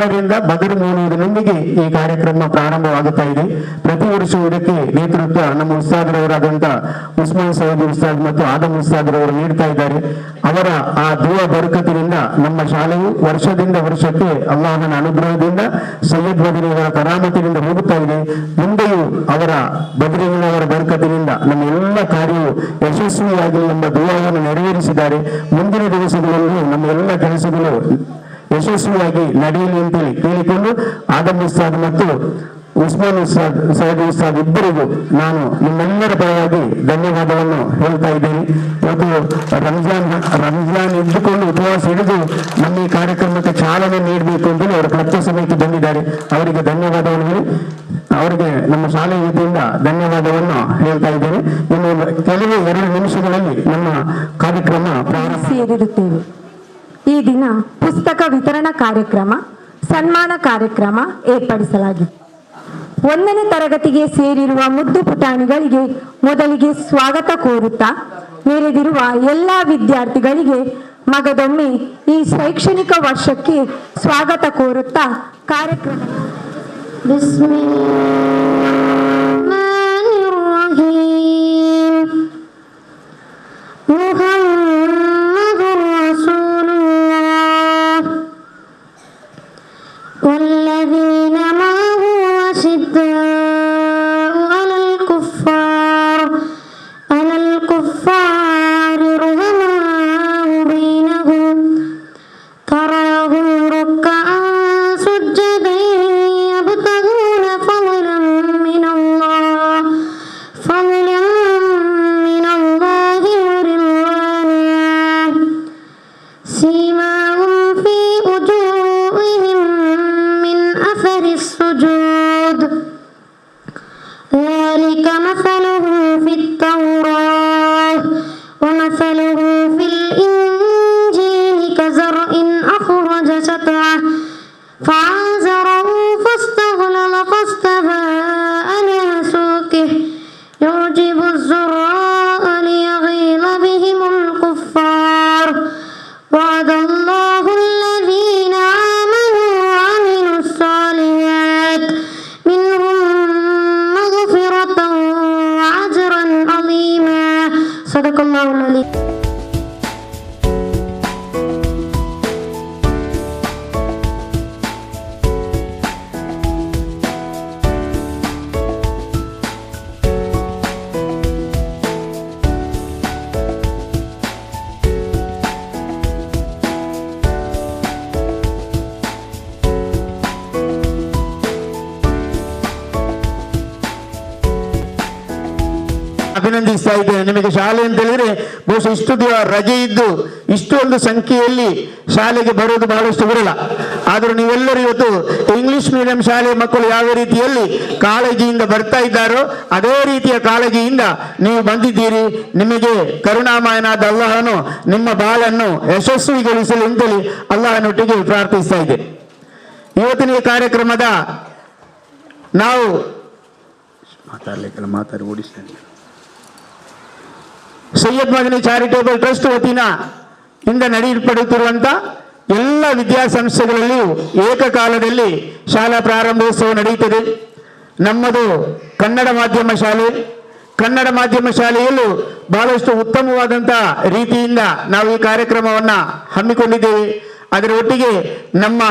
ತಾಳದಿಂದ ಬಗರು ಮೂಡುವುದರೊಂದಿಗೆ ಈ ಕಾರ್ಯಕ್ರಮ ಪ್ರಾರಂಭವಾಗುತ್ತಾ ಇದೆ. ಪ್ರತಿ ವರ್ಷವೂ ಇದಕ್ಕೆ ನೇತೃತ್ವ ನಮ್ಮ ಉಸ್ತಾದರವರಾದಂಥ ಉಸ್ಮಾನ್ ಸೈಯದ್ ಉಸ್ತಾದ್ ಮತ್ತು ಆದಮ್ ಉಸ್ತಾದರವರು ನೀಡ್ತಾ ಇದ್ದಾರೆ. ಅವರ ಆ ದುವಾ ಬರಕತ್ತಿನಿಂದ ನಮ್ಮ ಶಾಲೆಯು ವರ್ಷದಿಂದ ವರ್ಷಕ್ಕೆ ಅಲ್ಲಾಹನ ಅನುಗ್ರಹದಿಂದ ಸೈಯದ್ ಬದರಿಯವರ ಕರಾಮತಿನಿಂದ ಹೋಗುತ್ತಾ ಇದೆ. ಮುಂದೆಯೂ ಅವರ ಬದರಿಯವರ ಬರಕತ್ತಿನಿಂದ ನಮ್ಮ ಎಲ್ಲ ಕಾರ್ಯವು ಯಶಸ್ವಿಯಾಗಿ ನಮ್ಮ ದುವಾವನ್ನು ನೆರವೇರಿಸಿದ್ದಾರೆ. ಮುಂದಿನ ದಿವಸಗಳಲ್ಲಿ ನಮ್ಮ ಎಲ್ಲ ಕೆಲಸಗಳು ಯಶಸ್ವಿಯಾಗಿ ನಡೆಯಲಿ ಅಂತೇಳಿ ಕೇಳಿಕೊಂಡು ಆದಮ್ ಉಸ್ತಾದ್ ಮತ್ತು ಉಸ್ಮಾನ್ ಉಸ್ತಾದ್ ಸೈಯದ್ ಉಸ್ತಾದ್ ಇಬ್ಬರಿಗೂ ನಾನು ನಿಮ್ಮೆಲ್ಲರ ಪರವಾಗಿ ಧನ್ಯವಾದವನ್ನು ಹೇಳ್ತಾ ಇದ್ದೇನೆ. ಇವತ್ತು ರಂಜಾನ್ ಇದ್ದುಕೊಂಡು ಉಪವಾಸ ಹಿಡಿದು ನಮ್ಮ ಈ ಕಾರ್ಯಕ್ರಮಕ್ಕೆ ಚಾಲನೆ ನೀಡಬೇಕು ಅಂತೇಳಿ ಅವರು ಕ್ಲಬ್ನ ಸಮಯಕ್ಕೆ ಬಂದಿದ್ದಾರೆ. ಅವರಿಗೆ ಧನ್ಯವಾದವನ್ನು ಹೇಳಿ ಅವರಿಗೆ ನಮ್ಮ ಶಾಲೆಯ ವತಿಯಿಂದ ಧನ್ಯವಾದವನ್ನು ಹೇಳ್ತಾ ಇದ್ದೇನೆ. ಇನ್ನು ಕೆಲವು 2 ನಿಮಿಷಗಳಲ್ಲಿ ನಮ್ಮ ಕಾರ್ಯಕ್ರಮ ಸೇರಿರುತ್ತೇವೆ. ಈ ದಿನ ಪುಸ್ತಕ ವಿತರಣಾ ಕಾರ್ಯಕ್ರಮ, ಸನ್ಮಾನ ಕಾರ್ಯಕ್ರಮ ಏರ್ಪಡಿಸಲಾಗಿದೆ. 1ನೇ ತರಗತಿಗೆ ಸೇರಿರುವ ಮುದ್ದು ಪುಟಾಣಿಗಳಿಗೆ ಮೊದಲಿಗೆ ಸ್ವಾಗತ ಕೋರುತ್ತಾ, ನೆರೆದಿರುವ ಎಲ್ಲ ವಿದ್ಯಾರ್ಥಿಗಳಿಗೆ ಮಗದೊಮ್ಮೆ ಈ ಶೈಕ್ಷಣಿಕ ವರ್ಷಕ್ಕೆ ಸ್ವಾಗತ ಕೋರುತ್ತಾ ಕಾರ್ಯಕ್ರಮ والذين معه أشداء على الكفار رحماء بينهم تراهم ركعا سجدا يبتغون فضلا من الله ورضوانا سيماهم في وجوههم من أثر السجود ذلك مثلهم في التوراة ومثله في الإنجيل كزرع أخرج شطأه فآزره فاستغلظ فاستوى على سوقه يعجب الزراع ليغيظ بهم الكفار وعد الله الذين آمنوا وعملوا الصالحات منهم مغفرة وأجرا عظيما صدق الله العليم. ಅಭಿನಂದಿಸ್ತಾ ಇದ್ದೇನೆ. ನಿಮಗೆ ಶಾಲೆ ಅಂತ ಹೇಳಿದ್ರೆ ಬಹುಶಃ ಇಷ್ಟು ದಿನ ರಜೆ ಇದ್ದು ಇಷ್ಟೊಂದು ಸಂಖ್ಯೆಯಲ್ಲಿ ಶಾಲೆಗೆ ಬರೋದು ಬಹಳಷ್ಟು ವಿರಳ. ಆದರೂ ನೀವೆಲ್ಲರೂ ಇವತ್ತು ಇಂಗ್ಲಿಷ್ ಮೀಡಿಯಂ ಶಾಲೆಯ ಮಕ್ಕಳು ಯಾವ ರೀತಿಯಲ್ಲಿ ಕಾಳಜಿಯಿಂದ ಬರ್ತಾ ಇದ್ದಾರೋ ಅದೇ ರೀತಿಯ ಕಾಳಜಿಯಿಂದ ನೀವು ಬಂದಿದ್ದೀರಿ. ನಿಮಗೆ ಕರುಣಾಮಯನಾದ ಅಲ್ಲಾಹನು ನಿಮ್ಮ ಬಾಳನ್ನು ಯಶಸ್ವಿಗೊಳಿಸಲಿ ಅಂತೇಳಿ ಅಲ್ಲಾಹನೊಟ್ಟಿಗೆ ಪ್ರಾರ್ಥಿಸ್ತಾ ಇದೆ. ಇವತ್ತಿನ ಈ ಕಾರ್ಯಕ್ರಮದ ನಾವು ಮಾತಾಡಿ ಓಡಿಸ್ತೇನೆ. ಸೈಯದ್ ಮದನಿ ಚಾರಿಟೇಬಲ್ ಟ್ರಸ್ಟ್ ವತಿಯಿಂದ ನಡೆಯಲ್ಪಡುತ್ತಿರುವಂಥ ಎಲ್ಲ ವಿದ್ಯಾಸಂಸ್ಥೆಗಳಲ್ಲಿಯೂ ಏಕಕಾಲದಲ್ಲಿ ಶಾಲಾ ಪ್ರಾರಂಭೋತ್ಸವ ನಡೆಯುತ್ತದೆ. ನಮ್ಮದು ಕನ್ನಡ ಮಾಧ್ಯಮ ಶಾಲೆ. ಕನ್ನಡ ಮಾಧ್ಯಮ ಶಾಲೆಯಲ್ಲೂ ಬಹಳಷ್ಟು ಉತ್ತಮವಾದಂಥ ರೀತಿಯಿಂದ ನಾವು ಈ ಕಾರ್ಯಕ್ರಮವನ್ನು ಹಮ್ಮಿಕೊಂಡಿದ್ದೇವೆ. ಅದರ ಒಟ್ಟಿಗೆ ನಮ್ಮ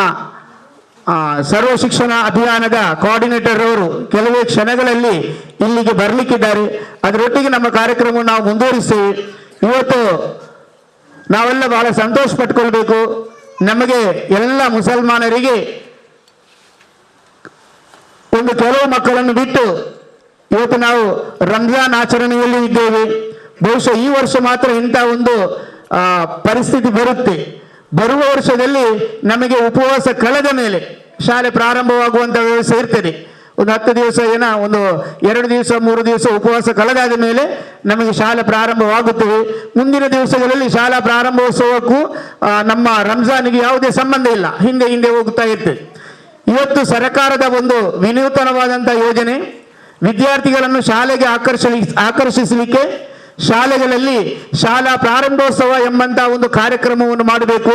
ಸರ್ವ ಶಿಕ್ಷಣ ಅಭಿಯಾನದ ಕೋಆರ್ಡಿನೇಟರ್ ಅವರು ಕೆಲವೇ ಕ್ಷಣಗಳಲ್ಲಿ ಇಲ್ಲಿಗೆ ಬರಲಿಕ್ಕಿದ್ದಾರೆ. ಅದರೊಟ್ಟಿಗೆ ನಮ್ಮ ಕಾರ್ಯಕ್ರಮವನ್ನು ನಾವು ಮುಂದುವರಿಸ್ತೇವೆ. ಇವತ್ತು ನಾವೆಲ್ಲ ಬಹಳ ಸಂತೋಷ ಪಟ್ಕೊಳ್ಬೇಕು. ನಮಗೆ ಎಲ್ಲ ಮುಸಲ್ಮಾನರಿಗೆ ಒಂದು ಕೆಲವು ಮಕ್ಕಳನ್ನು ಬಿಟ್ಟು ಇವತ್ತು ನಾವು ರಂಜಾನ್ ಆಚರಣೆಯಲ್ಲಿ ಇದ್ದೇವೆ. ಬಹುಶಃ ಈ ವರ್ಷ ಮಾತ್ರ ಇಂಥ ಒಂದು ಪರಿಸ್ಥಿತಿ ಬರುತ್ತೆ. ಬರುವ ವರ್ಷದಲ್ಲಿ ನಮಗೆ ಉಪವಾಸ ಕಳೆದ ಮೇಲೆ ಶಾಲೆ ಪ್ರಾರಂಭವಾಗುವಂಥ ವ್ಯವಸ್ಥೆ ಇರ್ತದೆ. ಒಂದು 10 ದಿವಸ ಒಂದು 2 ದಿವಸ 3 ದಿವಸ ಉಪವಾಸ ಕಳೆದಾದ ಮೇಲೆ ನಮಗೆ ಶಾಲೆ ಪ್ರಾರಂಭವಾಗುತ್ತವೆ. ಮುಂದಿನ ದಿವಸಗಳಲ್ಲಿ ಶಾಲಾ ಪ್ರಾರಂಭೋತ್ಸವಕ್ಕೂ ನಮ್ಮ ರಂಜಾನಿಗೆ ಯಾವುದೇ ಸಂಬಂಧ ಇಲ್ಲ, ಹಿಂದೆ ಹೋಗ್ತಾ ಇರ್ತದೆ. ಇವತ್ತು ಸರ್ಕಾರದ ಒಂದು ವಿನೂತನವಾದಂಥ ಯೋಜನೆ ವಿದ್ಯಾರ್ಥಿಗಳನ್ನು ಶಾಲೆಗೆ ಆಕರ್ಷಿಸಲಿಕ್ಕೆ ಶಾಲೆಗಳಲ್ಲಿ ಶಾಲಾ ಪ್ರಾರಂಭೋತ್ಸವ ಎಂಬಂತ ಒಂದು ಕಾರ್ಯಕ್ರಮವನ್ನು ಮಾಡಬೇಕು.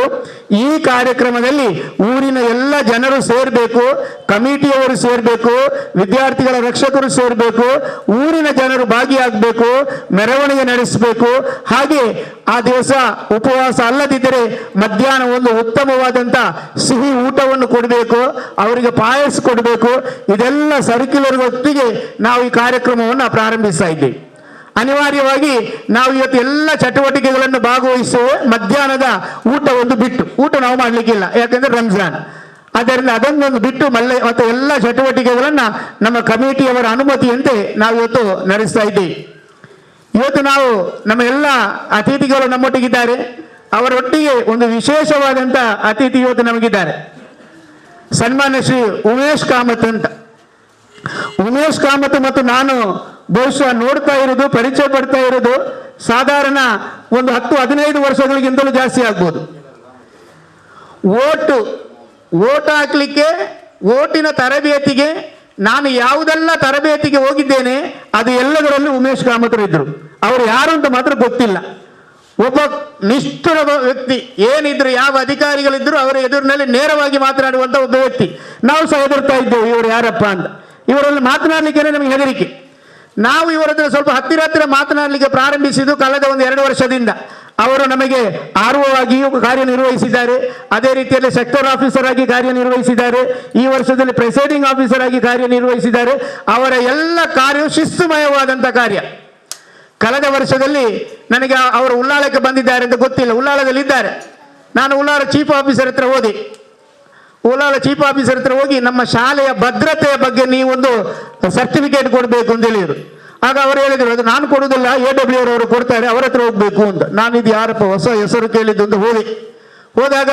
ಈ ಕಾರ್ಯಕ್ರಮದಲ್ಲಿ ಊರಿನ ಎಲ್ಲ ಜನರು ಸೇರಬೇಕು, ಕಮಿಟಿಯವರು ಸೇರಬೇಕು, ವಿದ್ಯಾರ್ಥಿಗಳ ರಕ್ಷಕರು ಸೇರಬೇಕು, ಊರಿನ ಜನರು ಭಾಗಿಯಾಗಬೇಕು, ಮೆರವಣಿಗೆ ನಡೆಸಬೇಕು. ಹಾಗೆ ಆ ದಿವಸ ಉಪವಾಸ ಅಲ್ಲದಿದ್ದರೆ ಮಧ್ಯಾಹ್ನ ಒಂದು ಉತ್ತಮವಾದಂಥ ಸಿಹಿ ಊಟವನ್ನು ಕೊಡಬೇಕು, ಅವರಿಗೆ ಪಾಯಸ ಕೊಡಬೇಕು. ಇದೆಲ್ಲ ಸರ್ಕ್ಯುಲರ್ ಹೊತ್ತಿಗೆ ನಾವು ಈ ಕಾರ್ಯಕ್ರಮವನ್ನು ಪ್ರಾರಂಭಿಸ್ತಾ ಇದ್ದೀವಿ. ಅನಿವಾರ್ಯವಾಗಿ ನಾವು ಇವತ್ತು ಎಲ್ಲ ಚಟುವಟಿಕೆಗಳನ್ನು ಭಾಗವಹಿಸುವ ಮಧ್ಯಾಹ್ನದ ಊಟ ಒಂದು ಬಿಟ್ಟು, ಊಟ ನಾವು ಮಾಡಲಿಕ್ಕಿಲ್ಲ ಯಾಕಂದ್ರೆ ರಂಜಾನ್, ಆದ್ದರಿಂದ ಅದನ್ನೊಂದು ಬಿಟ್ಟು ಮತ್ತೆ ಎಲ್ಲ ಚಟುವಟಿಕೆಗಳನ್ನು ನಮ್ಮ ಕಮಿಟಿಯವರ ಅನುಮತಿಯಂತೆ ನಾವು ಇವತ್ತು ನಡೆಸ್ತಾ ಇದ್ದೀವಿ. ಇವತ್ತು ನಾವು ನಮ್ಮ ಎಲ್ಲ ಅತಿಥಿಗಳು ನಮ್ಮೊಟ್ಟಿಗಿದ್ದಾರೆ. ಅವರೊಟ್ಟಿಗೆ ಒಂದು ವಿಶೇಷವಾದಂಥ ಅತಿಥಿ ಇವತ್ತು ನಮಗಿದ್ದಾರೆ, ಸನ್ಮಾನ್ಯ ಶ್ರೀ ಉಮೇಶ್ ಕಾಮತ್ ಅಂತ. ಉಮೇಶ್ ಕಾಮತ್ ಮತ್ತು ನಾನು ಬಹುಶಃ ನೋಡ್ತಾ ಇರೋದು, ಪರಿಚಯ ಪಡ್ತಾ ಇರೋದು ಸಾಧಾರಣ ಒಂದು 10-15 ವರ್ಷಗಳಿಗಿಂತಲೂ ಜಾಸ್ತಿ ಆಗ್ಬೋದು. ಓಟ್ ಹಾಕ್ಲಿಕ್ಕೆ, ಓಟಿನ ತರಬೇತಿಗೆ ನಾನು ಯಾವುದೆಲ್ಲ ತರಬೇತಿಗೆ ಹೋಗಿದ್ದೇನೆ ಅದು ಎಲ್ಲದರಲ್ಲೂ ಉಮೇಶ್ ಕಾಮತ್ರು ಇದ್ರು. ಅವರು ಯಾರು ಅಂತ ಮಾತ್ರ ಗೊತ್ತಿಲ್ಲ. ಒಬ್ಬ ನಿಷ್ಠುರ ವ್ಯಕ್ತಿ, ಏನಿದ್ರು ಯಾವ ಅಧಿಕಾರಿಗಳಿದ್ರು ಅವರ ಎದುರಿನಲ್ಲಿ ನೇರವಾಗಿ ಮಾತನಾಡುವಂಥ ಒಬ್ಬ ವ್ಯಕ್ತಿ. ನಾವು ಸಹ ಹೆದರ್ತಾ ಇದ್ದೇವೆ, ಇವರು ಯಾರಪ್ಪ ಅಂತ. ಇವರಲ್ಲಿ ಮಾತನಾಡಲಿಕ್ಕೆ ನಮಗೆ ಹೆದರಿಕೆ. ನಾವು ಇವರ ಹತ್ರ ಸ್ವಲ್ಪ ಹತ್ತಿರ ಮಾತನಾಡಲಿಕ್ಕೆ ಪ್ರಾರಂಭಿಸಿದ್ದು ಕಳೆದ ಒಂದು 2 ವರ್ಷದಿಂದ. ಅವರು ನಮಗೆ RO ಆಗಿಯೂ ಕಾರ್ಯನಿರ್ವಹಿಸಿದ್ದಾರೆ, ಅದೇ ರೀತಿಯಲ್ಲಿ ಸೆಕ್ಟರ್ ಆಫೀಸರ್ ಆಗಿ ಕಾರ್ಯನಿರ್ವಹಿಸಿದ್ದಾರೆ, ಈ ವರ್ಷದಲ್ಲಿ ಪ್ರೆಸೈಡಿಂಗ್ ಆಫೀಸರ್ ಆಗಿ ಕಾರ್ಯನಿರ್ವಹಿಸಿದ್ದಾರೆ. ಅವರ ಎಲ್ಲ ಕಾರ್ಯವು ಶಿಸ್ತುಮಯವಾದಂಥ ಕಾರ್ಯ. ಕಳೆದ ವರ್ಷದಲ್ಲಿ ನನಗೆ ಅವರು ಉಳ್ಳಾಳಕ್ಕೆ ಬಂದಿದ್ದಾರೆ ಅಂತ ಗೊತ್ತಿಲ್ಲ, ಉಳ್ಳಾಳದಲ್ಲಿ ಇದ್ದಾರೆ. ನಾನು ಉಳ್ಳಾಳ ಚೀಫ್ ಆಫೀಸರ್ ಹತ್ರ ಹೋದೆ. ಉಳ್ಳಾಳ ಚೀಫ್ ಆಫೀಸರ್ ಹತ್ರ ಹೋಗಿ ನಮ್ಮ ಶಾಲೆಯ ಭದ್ರತೆಯ ಬಗ್ಗೆ ನೀವೊಂದು ಸರ್ಟಿಫಿಕೇಟ್ ಕೊಡಬೇಕು ಅಂತ ಹೇಳಿದರು. ಆಗ ಅವರು ಹೇಳಿದರು, ಅದು ನಾನು ಕೊಡುವುದಿಲ್ಲ, AW ಅವರು ಕೊಡ್ತಾರೆ, ಅವರ ಹತ್ರ ಹೋಗ್ಬೇಕು ಅಂತ. ನಾನು ಇದು ಯಾರಪ್ಪ ಹೊಸ ಹೆಸರು ಕೇಳಿದ್ದು ಅಂತ ಹೋದಾಗ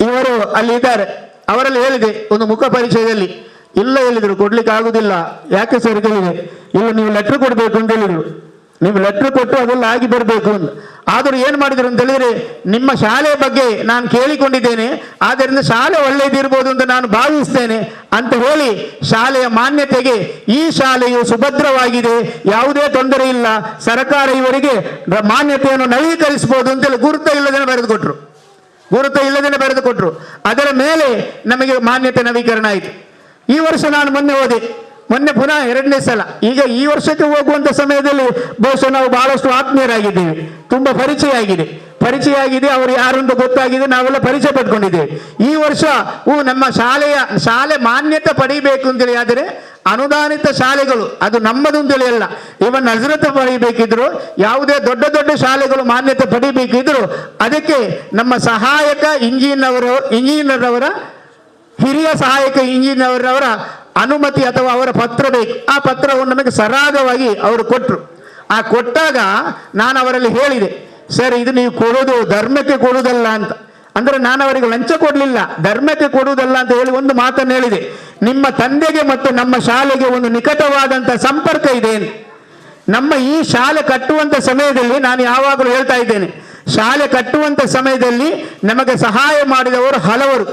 ಇವರು ಅಲ್ಲಿ ಇದ್ದಾರೆ. ಅವರಲ್ಲಿ ಹೇಳಿದೆ ಒಂದು ಮುಖ ಪರಿಚಯದಲ್ಲಿ, ಇಲ್ಲ ಹೇಳಿದರು ಕೊಡ್ಲಿಕ್ಕೆ ಆಗುದಿಲ್ಲ. ಯಾಕೆ ಸರ್ ಕೇಳಿದೆ, ಇಲ್ಲ ನೀವು ಲೆಟರ್ ಕೊಡಬೇಕು ಅಂತ ಹೇಳಿದರು. ನೀವು ಲೆಟರ್ ಕೊಟ್ಟು ಅದೆಲ್ಲ ಆಗಿ ಬರಬೇಕು ಅಂತ. ಆದರೂ ಏನು ಮಾಡಿದ್ರು ಅಂತ ಹೇಳಿದ್ರೆ, ನಿಮ್ಮ ಶಾಲೆಯ ಬಗ್ಗೆ ನಾನು ಕೇಳಿಕೊಂಡಿದ್ದೇನೆ, ಆದ್ದರಿಂದ ಶಾಲೆ ಒಳ್ಳೆಯದಿರ್ಬೋದು ಅಂತ ನಾನು ಭಾವಿಸ್ತೇನೆ ಅಂತ ಹೇಳಿ ಶಾಲೆಯ ಮಾನ್ಯತೆಗೆ ಈ ಶಾಲೆಯು ಸುಭದ್ರವಾಗಿದೆ, ಯಾವುದೇ ತೊಂದರೆ ಇಲ್ಲ, ಸರ್ಕಾರ ಇವರಿಗೆ ಮಾನ್ಯತೆಯನ್ನು ನವೀಕರಿಸಬಹುದು ಅಂತೇಳಿ ಗುರುತ ಇಲ್ಲದೇ ಬರೆದು ಕೊಟ್ಟರು. ಅದರ ಮೇಲೆ ನಮಗೆ ಮಾನ್ಯತೆ ನವೀಕರಣ ಆಯಿತು. ಈ ವರ್ಷ ನಾನು ಮೊನ್ನೆ ಪುನಃ 2ನೇ ಸಲ. ಈಗ ಈ ವರ್ಷಕ್ಕೆ ಹೋಗುವಂಥ ಸಮಯದಲ್ಲಿ ಬಹುಶಃ ನಾವು ಬಹಳಷ್ಟು ಆತ್ಮೀಯರಾಗಿದ್ದೀವಿ, ತುಂಬ ಪರಿಚಯ ಆಗಿದೆ, ಅವರು ಯಾರು ಅಂತ ಗೊತ್ತಾಗಿದೆ, ನಾವೆಲ್ಲ ಪರಿಚಯ ಪಡ್ಕೊಂಡಿದ್ದೇವೆ. ಈ ವರ್ಷ ನಮ್ಮ ಶಾಲೆ ಮಾನ್ಯತೆ ಪಡೀಬೇಕು ಅಂತೇಳಿ ಆದರೆ ಅನುದಾನಿತ ಶಾಲೆಗಳು, ಅದು ನಮ್ಮದು ಅಂತೇಳಿ ಅಲ್ಲ, ಇವನ್ ನಜರತ್ ಪಡೀಬೇಕಿದ್ರು, ಯಾವುದೇ ದೊಡ್ಡ ಶಾಲೆಗಳು ಮಾನ್ಯತೆ ಪಡೀಬೇಕಿದ್ರು ಅದಕ್ಕೆ ನಮ್ಮ ಸಹಾಯಕ ಇಂಜಿನಿಯರ್ ಅವರ ಹಿರಿಯ ಸಹಾಯಕ ಇಂಜಿನಿಯರ್ ಅವರ ಅನುಮತಿ ಅಥವಾ ಅವರ ಪತ್ರ ಬೇಕು. ಆ ಪತ್ರವನ್ನು ನಮಗೆ ಸರಾಗವಾಗಿ ಅವರು ಕೊಟ್ಟರು. ಆ ಕೊಟ್ಟಾಗ ನಾನು ಅವರಲ್ಲಿ ಹೇಳಿದೆ, ಸರ್ ಇದು ನೀವು ಕೊಡೋದು ಧರ್ಮಕ್ಕೆ ಕೊಡುವುದಲ್ಲ ಅಂತ. ಅಂದರೆ ನಾನು ಅವರಿಗೆ ಲಂಚ ಕೊಡಲಿಲ್ಲ, ಧರ್ಮಕ್ಕೆ ಕೊಡುವುದಲ್ಲ ಅಂತ ಹೇಳಿ ಒಂದು ಮಾತನ್ನು ಹೇಳಿದೆ. ನಿಮ್ಮ ತಂದೆಗೆ ಮತ್ತು ನಮ್ಮ ಶಾಲೆಗೆ ಒಂದು ನಿಕಟವಾದಂಥ ಸಂಪರ್ಕ ಇದೆ. ನಮ್ಮ ಈ ಶಾಲೆ ಕಟ್ಟುವಂಥ ಸಮಯದಲ್ಲಿ ನಾನು ಯಾವಾಗಲೂ ಹೇಳ್ತಾ ಇದ್ದೇನೆ, ಶಾಲೆ ಕಟ್ಟುವಂಥ ಸಮಯದಲ್ಲಿ ನಮಗೆ ಸಹಾಯ ಮಾಡಿದವರು ಹಲವರು.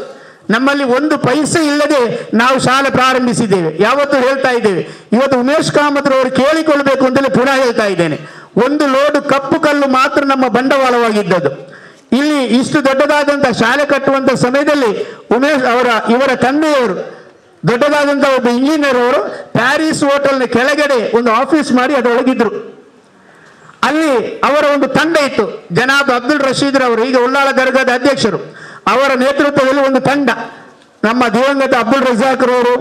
ನಮ್ಮಲ್ಲಿ ಒಂದು ಪೈಸೆ ಇಲ್ಲದೆ ನಾವು ಶಾಲೆ ಪ್ರಾರಂಭಿಸಿದ್ದೇವೆ, ಯಾವತ್ತೂ ಹೇಳ್ತಾ ಇದ್ದೇವೆ. ಇವತ್ತು ಉಮೇಶ್ ಕಾಮತ್ ಅವರು ಕೇಳಿಕೊಳ್ಬೇಕು ಅಂತೇಳಿ ಪುನಃ ಹೇಳ್ತಾ ಇದ್ದೇನೆ. ಒಂದು ಲೋಡು ಕಪ್ಪು ಕಲ್ಲು ಮಾತ್ರ ನಮ್ಮ ಬಂಡವಾಳವಾಗಿದ್ದದ್ದು. ಇಲ್ಲಿ ಇಷ್ಟು ದೊಡ್ಡದಾದಂಥ ಶಾಲೆ ಕಟ್ಟುವಂಥ ಸಮಯದಲ್ಲಿ ಇವರ ತಂದೆಯವರು ದೊಡ್ಡದಾದಂಥ ಒಬ್ಬ ಇಂಜಿನಿಯರ್ ಅವರು ಪ್ಯಾರಿಸ್ ಹೋಟೆಲ್ನ ಕೆಳಗಡೆ ಒಂದು ಆಫೀಸ್ ಮಾಡಿ ಅದರೊಳಗಿದ್ರು. ಅಲ್ಲಿ ಅವರ ಒಂದು ತಂಡ ಇತ್ತು, ಜನಾಬ್ ಅಬ್ದುಲ್ ರಶೀದ್ ರವರು, ಈಗ ಉಳ್ಳಾಳ ದರ್ಗಾದ ಅಧ್ಯಕ್ಷರು. ಅವರ ನೇತೃತ್ವದಲ್ಲಿ ಒಂದು ತಂಡ, ನಮ್ಮ ದಿವಂಗತ ಅಬ್ದುಲ್ ರಜಾಕ್ ರವರು,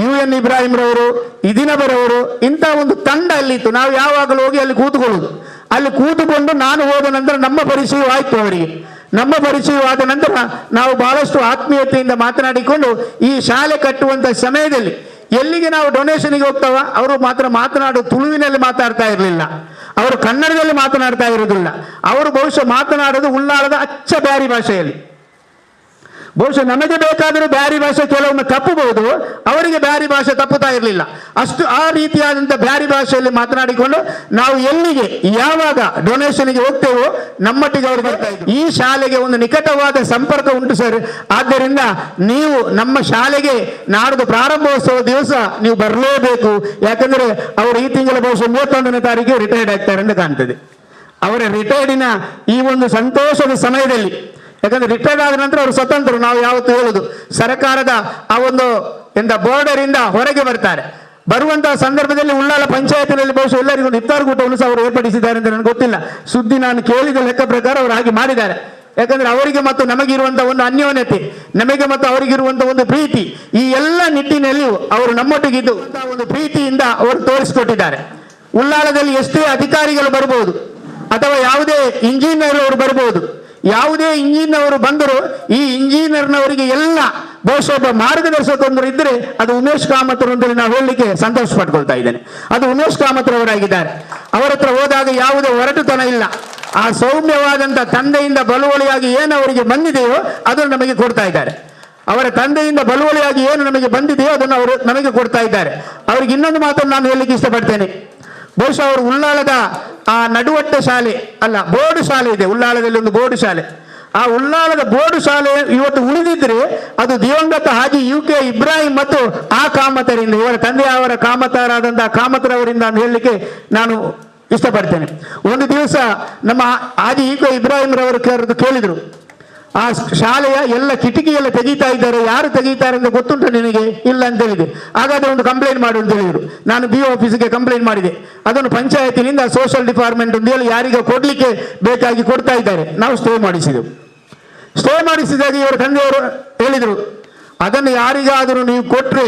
UN ಇಬ್ರಾಹಿಂ ರವರು, ಇದಿನಬರವರು, ಇಂಥ ಒಂದು ತಂಡ ಅಲ್ಲಿತ್ತು. ನಾವು ಯಾವಾಗಲೂ ಹೋಗಿ ಅಲ್ಲಿ ಕೂತ್ಕೊಳ್ಳೋದು. ಅಲ್ಲಿ ಕೂತುಕೊಂಡು ನಾನು ಹೋದ ನಂತರ ನಮ್ಮ ಪರಿಚಯವಾಯಿತು ಅವರಿಗೆ. ನಮ್ಮ ಪರಿಚಯವಾದ ನಂತರ ನಾವು ಬಹಳಷ್ಟು ಆತ್ಮೀಯತೆಯಿಂದ ಮಾತನಾಡಿಕೊಂಡು ಈ ಶಾಲೆ ಕಟ್ಟುವಂಥ ಸಮಯದಲ್ಲಿ ಎಲ್ಲಿಗೆ ನಾವು ಡೊನೇಷನ್ಗೆ ಹೋಗ್ತಾವ, ಅವರು ಮಾತ್ರ ತುಳುವಿನಲ್ಲಿ ಮಾತಾಡ್ತಾ ಇರಲಿಲ್ಲ, ಅವರು ಕನ್ನಡದಲ್ಲಿ ಮಾತನಾಡ್ತಾ ಇರೋದಿಲ್ಲ. ಅವರು ಬಹುಶಃ ಮಾತನಾಡೋದು ಉಳ್ಳಾಳದ ಅಚ್ಚ ಬ್ಯಾರಿ ಭಾಷೆಯಲ್ಲಿ. ಬಹುಶಃ ನಮಗೆ ಬೇಕಾದರೂ ಬ್ಯಾರಿ ಭಾಷೆ ಕೆಲವೊಮ್ಮೆ ತಪ್ಪಬಹುದು, ಅವರಿಗೆ ಬ್ಯಾರಿ ಭಾಷೆ ತಪ್ಪುತ್ತಾ ಇರಲಿಲ್ಲ. ಅಷ್ಟು ಆ ರೀತಿಯಾದಂಥ ಬ್ಯಾರಿ ಭಾಷೆಯಲ್ಲಿ ಮಾತನಾಡಿಕೊಂಡು ನಾವು ಎಲ್ಲಿಗೆ ಯಾವಾಗ ಡೊನೇಷನ್ಗೆ ಹೋಗ್ತೇವೋ ನಮ್ಮೊಟ್ಟಿಗೆ ಅವರು ಬರ್ತಾ ಇದ್ರು. ಈ ಶಾಲೆಗೆ ಒಂದು ನಿಕಟವಾದ ಸಂಪರ್ಕ ಉಂಟು ಸರ್. ಆದ್ದರಿಂದ ನೀವು ನಮ್ಮ ಶಾಲೆಗೆ ನಾಡ್ದು ಪ್ರಾರಂಭೋತ್ಸವ ದಿವಸ ನೀವು ಬರಲೇಬೇಕು. ಯಾಕಂದ್ರೆ ಅವರು ಈ ತಿಂಗಳ ಬಹುಶಃ 31ನೇ ತಾರೀಕಿಗೆ ರಿಟೈರ್ಡ್ ಆಗ್ತಾರೆ ಅಂತ ಕಾಣ್ತದೆ. ಅವರ ರಿಟೈರ್ಡಿನ ಈ ಒಂದು ಸಂತೋಷದ ಸಮಯದಲ್ಲಿ, ಯಾಕಂದ್ರೆ ರಿಟೈರ್ಡ್ ಆದ ನಂತರ ಅವರು ಸ್ವತಂತ್ರರು, ನಾವು ಯಾವತ್ತು ಹೇಳುದು ಸರ್ಕಾರದ ಆ ಒಂದು ಬಾರ್ಡರ್ ಇಂದ ಹೊರಗೆ ಬರ್ತಾರೆ. ಬರುವಂತಹ ಸಂದರ್ಭದಲ್ಲಿ ಉಳ್ಳಾಲ ಪಂಚಾಯತಿನಲ್ಲಿ ಬಹುಶಃ ಎಲ್ಲರಿಗೂ ಇಫ್ತಾರ್ ಕೂಟವನ್ನು ಸಹ ಅವರು ಏರ್ಪಡಿಸಿದ್ದಾರೆ ಅಂತ ನನಗೆ ಗೊತ್ತಿಲ್ಲ. ಸುದ್ದಿ ನಾನು ಕೇಳಿದ ಲೆಕ್ಕ ಪ್ರಕಾರ ಅವರು ಹಾಗೆ ಮಾಡಿದ್ದಾರೆ. ಯಾಕಂದ್ರೆ ಅವರಿಗೆ ಮತ್ತು ನಮಗಿರುವಂತಹ ಒಂದು ಅನ್ಯೋನ್ಯತೆ, ನಮಗೆ ಮತ್ತು ಅವರಿಗಿರುವಂತಹ ಒಂದು ಪ್ರೀತಿ, ಈ ಎಲ್ಲ ನಿಟ್ಟಿನಲ್ಲಿಯೂ ಅವರು ನಮ್ಮೊಟ್ಟಿಗಿದ್ದು ಒಂದು ಪ್ರೀತಿಯಿಂದ ಅವರು ತೋರಿಸಿಕೊಟ್ಟಿದ್ದಾರೆ. ಉಳ್ಳಾಲದಲ್ಲಿ ಎಷ್ಟೇ ಅಧಿಕಾರಿಗಳು ಬರಬಹುದು ಅಥವಾ ಯಾವುದೇ ಇಂಜಿನಿಯರ್ ಅವರು ಬರಬಹುದು, ಯಾವುದೇ ಇಂಜಿನಿಯರ್ ಬಂದರೂ ಈ ಇಂಜಿನಿಯರ್ನವರಿಗೆ ಎಲ್ಲ ಬಹುಶಃ ಒಬ್ಬ ಮಾರ್ಗದರ್ಶಕರು ಇದ್ದರೆ ಅದು ಉಮೇಶ್ ಕಾಮತ್ ಅಂತೇಳಿ ನಾವು ಹೇಳಲಿಕ್ಕೆ ಸಂತೋಷ ಪಟ್ಕೊಳ್ತಾ ಇದ್ದೇನೆ. ಅದು ಉಮೇಶ್ ಕಾಮತ್ ಅವರಾಗಿದ್ದಾರೆ. ಅವರ ಹತ್ರ ಹೋದಾಗ ಯಾವುದೇ ಹೊರಟುತನ ಇಲ್ಲ. ಆ ಸೌಮ್ಯವಾದಂಥ ತಂದೆಯಿಂದ ಬಲುವಳಿಯಾಗಿ ಏನು ಅವರಿಗೆ ಬಂದಿದೆಯೋ ಅದನ್ನು ನಮಗೆ ಕೊಡ್ತಾ ಇದ್ದಾರೆ. ಅವರ ತಂದೆಯಿಂದ ಬಲುವಳಿಯಾಗಿ ಏನು ನಮಗೆ ಬಂದಿದೆಯೋ ಅದನ್ನು ಅವರು ನಮಗೆ ಕೊಡ್ತಾ ಇದ್ದಾರೆ. ಅವ್ರಿಗೆ ಇನ್ನೊಂದು ಮಾತನ್ನು ನಾನು ಹೇಳಲಿಕ್ಕೆ ಇಷ್ಟಪಡ್ತೇನೆ. ಬಹುಶಃ ಅವರು ಉಳ್ಳಾಲದ ಆ ನಡುವಟ್ಟ ಶಾಲೆ ಅಲ್ಲ, ಬೋರ್ಡು ಶಾಲೆ ಇದೆ ಉಳ್ಳಾಲದಲ್ಲಿ, ಒಂದು ಬೋರ್ಡು ಶಾಲೆ. ಆ ಉಳ್ಳಾಲದ ಬೋರ್ಡು ಶಾಲೆ ಇವತ್ತು ಉಳಿದಿದ್ರೆ ಅದು ದಿವಂಗತ ಹಾಜಿ UK ಇಬ್ರಾಹಿಂ ಮತ್ತು ಆ ಕಾಮತರಿಂದ, ಇವರ ತಂದೆಯವರ ಕಾಮತರಾದಂತಹ ಕಾಮತರವರಿಂದ ಅಂತ ಹೇಳಲಿಕ್ಕೆ ನಾನು ಇಷ್ಟಪಡ್ತೇನೆ. ಒಂದು ದಿವಸ ನಮ್ಮ ಹಾಜಿ UK ಇಬ್ರಾಹಿಂ ರವರು ಕೇಳಿದ್ರು, ಆ ಶಾಲೆಯ ಎಲ್ಲ ಕಿಟಕಿ ಎಲ್ಲ ತೆಗೀತಾ ಇದ್ದಾರೆ, ಯಾರು ತೆಗೀತಾರೆ ಅಂತ ಗೊತ್ತುಂಟು ನಿನಗೆ? ಇಲ್ಲ ಅಂತ ಹೇಳಿದೆ. ಹಾಗಾದ್ರೆ ಒಂದು ಕಂಪ್ಲೇಂಟ್ ಮಾಡು ಅಂತ ಹೇಳಿದ್ರು. ನಾನು BO ಆಫೀಸ್ಗೆ ಕಂಪ್ಲೇಂಟ್ ಮಾಡಿದೆ. ಅದನ್ನು ಪಂಚಾಯತಿನಿಂದ ಸೋಷಿಯಲ್ ಡಿಪಾರ್ಟ್ಮೆಂಟ್ ಅಂತ ಹೇಳಿ ಯಾರಿಗೆ ಕೊಡ್ಲಿಕ್ಕೆ ಬೇಕಾಗಿ ಕೊಡ್ತಾ ಇದ್ದಾರೆ. ನಾವು ಸ್ಟೇ ಮಾಡಿಸಿದೆವು. ಸ್ಟೇ ಮಾಡಿಸಿದಾಗ ಇವರ ತಂದೆಯವರು ಹೇಳಿದರು, ಅದನ್ನು ಯಾರಿಗಾದರೂ ನೀವು ಕೊಟ್ಟರೆ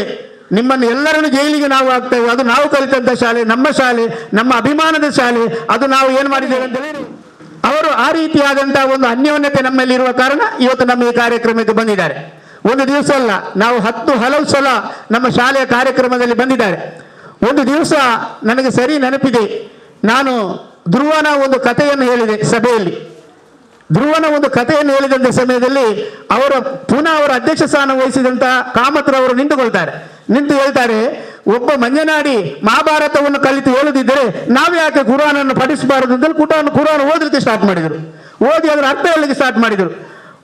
ನಿಮ್ಮನ್ನು ಎಲ್ಲರನ್ನು ಜೈಲಿಗೆ ನಾವು ಹಾಕ್ತೇವೆ. ಅದು ನಾವು ಕಲಿತಂಥ ಶಾಲೆ, ನಮ್ಮ ಶಾಲೆ, ನಮ್ಮ ಅಭಿಮಾನದ ಶಾಲೆ, ಅದು ನಾವು ಏನು ಮಾಡಿದ್ದೇವೆ ಅಂತ ಹೇಳಿ ಅವರು ಆ ರೀತಿಯಾದಂತಹ ಒಂದು ಅನ್ಯೋನ್ಯತೆ ನಮ್ಮಲ್ಲಿರುವ ಕಾರಣ ಇವತ್ತು ನಮ್ಮ ಈ ಕಾರ್ಯಕ್ರಮಕ್ಕೆ ಬಂದಿದ್ದಾರೆ. ಒಂದು ದಿವಸ ಅಲ್ಲ, ನಾವು ಹಲವು ಸಲ ನಮ್ಮ ಶಾಲೆಯ ಕಾರ್ಯಕ್ರಮದಲ್ಲಿ ಬಂದಿದ್ದಾರೆ. ಒಂದು ದಿವಸ ನನಗೆ ಸರಿ ನೆನಪಿದೆ, ನಾನು ಧ್ರುವನ ಒಂದು ಕಥೆಯನ್ನು ಹೇಳಿದೆ ಸಭೆಯಲ್ಲಿ. ಧ್ರುವನ ಒಂದು ಕಥೆಯನ್ನು ಹೇಳಿದಂಥ ಸಮಯದಲ್ಲಿ ಪುನಃ ಅವರ ಅಧ್ಯಕ್ಷ ಸ್ಥಾನ ವಹಿಸಿದಂತಹ ಕಾಮತ್ರವರು ನಿಂತುಕೊಳ್ತಾರೆ. ನಿಂತು ಹೇಳ್ತಾರೆ, ಒಬ್ಬ ಮಂಜನಾಡಿ ಮಹಾಭಾರತವನ್ನು ಕಲಿತು ಹೇಳುದಿದ್ದರೆ ನಾವು ಯಾಕೆ ಕುರಾನನ್ನು ಪಠಿಸಬಾರದು ಅಂತ ಕುರಾನ್ ಓದಲಿಕ್ಕೆ ಸ್ಟಾರ್ಟ್ ಮಾಡಿದರು. ಓದಿ ಅದರ ಅರ್ಥ ಹೇಳಲಿಕ್ಕೆ ಸ್ಟಾರ್ಟ್ ಮಾಡಿದರು.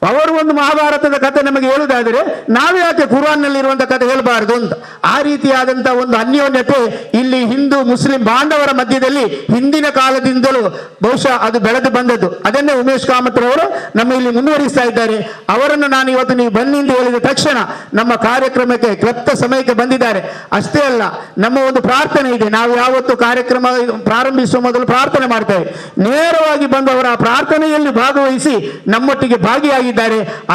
ಅವರು ಒಂದು ಮಹಾಭಾರತದ ಕಥೆ ನಮಗೆ ಹೇಳುವುದಾದರೆ ನಾವು ಯಾಕೆ ಕುರಾನ್ನಲ್ಲಿರುವಂಥ ಕಥೆ ಹೇಳಬಾರದು ಅಂತ. ಆ ರೀತಿಯಾದಂಥ ಒಂದು ಅನ್ಯೋನ್ಯತೆ ಇಲ್ಲಿ ಹಿಂದೂ ಮುಸ್ಲಿಂ ಬಾಂಧವರ ಮಧ್ಯದಲ್ಲಿ ಹಿಂದಿನ ಕಾಲದಿಂದಲೂ ಬಹುಶಃ ಅದು ಬೆಳೆದು ಬಂದದ್ದು. ಅದನ್ನೇ ಉಮೇಶ್ ಕಾಮತ್ ಅವರು ನಮ್ಮ ಇಲ್ಲಿ ಮುಂದುವರಿಸ್ತಾ ಇದ್ದಾರೆ. ಅವರನ್ನು ನಾನು ಇವತ್ತು ನೀವು ಬನ್ನಿ ಅಂತ ಹೇಳಿದ ತಕ್ಷಣ ನಮ್ಮ ಕಾರ್ಯಕ್ರಮಕ್ಕೆ ಕ್ಲಪ್ತ ಸಮಯಕ್ಕೆ ಬಂದಿದ್ದಾರೆ. ಅಷ್ಟೇ ಅಲ್ಲ, ನಮ್ಮ ಒಂದು ಪ್ರಾರ್ಥನೆ ಇದೆ. ನಾವು ಯಾವತ್ತು ಕಾರ್ಯಕ್ರಮ ಪ್ರಾರಂಭಿಸುವ ಮೊದಲು ಪ್ರಾರ್ಥನೆ ಮಾಡ್ತೇವೆ. ನೇರವಾಗಿ ಬಂದು ಅವರ ಪ್ರಾರ್ಥನೆಯಲ್ಲಿ ಭಾಗವಹಿಸಿ ನಮ್ಮೊಟ್ಟಿಗೆ ಭಾಗಿಯಾಗಿ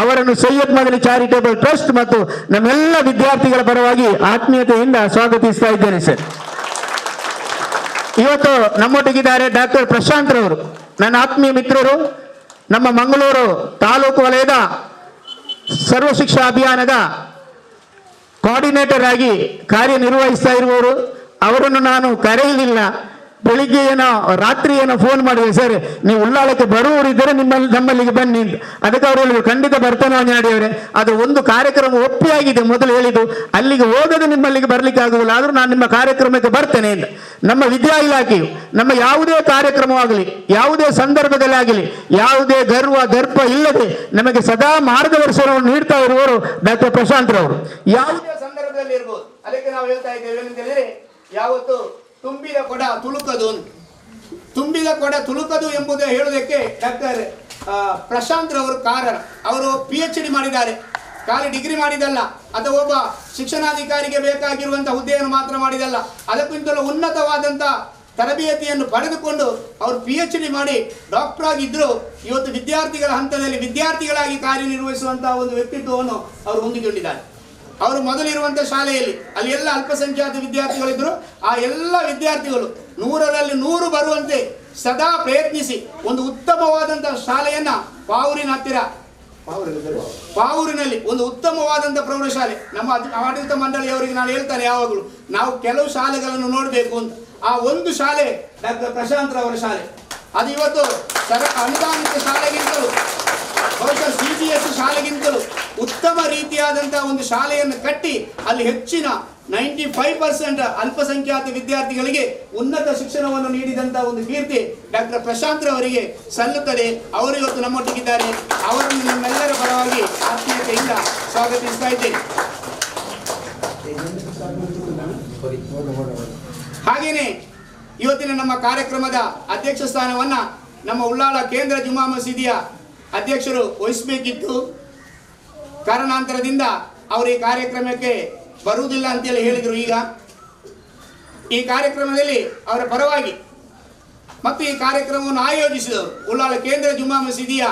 ಅವರನ್ನು ಸೈಯದ್ ಮದನಿ ಚಾರಿಟೇಬಲ್ ಟ್ರಸ್ಟ್ ಮತ್ತು ನಮ್ಮೆಲ್ಲ ವಿದ್ಯಾರ್ಥಿಗಳ ಪರವಾಗಿ ಆತ್ಮೀಯತೆಯಿಂದ ಸ್ವಾಗತಿಸ್ತಾ ಇದ್ದೇನೆ ಸರ್. ಇವತ್ತು ನಮ್ಮೊಟ್ಟಿಗಿದ್ದಾರೆ ಡಾಕ್ಟರ್ ಪ್ರಶಾಂತ್ ರವರು, ನನ್ನ ಆತ್ಮೀಯ ಮಿತ್ರರು, ನಮ್ಮ ಮಂಗಳೂರು ತಾಲೂಕು ವಲಯದ ಸರ್ವ ಶಿಕ್ಷಾ ಅಭಿಯಾನದ ಕೋಆರ್ಡಿನೇಟರ್ ಆಗಿ ಕಾರ್ಯನಿರ್ವಹಿಸ್ತಾ ಇರುವವರು. ಅವರನ್ನು ನಾನು ಕರೆಯಲಿಲ್ಲ, ಬೆಳಿಗ್ಗೆ ಏನೋ ರಾತ್ರಿ ಏನೋ ಫೋನ್ ಮಾಡಿದೆ, ಸರ್ ನೀವು ಉಳ್ಳಾಲಕ್ಕೆ ಬರುವವರಿದ್ದರೆ ನಮ್ಮಲ್ಲಿಗೆ ಬನ್ನಿ ಅಂತ. ಅದಕ್ಕೆ ಅವರು ಹೇಳಿದ್ರು, ಖಂಡಿತ ಬರ್ತಾನೆ ಅಂಜನಾಡಿಯವರೇ, ಅದು ಒಂದು ಕಾರ್ಯಕ್ರಮ ಒಪ್ಪಿಯಾಗಿದೆ ಮೊದಲು ಹೇಳಿದ್ದು, ಅಲ್ಲಿಗೆ ಹೋಗದೆ ನಿಮ್ಮಲ್ಲಿಗೆ ಬರ್ಲಿಕ್ಕೆ ಆಗುವುದಿಲ್ಲ, ಆದರೂ ನಾನು ನಿಮ್ಮ ಕಾರ್ಯಕ್ರಮಕ್ಕೆ ಬರ್ತೇನೆ ಅಂತ. ನಮ್ಮ ವಿದ್ಯಾ ಇಲಾಖೆಯು ನಮ್ಮ ಯಾವುದೇ ಕಾರ್ಯಕ್ರಮವಾಗಲಿ, ಯಾವುದೇ ಸಂದರ್ಭದಲ್ಲಿ ಆಗಲಿ, ಯಾವುದೇ ಗರ್ವ ದರ್ಪ ಇಲ್ಲದೆ ನಮಗೆ ಸದಾ ಮಾರ್ಗದರ್ಶನವನ್ನು ನೀಡ್ತಾ ಇರುವವರು ಡಾಕ್ಟರ್ ಪ್ರಶಾಂತ್ ರವರು. ಯಾವುದೇ ಸಂದರ್ಭದಲ್ಲಿ ಇರ್ಬೋದು. ಅದಕ್ಕೆ ನಾವು ಹೇಳ್ತಾ ಇದ್ದೇವೆ ಅಂತ ಹೇಳಿದ್ರೆ, ಯಾವತ್ತು ತುಂಬಿದ ಕೊಡ ತುಳುಕದು, ತುಂಬಿದ ಕೊಡ ತುಳುಕದು ಎಂಬುದು ಹೇಳುವುದಕ್ಕೆ ಡಾಕ್ಟರ್ ಪ್ರಶಾಂತ್ ರವರು ಕಾರಣ. ಅವರು PhD ಮಾಡಿದ್ದಾರೆ, ಖಾಲಿ ಡಿಗ್ರಿ ಮಾಡಿದಲ್ಲ, ಅಥವಾ ಒಬ್ಬ ಶಿಕ್ಷಣಾಧಿಕಾರಿಗೆ ಬೇಕಾಗಿರುವಂತಹ ಹುದ್ದೆಯನ್ನು ಮಾತ್ರ ಮಾಡಿದಲ್ಲ, ಅದಕ್ಕಿಂತಲೂ ಉನ್ನತವಾದಂಥ ತರಬೇತಿಯನ್ನು ಪಡೆದುಕೊಂಡು ಅವರು PhD ಮಾಡಿ ಡಾಕ್ಟರ್ ಆಗಿದ್ದರು. ಇವತ್ತು ವಿದ್ಯಾರ್ಥಿಗಳ ಹಂತದಲ್ಲಿ ವಿದ್ಯಾರ್ಥಿಗಳಾಗಿ ಕಾರ್ಯನಿರ್ವಹಿಸುವಂತಹ ಒಂದು ವ್ಯಕ್ತಿತ್ವವನ್ನು ಅವರು ಹೊಂದಿಕೊಂಡಿದ್ದಾರೆ. ಅವರು ಮೊದಲಿರುವಂಥ ಶಾಲೆಯಲ್ಲಿ ಅಲ್ಲಿ ಎಲ್ಲ ಅಲ್ಪಸಂಖ್ಯಾತ ವಿದ್ಯಾರ್ಥಿಗಳಿದ್ದರು. ಆ ಎಲ್ಲ ವಿದ್ಯಾರ್ಥಿಗಳು 100ರಲ್ಲಿ 100 ಬರುವಂತೆ ಸದಾ ಪ್ರಯತ್ನಿಸಿ ಒಂದು ಉತ್ತಮವಾದಂಥ ಶಾಲೆಯನ್ನ ಪಾವೂರಿನಲ್ಲಿ ಒಂದು ಉತ್ತಮವಾದಂಥ ಪ್ರೌಢಶಾಲೆ, ನಮ್ಮ ಆಡಳಿತ ಮಂಡಳಿಯವರಿಗೆ ನಾನು ಹೇಳ್ತಾರೆ ಯಾವಾಗಲೂ, ನಾವು ಕೆಲವು ಶಾಲೆಗಳನ್ನು ನೋಡಬೇಕು ಅಂತ. ಆ ಒಂದು ಶಾಲೆ ಡಾಕ್ಟರ್ ಪ್ರಶಾಂತ್ ರವರ ಶಾಲೆ. ಅದು ಇವತ್ತು ಅನುದಾನಿತ ಶಾಲೆಗಿಂತಲೂ ಬಹುಶಃ CBSE ಶಾಲೆಗಿಂತಲೂ ಉತ್ತಮ ರೀತಿಯಾದಂತಹ ಒಂದು ಶಾಲೆಯನ್ನು ಕಟ್ಟಿ ಅಲ್ಲಿ ಹೆಚ್ಚಿನ 95% ಅಲ್ಪಸಂಖ್ಯಾತ ವಿದ್ಯಾರ್ಥಿಗಳಿಗೆ ಉನ್ನತ ಶಿಕ್ಷಣವನ್ನು ನೀಡಿದಂತಹ ಒಂದು ಕೀರ್ತಿ ಡಾಕ್ಟರ್ ಪ್ರಶಾಂತ್ ರವರಿಗೆ ಸಲ್ಲುತ್ತದೆ. ಅವರು ಇವತ್ತು ನಮ್ಮೊಟ್ಟಿಗಿದ್ದಾರೆ. ಅವರನ್ನು ನಮ್ಮೆಲ್ಲರ ಪರವಾಗಿ ಆತ್ಮೀಯತೆಯಿಂದ ಸ್ವಾಗತಿಸ್ತಾ ಇದ್ದೇನೆ. ಹಾಗೇನೆ ಇವತ್ತಿನ ನಮ್ಮ ಕಾರ್ಯಕ್ರಮದ ಅಧ್ಯಕ್ಷ ಸ್ಥಾನವನ್ನ ನಮ್ಮ ಉಳ್ಳಾಳ ಕೇಂದ್ರ ಜುಮಾ ಮಸೀದಿಯ ಅಧ್ಯಕ್ಷರು ವಹಿಸಬೇಕಿತ್ತು. ಕಾರಣಾಂತರದಿಂದ ಅವರು ಈ ಕಾರ್ಯಕ್ರಮಕ್ಕೆ ಬರುವುದಿಲ್ಲ ಅಂತೇಳಿ ಹೇಳಿದರು. ಈಗ ಈ ಕಾರ್ಯಕ್ರಮದಲ್ಲಿ ಅವರ ಪರವಾಗಿ ಮತ್ತು ಈ ಕಾರ್ಯಕ್ರಮವನ್ನು ಆಯೋಜಿಸಿದವರು ಉಳ್ಳಾಳ ಕೇಂದ್ರ ಜುಮಾ ಮಸೀದಿಯ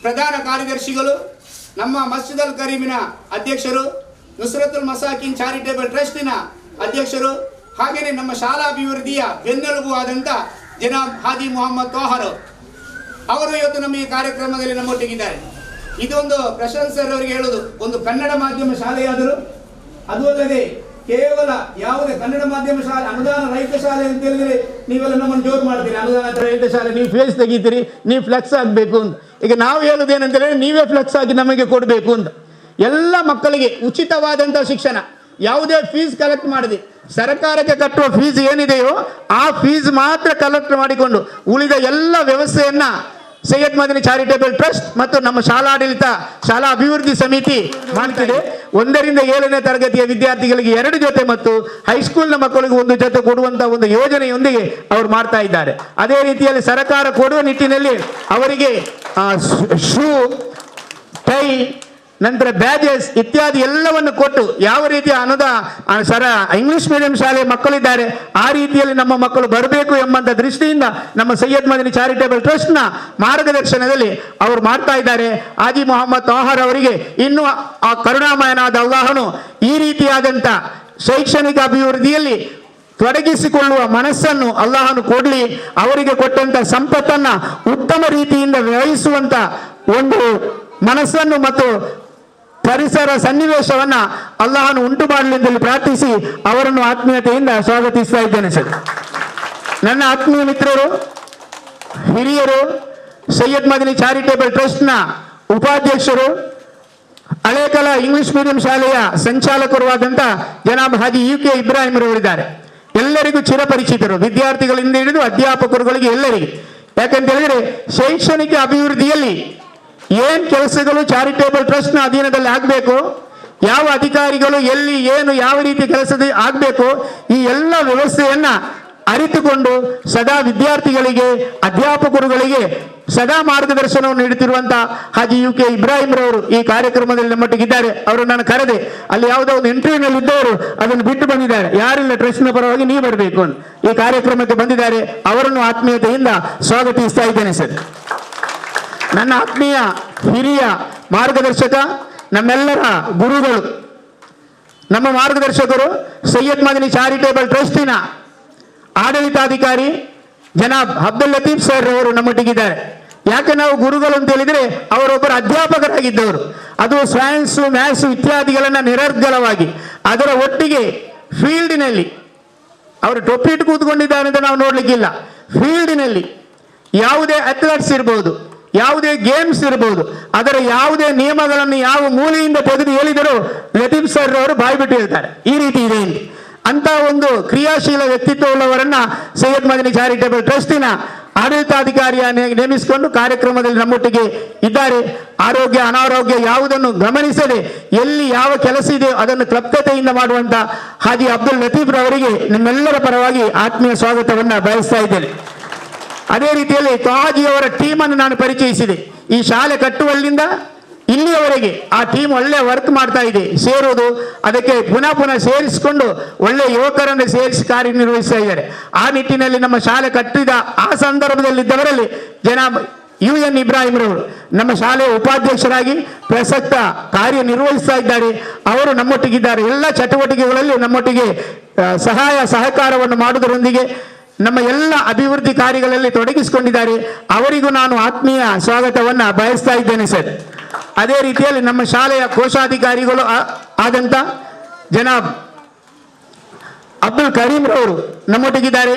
ಪ್ರಧಾನ ಕಾರ್ಯದರ್ಶಿಗಳು, ನಮ್ಮ ಮಸ್ಜಿದ್ ಅಲ್ ಕರೀಮಿನ ಅಧ್ಯಕ್ಷರು, ನುಸ್ರತುಲ್ ಮಸಾಕಿನ್ ಚಾರಿಟೇಬಲ್ ಟ್ರಸ್ಟಿನ ಅಧ್ಯಕ್ಷರು, ಹಾಗೆಯೇ ನಮ್ಮ ಶಾಲಾ ಅಭಿವೃದ್ಧಿಯ ಬೆನ್ನೆಲುಬು ಆದಂಥ ಜನಾಬ್ ಹಾಜಿ ಮೊಹಮ್ಮದ್ ತೋಹರ್ ಅವರು ಇವತ್ತು ನಮ್ಮ ಈ ಕಾರ್ಯಕ್ರಮದಲ್ಲಿ ನಮ್ಮೊಟ್ಟಿಗಿದ್ದಾರೆ. ಇದೊಂದು ಪ್ರಶಾಂತ್ ಸರ್ ಅವರಿಗೆ ಹೇಳೋದು, ಒಂದು ಕನ್ನಡ ಮಾಧ್ಯಮ ಶಾಲೆಯಾದರೂ ಅದು ಅಲ್ಲದೆ ಕೇವಲ ಯಾವುದೇ ಕನ್ನಡ ಮಾಧ್ಯಮ ಶಾಲೆ ಅನುದಾನ ರಹಿತ ಶಾಲೆ ಅಂತ ಹೇಳಿದ್ರೆ ನೀವೆಲ್ಲ ನಮ್ಮನ್ನು ಜೋರು ಮಾಡ್ತೀರಿ. ಅನುದಾನ ರಹಿತ ಶಾಲೆ, ನೀವು ಫೇಸ್ ತೆಗಿತೀರಿ, ನೀವು ಫ್ಲೆಕ್ಸ್ ಆಗಬೇಕು ಅಂತ. ಈಗ ನಾವು ಹೇಳೋದೇನಂತೇಳಿ ನೀವೇ ಫ್ಲೆಕ್ಸ್ ಆಗಿ ನಮಗೆ ಕೊಡಬೇಕು ಅಂತ. ಎಲ್ಲ ಮಕ್ಕಳಿಗೆ ಉಚಿತವಾದಂಥ ಶಿಕ್ಷಣ, ಯಾವುದೇ ಫೀಸ್ ಕಲೆಕ್ಟ್ ಮಾಡದೆ ಸರ್ಕಾರಕ್ಕೆ ಕಟ್ಟುವ ಫೀಸ್ ಏನಿದೆಯೋ ಆ ಫೀಸ್ ಮಾತ್ರ ಕಲೆಕ್ಟ್ ಮಾಡಿಕೊಂಡು ಉಳಿದ ಎಲ್ಲ ವ್ಯವಸ್ಥೆಯನ್ನ ಸೈಯದ್ ಮದನಿ ಚಾರಿಟೇಬಲ್ ಟ್ರಸ್ಟ್ ಮತ್ತು ನಮ್ಮ ಶಾಲಾಡಳಿತ ಶಾಲಾ ಅಭಿವೃದ್ಧಿ ಸಮಿತಿ ಮಾಡ್ತಿದೆ. 1 ರಿಂದ 7ನೇ ತರಗತಿಯ ವಿದ್ಯಾರ್ಥಿಗಳಿಗೆ 2 ಜೊತೆ ಮತ್ತು ಹೈಸ್ಕೂಲ್ನ ಮಕ್ಕಳಿಗೆ 1 ಜೊತೆ ಕೊಡುವಂತಹ ಒಂದು ಯೋಜನೆಯೊಂದಿಗೆ ಅವರು ಮಾಡ್ತಾ ಇದ್ದಾರೆ. ಅದೇ ರೀತಿಯಲ್ಲಿ ಸರ್ಕಾರ ಕೊಡುವ ನಿಟ್ಟಿನಲ್ಲಿ ಅವರಿಗೆ ಶೂ, ಟೈ, ನಂತರ ಬ್ಯಾಜಸ್ ಇತ್ಯಾದಿ ಎಲ್ಲವನ್ನು ಕೊಟ್ಟು ಯಾವ ರೀತಿಯ ಇಂಗ್ಲಿಷ್ ಮೀಡಿಯಂ ಶಾಲೆ ಮಕ್ಕಳಿದ್ದಾರೆ ಆ ರೀತಿಯಲ್ಲಿ ನಮ್ಮ ಮಕ್ಕಳು ಬರಬೇಕು ಎಂಬಂತ ದೃಷ್ಟಿಯಿಂದ ನಮ್ಮ ಸೈಯದ್ ಮದನಿ ಚಾರಿಟೇಬಲ್ ಟ್ರಸ್ಟ್ನ ಮಾರ್ಗದರ್ಶನದಲ್ಲಿ ಅವರು ಮಾಡ್ತಾ ಇದ್ದಾರೆ. ಹಾಜಿ ಮೊಹಮ್ಮದ್ ತೋಹರ್ ಅವರಿಗೆ ಇನ್ನೂ ಆ ಕರುಣಾಮಯನಾದ ಅಲ್ಲಾಹನು ಈ ರೀತಿಯಾದಂಥ ಶೈಕ್ಷಣಿಕ ಅಭಿವೃದ್ಧಿಯಲ್ಲಿ ತೊಡಗಿಸಿಕೊಳ್ಳುವ ಮನಸ್ಸನ್ನು ಅಲ್ಲಾಹನು ಕೊಡಲಿ. ಅವರಿಗೆ ಕೊಟ್ಟಂತ ಸಂಪತ್ತನ್ನ ಉತ್ತಮ ರೀತಿಯಿಂದ ವ್ಯವಹರಿಸುವಂತ ಒಂದು ಮನಸ್ಸನ್ನು ಮತ್ತು ಪರಿಸರ ಸನ್ನಿವೇಶವನ್ನ ಅಲ್ಲಾಹನು ಉಂಟು ಮಾಡಲಿ ಎಂದು ಪ್ರಾರ್ಥಿಸಿ ಅವರನ್ನು ಆತ್ಮೀಯತೆಯಿಂದ ಸ್ವಾಗತಿಸ್ತಾ ಇದ್ದೇನೆ. ಸರ್, ನನ್ನ ಆತ್ಮೀಯ ಮಿತ್ರರು, ಹಿರಿಯರು, ಸೈಯದ್ ಮದನಿ ಚಾರಿಟೇಬಲ್ ಟ್ರಸ್ಟ್ನ ಉಪಾಧ್ಯಕ್ಷರು, ಹಳೇಕಲ ಇಂಗ್ಲಿಷ್ ಮೀಡಿಯಂ ಶಾಲೆಯ ಸಂಚಾಲಕರು ಆದಂಥ ಜನಾಬ್ ಹಾಜಿ UK ಇಬ್ರಾಹಿಂ ರವರಿದ್ದಾರೆ. ಎಲ್ಲರಿಗೂ ಚಿರಪರಿಚಿತರು, ವಿದ್ಯಾರ್ಥಿಗಳಿಂದ ಹಿಡಿದು ಅಧ್ಯಾಪಕರುಗಳಿಗೆ ಎಲ್ಲರಿಗೆ. ಯಾಕಂತ ಹೇಳಿದ್ರೆ ಶೈಕ್ಷಣಿಕ ಅಭಿವೃದ್ಧಿಯಲ್ಲಿ ಏನ್ ಕೆಲಸಗಳು ಚಾರಿಟೇಬಲ್ ಟ್ರಸ್ಟ್ನ ಅಧೀನದಲ್ಲಿ ಆಗಬೇಕು, ಯಾವ ಅಧಿಕಾರಿಗಳು ಎಲ್ಲಿ ಏನು ಯಾವ ರೀತಿ ಕೆಲಸದ ಆಗಬೇಕು, ಈ ಎಲ್ಲ ವ್ಯವಸ್ಥೆಯನ್ನ ಅರಿತುಕೊಂಡು ಸದಾ ವಿದ್ಯಾರ್ಥಿಗಳಿಗೆ ಅಧ್ಯಾಪಕರುಗಳಿಗೆ ಸದಾ ಮಾರ್ಗದರ್ಶನವನ್ನು ನೀಡುತ್ತಿರುವಂತಹ ಹಾಜಿ UK ಇಬ್ರಾಹಿಂ ರವರು ಈ ಕಾರ್ಯಕ್ರಮದಲ್ಲಿ ನಮ್ಮೊಟ್ಟಿಗಿದ್ದಾರೆ. ಅವರು ನಾನು ಕರೆದೆ, ಅಲ್ಲಿ ಯಾವುದೋ ಒಂದು ಇಂಟರ್ವ್ಯೂನಲ್ಲಿ ಇದ್ದವರು ಅದನ್ನು ಬಿಟ್ಟು ಬಂದಿದ್ದಾರೆ. ಯಾರಿಲ್ಲ ಟ್ರಸ್ಟ್ನ ಪರವಾಗಿ ನೀವು ಬರಬೇಕು ಅಂತ ಈ ಕಾರ್ಯಕ್ರಮಕ್ಕೆ ಬಂದಿದ್ದಾರೆ. ಅವರನ್ನು ಆತ್ಮೀಯತೆಯಿಂದ ಸ್ವಾಗತಿಸ್ತಾ ಇದ್ದೇನೆ. ಸರ್, ನನ್ನ ಆತ್ಮೀಯ ಹಿರಿಯ ಮಾರ್ಗದರ್ಶಕ, ನಮ್ಮೆಲ್ಲರ ಗುರುಗಳು, ನಮ್ಮ ಮಾರ್ಗದರ್ಶಕರು ಸೈಯದ್ ಮದನಿ ಚಾರಿಟೇಬಲ್ ಟ್ರಸ್ಟಿನ ಆಡಳಿತಾಧಿಕಾರಿ ಜನಾಬ್ ಅಬ್ದುಲ್ ಲತೀಫ್ ಸರ್ ಅವರು ನಮ್ಮೊಟ್ಟಿಗಿದ್ದಾರೆ. ಯಾಕೆ ನಾವು ಗುರುಗಳು ಅಂತ ಹೇಳಿದ್ರೆ ಅವರೊಬ್ಬರು ಅಧ್ಯಾಪಕರಾಗಿದ್ದವರು. ಅದು ಸೈನ್ಸ್, ಮ್ಯಾಥ್ಸ್ ಇತ್ಯಾದಿಗಳನ್ನ ನಿರರ್ಗಳವಾಗಿ ಅದರ ಒಟ್ಟಿಗೆ ಫೀಲ್ಡಿನಲ್ಲಿ ಅವರು ಟೊಪ್ಪಿಟ್ಟು ಕೂತ್ಕೊಂಡಿದ್ದಾರೆ ಅಂತ ನಾವು ನೋಡ್ಲಿಕ್ಕಿಲ್ಲ. ಫೀಲ್ಡಿನಲ್ಲಿ ಯಾವುದೇ ಅಥ್ಲೆಟ್ಸ್ ಇರ್ಬೋದು, ಯಾವುದೇ ಗೇಮ್ಸ್ ಇರಬಹುದು, ಅದರ ಯಾವುದೇ ನಿಯಮಗಳನ್ನು ಯಾವ ಮೂಲೆಯಿಂದ ತೆಗೆದು ಹೇಳಿದರೂ ಲತೀಫ್ ಸರ್ ಅವರು ಬಾಯ್ಬಿಟ್ಟು ಹೇಳ್ತಾರೆ ಈ ರೀತಿ ಇದೆ ಅಂತ ಒಂದು ಕ್ರಿಯಾಶೀಲ ವ್ಯಕ್ತಿತ್ವವುಳ್ಳವರನ್ನ ಸೈಯದ್ ಮದನಿ ಚಾರಿಟೇಬಲ್ ಟ್ರಸ್ಟಿನ ಆಡಳಿತಾಧಿಕಾರಿಯಾಗಿ ನೇಮಿಸಿಕೊಂಡು ಕಾರ್ಯಕ್ರಮದಲ್ಲಿ ನಮ್ಮೊಟ್ಟಿಗೆ ಇದ್ದಾರೆ. ಆರೋಗ್ಯ ಅನಾರೋಗ್ಯ ಯಾವುದನ್ನು ಗಮನಿಸದೆ ಎಲ್ಲಿ ಯಾವ ಕೆಲಸ ಇದೆ ಅದನ್ನು ಕ್ಲಬ್ಧತೆಯಿಂದ ಮಾಡುವಂತ ಹಾಜಿ ಅಬ್ದುಲ್ ಲತೀಫ್ ರವರಿಗೆ ನಿಮ್ಮೆಲ್ಲರ ಪರವಾಗಿ ಆತ್ಮೀಯ ಸ್ವಾಗತವನ್ನು ಬಯಸ್ತಾ ಇದ್ದೇನೆ. ಅದೇ ರೀತಿಯಲ್ಲಿ ತೋಹಾಜಿಯವರ ಟೀಮನ್ನು ನಾನು ಪರಿಚಯಿಸಿದೆ. ಈ ಶಾಲೆ ಕಟ್ಟುವಲ್ಲಿಂದ ಇಲ್ಲಿಯವರೆಗೆ ಆ ಟೀಮ್ ಒಳ್ಳೆ ವರ್ಕ್ ಮಾಡ್ತಾ ಇದೆ. ಸೇರೋದು, ಅದಕ್ಕೆ ಪುನಃ ಸೇರಿಸಿಕೊಂಡು ಒಳ್ಳೆ ಯುವಕರನ್ನು ಸೇರಿಸಿ ಕಾರ್ಯನಿರ್ವಹಿಸ್ತಾ ಇದ್ದಾರೆ. ಆ ನಿಟ್ಟಿನಲ್ಲಿ ನಮ್ಮ ಶಾಲೆ ಕಟ್ಟಿದ ಆ ಸಂದರ್ಭದಲ್ಲಿದ್ದವರಲ್ಲಿ ಜನಾಬ್ UN ಇಬ್ರಾಹಿಂ ರವರು ನಮ್ಮ ಶಾಲೆಯ ಉಪಾಧ್ಯಕ್ಷರಾಗಿ ಪ್ರಸಕ್ತ ಕಾರ್ಯನಿರ್ವಹಿಸ್ತಾ ಇದ್ದಾರೆ. ಅವರು ನಮ್ಮೊಟ್ಟಿಗಿದ್ದಾರೆ. ಎಲ್ಲ ಚಟುವಟಿಕೆಗಳಲ್ಲಿ ನಮ್ಮೊಟ್ಟಿಗೆ ಸಹಾಯ ಸಹಕಾರವನ್ನು ಮಾಡುವುದರೊಂದಿಗೆ ನಮ್ಮ ಎಲ್ಲ ಅಭಿವೃದ್ಧಿ ಕಾರ್ಯಗಳಲ್ಲಿ ತೊಡಗಿಸಿಕೊಂಡಿದ್ದಾರೆ. ಅವರಿಗೂ ನಾನು ಆತ್ಮೀಯ ಸ್ವಾಗತವನ್ನು ಬಯಸ್ತಾ ಇದ್ದೇನೆ. ಸರ್, ಅದೇ ರೀತಿಯಲ್ಲಿ ನಮ್ಮ ಶಾಲೆಯ ಕೋಶಾಧಿಕಾರಿಗಳು ಆದಂತ ಜನಾಬ್ ಅಬ್ದುಲ್ ಕರೀಂ ರವರು ನಮ್ಮೊಟ್ಟಿಗಿದ್ದಾರೆ.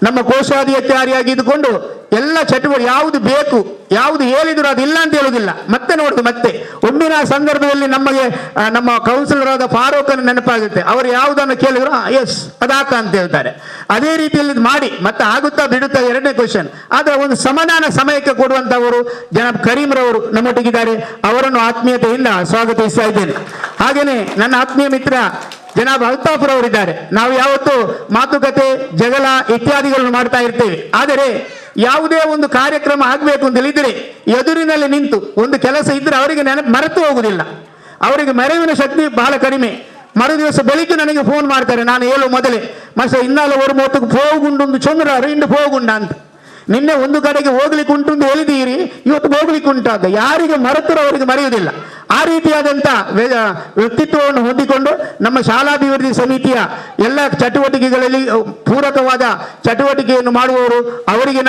ನಮ್ಮ ಕೋಶಾಧಿಕಾರಿಯಾಗಿದ್ದುಕೊಂಡು ಎಲ್ಲ ಚಟುವಟಿಕೆ ಯಾವುದು ಬೇಕು ಯಾವುದು ಹೇಳಿದ್ರು ಅದಿಲ್ಲ ಅಂತ ಹೇಳುವುದಿಲ್ಲ. ಮತ್ತೆ ನೋಡುದು ಮತ್ತೆ ಒಮ್ಮಿನ ಸಂದರ್ಭದಲ್ಲಿ ನಮಗೆ ನಮ್ಮ ಕೌನ್ಸಿಲರ್ ಆದ ಫಾರೂಕನ್ನು ನೆನಪಾಗುತ್ತೆ. ಅವರು ಯಾವುದನ್ನು ಕೇಳಿದ್ರು ಎಸ್ ಅದಾಕ ಅಂತ ಹೇಳ್ತಾರೆ. ಅದೇ ರೀತಿಯಲ್ಲಿ ಮಾಡಿ ಮತ್ತೆ ಆಗುತ್ತಾ ಬಿಡುತ್ತಾ ಎರಡನೇ ಕ್ವಶನ್. ಆದರೆ ಒಂದು ಸಮಾಧಾನ ಸಮಯಕ್ಕೆ ಕೊಡುವಂತವರು ಜನಾಬ್ ಕರೀಂರವರು ನಮ್ಮೊಟ್ಟಿಗಿದ್ದಾರೆ. ಅವರನ್ನು ಆತ್ಮೀಯತೆಯಿಂದ ಸ್ವಾಗತಿಸ್ತಾ ಇದ್ದೇನೆ. ಹಾಗೆಯೇ ನನ್ನ ಆತ್ಮೀಯ ಮಿತ್ರ ಜನಾಬ್ ಅಲ್ತಾಫ್ ರವರಿದ್ದಾರೆ. ನಾವು ಯಾವತ್ತೂ ಮಾತುಕತೆ ಜಗಳ ಇತ್ಯಾದಿಗಳನ್ನು ಮಾಡ್ತಾ ಇರ್ತೇವೆ. ಆದರೆ ಯಾವುದೇ ಒಂದು ಕಾರ್ಯಕ್ರಮ ಆಗಬೇಕು ಅಂತ ಹೇಳಿದ್ರೆ ಎದುರಿನಲ್ಲಿ ನಿಂತು ಒಂದು ಕೆಲಸ ಇದ್ರೆ ಅವರಿಗೆ ಮರೆತು ಹೋಗುದಿಲ್ಲ. ಅವರಿಗೆ ಮರೆಯುವಿನ ಶಕ್ತಿ ಬಹಳ ಕಡಿಮೆ. ಮರು ದಿವಸ ಬೆಳಿಗ್ಗೆ ನನಗೆ ಫೋನ್ ಮಾಡ್ತಾರೆ, ನಾನು ಹೇಳುವ ಮೊದಲೇ ಮಸ ಇನ್ನಾಲ ಒಂದು ಮೊತ್ತಕ್ಕೆ ಹೋಗುಂಡು ಚಂದ್ರ ಇಂಡು ಹೋಗುಂಡ ಅಂತ. ನಿನ್ನೆ ಒಂದು ಕಡೆಗೆ ಹೋಗ್ಲಿಕ್ಕೆ ಉಂಟು ಅಂತ ಹೇಳಿದೀರಿ, ಇವತ್ತು ಹೋಗ್ಲಿಕ್ಕೆ ಉಂಟಾದ. ಯಾರಿಗೆ ಮರೆತರೂ ಅವರಿಗೆ ಮರೆಯುವುದಿಲ್ಲ. ಆ ರೀತಿಯಾದಂಥ ವ್ಯಕ್ತಿತ್ವವನ್ನು ಹೊಂದಿಕೊಂಡು ನಮ್ಮ ಶಾಲಾಭಿವೃದ್ಧಿ ಸಮಿತಿಯ ಎಲ್ಲ ಚಟುವಟಿಕೆಗಳಲ್ಲಿ ಪೂರಕವಾದ ಚಟುವಟಿಕೆಯನ್ನು ಮಾಡುವವರು ಅವರಿಗೆ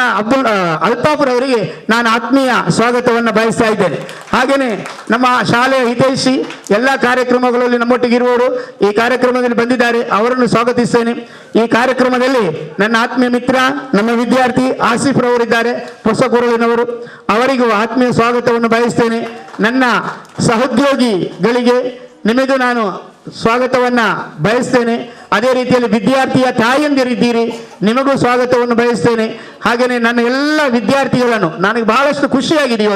ಅಲ್ತಾಫ್ ಅವರಿಗೆ ನಾನು ಆತ್ಮೀಯ ಸ್ವಾಗತವನ್ನು ಬಯಸ್ತಾ ಇದ್ದೇನೆ. ಹಾಗೆಯೇ ನಮ್ಮ ಶಾಲೆಯ ಹಿತೈಷಿ ಎಲ್ಲ ಕಾರ್ಯಕ್ರಮಗಳಲ್ಲಿ ನಮ್ಮೊಟ್ಟಿಗೆ ಇರುವವರು ಈ ಕಾರ್ಯಕ್ರಮದಲ್ಲಿ ಬಂದಿದ್ದಾರೆ, ಅವರನ್ನು ಸ್ವಾಗತಿಸ್ತೇನೆ. ಈ ಕಾರ್ಯಕ್ರಮದಲ್ಲಿ ನನ್ನ ಆತ್ಮೀಯ ಮಿತ್ರ ನಮ್ಮ ವಿದ್ಯಾರ್ಥಿ ಆಸಿಫ್ ರವರಿದ್ದಾರೆ, ಹೊಸಕೊರಳಿನವರು, ಅವರಿಗೂ ಆತ್ಮೀಯ ಸ್ವಾಗತವನ್ನು ಬಯಸ್ತೇನೆ. ನನ್ನ ಸಹೋದ್ಯೋಗಿಗಳಿಗೆ ನಿಮಗೂ ನಾನು ಸ್ವಾಗತವನ್ನ ಬಯಸ್ತೇನೆ. ಅದೇ ರೀತಿಯಲ್ಲಿ ವಿದ್ಯಾರ್ಥಿಯ ತಾಯಂದಿರಿದ್ದೀರಿ, ನಿಮಗೂ ಸ್ವಾಗತವನ್ನು ಬಯಸ್ತೇನೆ. ಹಾಗೆಯೇ ನನ್ನ ಎಲ್ಲ ವಿದ್ಯಾರ್ಥಿಗಳನ್ನು ನನಗೆ ಬಹಳಷ್ಟು ಖುಷಿಯಾಗಿದೆ.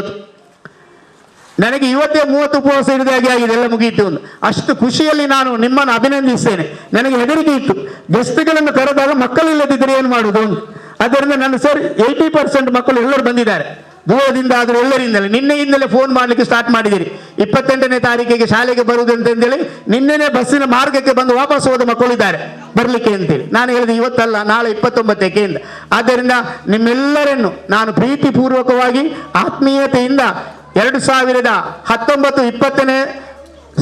ನನಗೆ ಇವತ್ತೇ 30 ಉಪವಾಸ ಹಿಡಿದಾಗೆ ಆಗಿದೆ, ಎಲ್ಲ ಮುಗಿಯಿತು ಅಂತ. ಅಷ್ಟು ಖುಷಿಯಲ್ಲಿ ನಾನು ನಿಮ್ಮನ್ನು ಅಭಿನಂದಿಸ್ತೇನೆ. ನನಗೆ ಹೆದರಿಕೆ ಇತ್ತು, ಗೆಸ್ಟ್ಗಳನ್ನು ಕರೆದಾಗ ಮಕ್ಕಳಿಲ್ಲದಿದ್ದರೆ ಏನು ಮಾಡುವುದು ಅಂತ. ಆದ್ದರಿಂದ ನನ್ನ ಸರ್ 80% ಮಕ್ಕಳು ಎಲ್ಲರೂ ಬಂದಿದ್ದಾರೆ, ದೂರದಿಂದ ಆದರೂ ಎಲ್ಲರಿಂದಲೇ. ನಿನ್ನೆಯಿಂದಲೇ ಫೋನ್ ಮಾಡಲಿಕ್ಕೆ ಸ್ಟಾರ್ಟ್ ಮಾಡಿದ್ದೀರಿ. 28ನೇ ತಾರೀಕಿಗೆ ಶಾಲೆಗೆ ಬರುವುದಂತೇಳಿ ನಿನ್ನೆನೇ ಬಸ್ಸಿನ ಮಾರ್ಗಕ್ಕೆ ಬಂದು ವಾಪಸ್ ಹೋದ ಮಕ್ಕಳಿದ್ದಾರೆ ಬರಲಿಕ್ಕೆ ಅಂತೇಳಿ. ನಾನು ಹೇಳಿದೆ ಇವತ್ತಲ್ಲ ನಾಳೆ 29ಕ್ಕೆ ಅಂತ. ಆದ್ದರಿಂದ ನಿಮ್ಮೆಲ್ಲರನ್ನು ನಾನು ಪ್ರೀತಿಪೂರ್ವಕವಾಗಿ ಆತ್ಮೀಯತೆಯಿಂದ 2019-20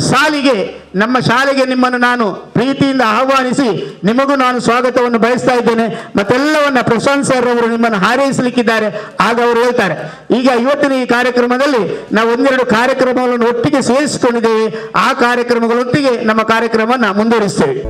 ಸಾಲಿಗೆ ನಮ್ಮ ಶಾಲೆಗೆ ನಿಮ್ಮನ್ನು ನಾನು ಪ್ರೀತಿಯಿಂದ ಆಹ್ವಾನಿಸಿ ನಿಮಗೂ ನಾನು ಸ್ವಾಗತವನ್ನು ಬಯಸ್ತಾ ಇದ್ದೇನೆ. ಮತ್ತೆಲ್ಲವನ್ನ ಪ್ರಶಾಂತ್ ಸರ್ ಅವರು ನಿಮ್ಮನ್ನು ಹಾರೈಸಲಿಕ್ಕಿದ್ದಾರೆ. ಆಗ ಅವರು ಹೇಳ್ತಾರೆ, ಈಗ ಇವತ್ತಿನ ಈ ಕಾರ್ಯಕ್ರಮದಲ್ಲಿ ನಾವು ಒಂದೆರಡು ಕಾರ್ಯಕ್ರಮಗಳನ್ನು ಒಟ್ಟಿಗೆ ಸೇರಿಸಿಕೊಂಡಿದ್ದೇವೆ, ಆ ಕಾರ್ಯಕ್ರಮಗಳೊಟ್ಟಿಗೆ ನಮ್ಮ ಕಾರ್ಯಕ್ರಮವನ್ನು ಮುಂದುವರಿಸ್ತೇವೆ.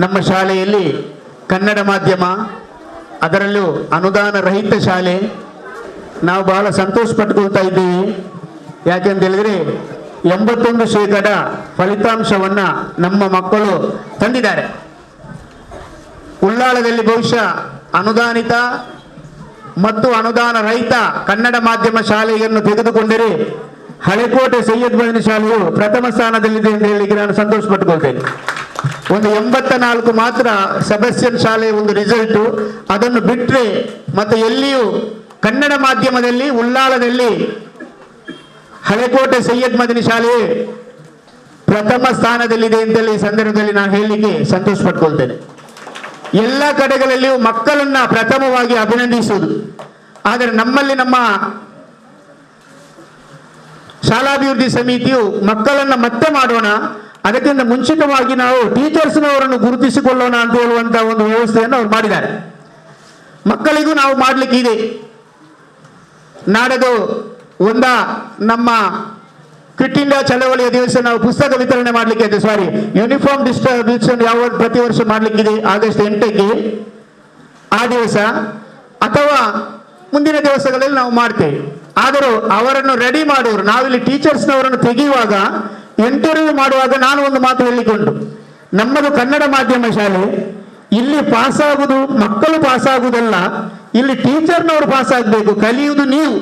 ನಮ್ಮ ಶಾಲೆಯಲ್ಲಿ ಕನ್ನಡ ಮಾಧ್ಯಮ, ಅದರಲ್ಲೂ ಅನುದಾನ ರಹಿತ ಶಾಲೆ, ನಾವು ಬಹಳ ಸಂತೋಷ ಪಟ್ಟುಕೊಳ್ತಾ ಇದ್ದೀವಿ. ಯಾಕೆಂತ ಹೇಳಿದ್ರೆ 81% ಫಲಿತಾಂಶವನ್ನ ನಮ್ಮ ಮಕ್ಕಳು ತಂದಿದ್ದಾರೆ. ಉಳ್ಳಾಳದಲ್ಲಿ ಬಹುಶಃ ಅನುದಾನಿತ ಮತ್ತು ಅನುದಾನ ರಹಿತ ಕನ್ನಡ ಮಾಧ್ಯಮ ಶಾಲೆಯನ್ನು ತೆಗೆದುಕೊಂಡರೆ ಹಳೆಕೋಟೆ ಸೈಯದ್ ಮದನಿ ಶಾಲೆಯು ಪ್ರಥಮ ಸ್ಥಾನದಲ್ಲಿದೆ ಅಂತ ಹೇಳಲಿಕ್ಕೆ ನಾನು ಸಂತೋಷ ಪಟ್ಟುಕೊಳ್ತೇನೆ. ಒಂದು 84 ಮಾತ್ರ ಸೆಬಾಸ್ಟಿಯನ್ ಶಾಲೆಯ ಒಂದು ರಿಸಲ್ಟು. ಅದನ್ನು ಬಿಟ್ಟರೆ ಮತ್ತೆ ಎಲ್ಲಿಯೂ ಕನ್ನಡ ಮಾಧ್ಯಮದಲ್ಲಿ ಉಳ್ಳಾಳದಲ್ಲಿ ಹಳೆಕೋಟೆ ಸೈಯದ್ ಮದನಿ ಶಾಲೆ ಪ್ರಥಮ ಸ್ಥಾನದಲ್ಲಿದೆ ಅಂತೇಳಿ ಈ ಸಂದರ್ಭದಲ್ಲಿ ನಾನು ಹೇಳಲಿಕ್ಕೆ ಸಂತೋಷ ಪಟ್ಕೊಳ್ತೇನೆ. ಎಲ್ಲ ಕಡೆಗಳಲ್ಲಿಯೂ ಮಕ್ಕಳನ್ನ ಪ್ರಥಮವಾಗಿ ಅಭಿನಂದಿಸುವುದು. ಆದರೆ ನಮ್ಮಲ್ಲಿ ನಮ್ಮ ಶಾಲಾಭಿವೃದ್ಧಿ ಸಮಿತಿಯು ಮಕ್ಕಳನ್ನ ಮತ್ತೆ ಮಾಡೋಣ, ಅದಕ್ಕಿಂತ ಮುಂಚಿತವಾಗಿ ನಾವು ಟೀಚರ್ಸ್ನವರನ್ನು ಗುರುತಿಸಿಕೊಳ್ಳೋಣ ಅಂತ ಹೇಳುವಂತಹ ಒಂದು ವ್ಯವಸ್ಥೆಯನ್ನು ಅವರು ಮಾಡಿದ್ದಾರೆ. ಮಕ್ಕಳಿಗೂ ನಾವು ಮಾಡಲಿಕ್ಕಿದೆ. ನಾಡದು ನಮ್ಮ ಕ್ವಿಟ್ ಇಂಡಿಯಾ ಚಳವಳಿಯ ದಿವಸ ನಾವು ಪುಸ್ತಕ ವಿತರಣೆ ಮಾಡಲಿಕ್ಕೆ ಇದೆ. ಯೂನಿಫಾರ್ಮ್ ಡಿಸ್ಟ್ರಿಬ್ಯೂಷನ್ ಯಾವ ಪ್ರತಿ ವರ್ಷ ಮಾಡಲಿಕ್ಕಿದೆ ಆಗಸ್ಟ್ 8ಕ್ಕೆ. ಆ ದಿವಸ ಅಥವಾ ಮುಂದಿನ ದಿವಸಗಳಲ್ಲಿ ನಾವು ಮಾಡ್ತೇವೆ. ಆದರೂ ಅವರನ್ನು ರೆಡಿ ಮಾಡುವರು, ನಾವಿಲ್ಲಿ ಟೀಚರ್ಸ್ನವರನ್ನು ತೆಗೆಯುವಾಗ ಇಂಟರ್ವ್ಯೂ ಮಾಡುವಾಗ ನಾನು ಒಂದು ಮಾತು ಹೇಳಿಕೊಂಡು, ನಮ್ಮದು ಕನ್ನಡ ಮಾಧ್ಯಮ ಶಾಲೆ, ಇಲ್ಲಿ ಪಾಸಾಗುವುದು ಮಕ್ಕಳು ಪಾಸಾಗುವುದಲ್ಲ, ಇಲ್ಲಿ ಟೀಚರ್ನವರು ಪಾಸಾಗಬೇಕು. ಕಲಿಯುವುದು ನೀವು,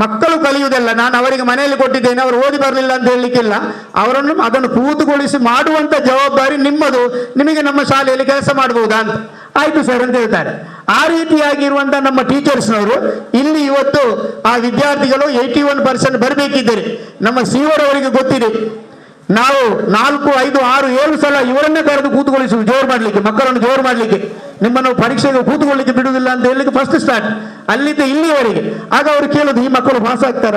ಮಕ್ಕಳು ಕಲಿಯುವುದಲ್ಲ. ನಾನು ಅವರಿಗೆ ಮನೆಯಲ್ಲಿ ಕೊಟ್ಟಿದ್ದೇನೆ, ಅವರು ಓದಿ ಬರಲಿಲ್ಲ ಅಂತ ಹೇಳಲಿಕ್ಕಿಲ್ಲ. ಅವರನ್ನು ಅದನ್ನು ಕೂತುಗೊಳಿಸಿ ಮಾಡುವಂತ ಜವಾಬ್ದಾರಿ ನಿಮ್ಮದು. ನಿಮಗೆ ನಮ್ಮ ಶಾಲೆಯಲ್ಲಿ ಕೆಲಸ ಮಾಡಬಹುದಾ ಅಂತ. ಆಯ್ತು ಸರ್ ಅಂತ ಹೇಳ್ತಾರೆ. ಆ ರೀತಿಯಾಗಿರುವಂತಹ ನಮ್ಮ ಟೀಚರ್ಸ್ನವರು ಇಲ್ಲಿ ಇವತ್ತು ಆ ವಿದ್ಯಾರ್ಥಿಗಳು 81% ಬರಬೇಕಿದ್ದಾರೆ. ನಮ್ಮ ಸಿಒರವರಿಗೆ ಗೊತ್ತಿದೆ, ನಾವು 4, 5, 6, 7 ಸಲ ಇವರನ್ನೇ ಕರೆದು ಕೂತುಗೊಳಿಸುವುದು, ಜೋರು ಮಾಡಲಿಕ್ಕೆ, ಮಕ್ಕಳನ್ನು ಜೋರು ಮಾಡಲಿಕ್ಕೆ, ನಿಮ್ಮನ್ನು ಪರೀಕ್ಷೆಗೆ ಕೂತುಕೊಳ್ಳಿಕ್ಕೆ ಬಿಡುವುದಿಲ್ಲ ಅಂತ ಹೇಳಲಿಕ್ಕೆ ಫಸ್ಟ್ ಸ್ಟಾರ್ಟ್ ಅಲ್ಲಿಂದ ಇಲ್ಲಿವರೆಗೆ. ಆಗ ಅವರು ಕೇಳೋದು, ಈ ಮಕ್ಕಳು ಪಾಸ್ ಆಗ್ತಾರ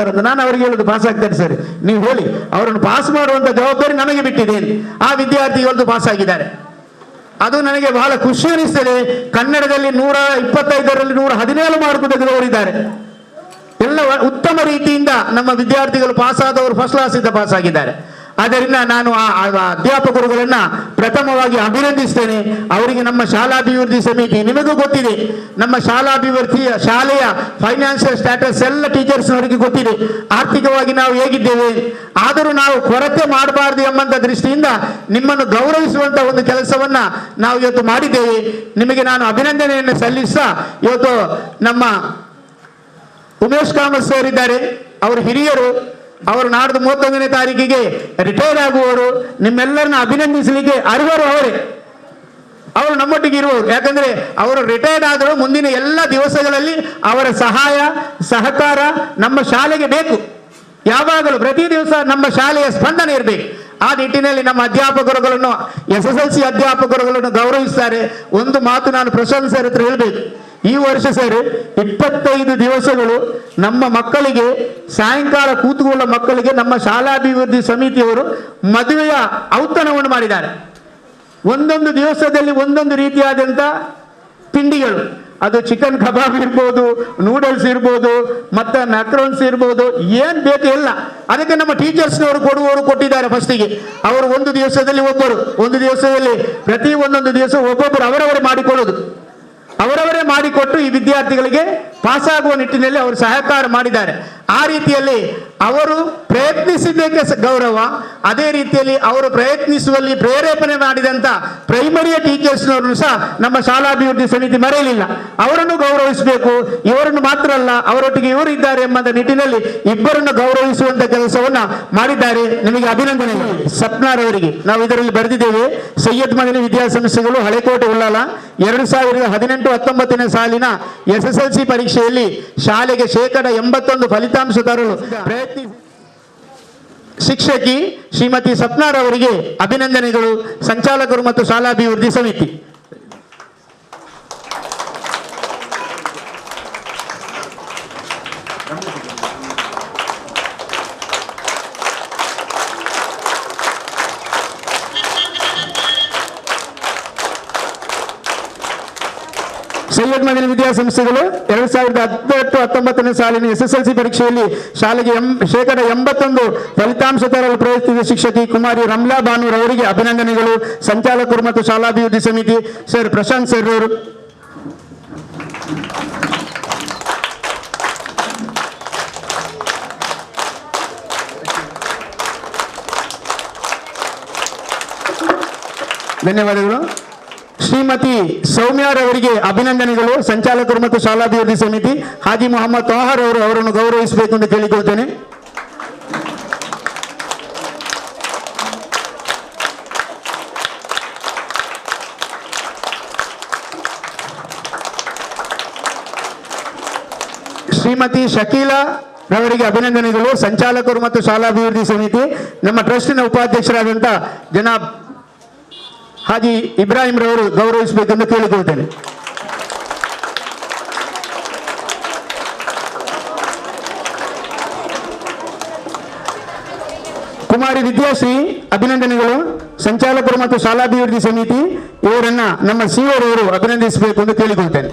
ಅಂತ. ನಾನು ಅವರಿಗೆ ಹೇಳೋದು, ಪಾಸ್ ಆಗ್ತಾರೆ ಸರಿ, ನೀವು ಹೇಳಿ, ಅವರನ್ನು ಪಾಸ್ ಮಾಡುವಂತ ಜವಾಬ್ದಾರಿ ನನಗೆ ಬಿಟ್ಟಿದೆ. ಆ ವಿದ್ಯಾರ್ಥಿ ಇವತ್ತು ಪಾಸ್ ಆಗಿದ್ದಾರೆ. ಅದು ನನಗೆ ಬಹಳ ಖುಷಿ ಅನಿಸ್ತದೆ. ಕನ್ನಡದಲ್ಲಿ 125ರಲ್ಲಿ 117 ಮಾರ್ಕ್ ತೆಗೆದವರಿದ್ದಾರೆ. ಎಲ್ಲ ಉತ್ತಮ ರೀತಿಯಿಂದ ನಮ್ಮ ವಿದ್ಯಾರ್ಥಿಗಳು ಪಾಸ್ ಆದವರು ಫಸ್ಟ್ ಕ್ಲಾಸ್ ಇಂದ ಪಾಸ್ ಆಗಿದ್ದಾರೆ. ಆದ್ದರಿಂದ ನಾನು ಆ ಅಧ್ಯಾಪಕರುಗಳನ್ನ ಪ್ರಥಮವಾಗಿ ಅಭಿನಂದಿಸ್ತೇನೆ. ಅವರಿಗೆ ನಮ್ಮ ಶಾಲಾಭಿವೃದ್ಧಿ ಸಮಿತಿ, ನಿಮಗೂ ಗೊತ್ತಿದೆ ನಮ್ಮ ಶಾಲೆಯ ಫೈನಾನ್ಷಿಯಲ್ ಸ್ಟ್ಯಾಟಸ್ ಎಲ್ಲ ಟೀಚರ್ಸ್ನವರಿಗೆ ಗೊತ್ತಿದೆ, ಆರ್ಥಿಕವಾಗಿ ನಾವು ಹೇಗಿದ್ದೇವೆ. ಆದರೂ ನಾವು ಕೊರತೆ ಮಾಡಬಾರದು ಎಂಬಂತ ದೃಷ್ಟಿಯಿಂದ ನಿಮ್ಮನ್ನು ಗೌರವಿಸುವಂತ ಒಂದು ಕೆಲಸವನ್ನ ನಾವು ಇವತ್ತು ಮಾಡಿದ್ದೇವೆ. ನಿಮಗೆ ನಾನು ಅಭಿನಂದನೆಯನ್ನು ಸಲ್ಲಿಸ್ತಾ, ಇವತ್ತು ನಮ್ಮ ಉಮೇಶ್ ಕಾಮತ್ ಸರ್ ಇದ್ದಾರೆ, ಅವರು ಹಿರಿಯರು, ಅವರು ನಾಡ್ದು 31ನೇ ತಾರೀಕಿಗೆ ರಿಟೈರ್ ಆಗುವವರು. ನಿಮ್ಮೆಲ್ಲರನ್ನ ಅಭಿನಂದಿಸಲಿಕ್ಕೆ ಅರ್ಹರು ಅವರೇ. ಅವರು ನಮ್ಮೊಟ್ಟಿಗೆ ಇರುವರು. ಯಾಕಂದ್ರೆ ಅವರು ರಿಟೈರ್ಡ್ ಆದರೂ ಮುಂದಿನ ಎಲ್ಲ ದಿವಸಗಳಲ್ಲಿ ಅವರ ಸಹಾಯ ಸಹಕಾರ ನಮ್ಮ ಶಾಲೆಗೆ ಬೇಕು. ಯಾವಾಗಲೂ ಪ್ರತಿ ದಿವಸ ನಮ್ಮ ಶಾಲೆಯ ಸ್ಪಂದನೆ ಇರಬೇಕು. ಆ ನಿಟ್ಟಿನಲ್ಲಿ ನಮ್ಮ ಅಧ್ಯಾಪಕರುಗಳನ್ನು, SSLC ಅಧ್ಯಾಪಕರುಗಳನ್ನು ಗೌರವಿಸ್ತಾರೆ. ಒಂದು ಮಾತು ನಾನು ಪ್ರಶಾಂತ್ ಸರ್ ಹತ್ರ ಹೇಳ್ಬೇಕು, ಈ ವರ್ಷ ಸರ್ 25 ದಿವಸಗಳು ನಮ್ಮ ಮಕ್ಕಳಿಗೆ, ಸಾಯಂಕಾಲ ಕೂತುಕೊಳ್ಳುವ ಮಕ್ಕಳಿಗೆ ನಮ್ಮ ಶಾಲಾಭಿವೃದ್ಧಿ ಸಮಿತಿಯವರು ಮದುವೆಯ ಔತಣವನ್ನು ಮಾಡಿದ್ದಾರೆ. ಒಂದೊಂದು ದಿವಸದಲ್ಲಿ ಒಂದೊಂದು ರೀತಿಯಾದಂಥ ತಿಂಡಿಗಳು, ಅದು ಚಿಕನ್ ಕಬಾಬ್ ಇರ್ಬೋದು, ನೂಡಲ್ಸ್ ಇರ್ಬೋದು, ಮತ್ತೆ ಮ್ಯಾಕ್ರೋನ್ಸ್ ಇರ್ಬೋದು, ಏನ್ ಬೇಕು ಎಲ್ಲ. ಅದಕ್ಕೆ ನಮ್ಮ ಟೀಚರ್ಸ್ನವರು ಕೊಟ್ಟಿದ್ದಾರೆ ಫಸ್ಟಿಗೆ. ಅವರು ಒಂದು ದಿವಸದಲ್ಲಿ ಒಬ್ಬರು, ಒಂದು ದಿವಸದಲ್ಲಿ ಪ್ರತಿ ಒಂದೊಂದು ದಿವಸ ಒಬ್ಬೊಬ್ಬರು ಅವರವರೇ ಮಾಡಿಕೊಟ್ಟು ಈ ವಿದ್ಯಾರ್ಥಿಗಳಿಗೆ ಪಾಸ್ ಆಗುವ ನಿಟ್ಟಿನಲ್ಲಿ ಅವರು ಸಹಕಾರ ಮಾಡಿದ್ದಾರೆ. ಆ ರೀತಿಯಲ್ಲಿ ಅವರು ಪ್ರಯತ್ನಿಸಿದ್ದಕ್ಕೆ ಗೌರವ, ಅದೇ ರೀತಿಯಲ್ಲಿ ಅವರು ಪ್ರಯತ್ನಿಸುವಲ್ಲಿ ಪ್ರೇರೇಪಣೆ ಮಾಡಿದಂತ ಪ್ರೈಮರಿಯ ಟೀಚರ್ಸ್ನವರು ಸಹ ನಮ್ಮ ಶಾಲಾಭಿವೃದ್ಧಿ ಸಮಿತಿ ಮರೆಯಲಿಲ್ಲ. ಅವರನ್ನು ಗೌರವಿಸಬೇಕು. ಇವರನ್ನು ಮಾತ್ರ ಅಲ್ಲ, ಅವರೊಟ್ಟಿಗೆ ಇವರು ಇದ್ದಾರೆ ಎಂಬ ನಿಟ್ಟಿನಲ್ಲಿ ಇಬ್ಬರನ್ನು ಗೌರವಿಸುವಂತ ಕೆಲಸವನ್ನ ಮಾಡಿದ್ದಾರೆ. ನಿಮಗೆ ಅಭಿನಂದನೆ. ಸಪ್ನಾರವರಿಗೆ ನಾವು ಇದರಲ್ಲಿ ಬರೆದಿದ್ದೇವೆ, ಸೈಯದ್ ಮದನಿ ವಿದ್ಯಾಸಂಸ್ಥೆಗಳು ಹಳೆಕೋಟೆ ಉಳ್ಳಾಲ 2018-19ನೇ ಸಾಲಿನ SSLC ಪರೀಕ್ಷೆಯಲ್ಲಿ ಶಾಲೆಗೆ 81% ಫಲಿತಾಂಶ ತರಲು ಪ್ರಯತ್ನಿಸಿ ಶಿಕ್ಷಕಿ ಶ್ರೀಮತಿ ಸಪ್ನಾರವರಿಗೆ ಅಭಿನಂದನೆಗಳು. ಸಂಚಾಲಕರು ಮತ್ತು ಶಾಲಾಭಿವೃದ್ಧಿ ಸಮಿತಿ. ಸೈಯದ್ ಮದನಿ ವಿದ್ಯಾಸಂಸ್ಥೆಗಳು 2018-19ನೇ ಸಾಲಿನ SSLC ಪರೀಕ್ಷೆಯಲ್ಲಿ ಶಾಲೆಗೆ 81% ಫಲಿತಾಂಶ ತರಲು ಪ್ರಯತ್ನಿಸಿದ ಶಿಕ್ಷಕಿ ಕುಮಾರಿ ರಮ್ಲಾ ಬಾನೂರ್ ಅವರಿಗೆ ಅಭಿನಂದನೆಗಳು. ಸಂಚಾಲಕರು ಮತ್ತು ಶಾಲಾಭಿವೃದ್ಧಿ ಸಮಿತಿ ಸರ್ ಪ್ರಶಾಂತ್ ಸರ್ ಅವರು. ಧನ್ಯವಾದಗಳು. ಶ್ರೀಮತಿ ಸೌಮ್ಯಾರವರಿಗೆ ಅಭಿನಂದನೆಗಳು. ಸಂಚಾಲಕರು ಮತ್ತು ಶಾಲಾಭಿವೃದ್ಧಿ ಸಮಿತಿ ಹಾಜಿ ಮೊಹಮ್ಮದ್ ತೋಹರ್ ಅವರು, ಅವರನ್ನು ಗೌರವಿಸಬೇಕು ಎಂದು ಕೇಳಿಕೊಳ್ತೇನೆ. ಶ್ರೀಮತಿ ಶಕೀಲಾ ರವರಿಗೆ ಅಭಿನಂದನೆಗಳು. ಸಂಚಾಲಕರು ಮತ್ತು ಶಾಲಾಭಿವೃದ್ಧಿ ಸಮಿತಿ. ನಮ್ಮ ಟ್ರಸ್ಟಿನ ಉಪಾಧ್ಯಕ್ಷರಾದಂಥ ಜನಾಬ್ ಹಾಜಿ ಇಬ್ರಾಹಿಂ ರವರು ಗೌರವಿಸಬೇಕೆಂದು ಕೇಳಿಕೊಳ್ತೇನೆ. ಕುಮಾರಿ ವಿದ್ಯಾಶ್ರೀ ಅಭಿನಂದನೆಗಳು. ಸಂಚಾಲಕರು ಮತ್ತು ಶಾಲಾಭಿವೃದ್ಧಿ ಸಮಿತಿ ಇವರನ್ನ ನಮ್ಮ ಸಿಒ ರವರು ಅಭಿನಂದಿಸಬೇಕು ಎಂದು ಕೇಳಿಕೊಳ್ತೇನೆ.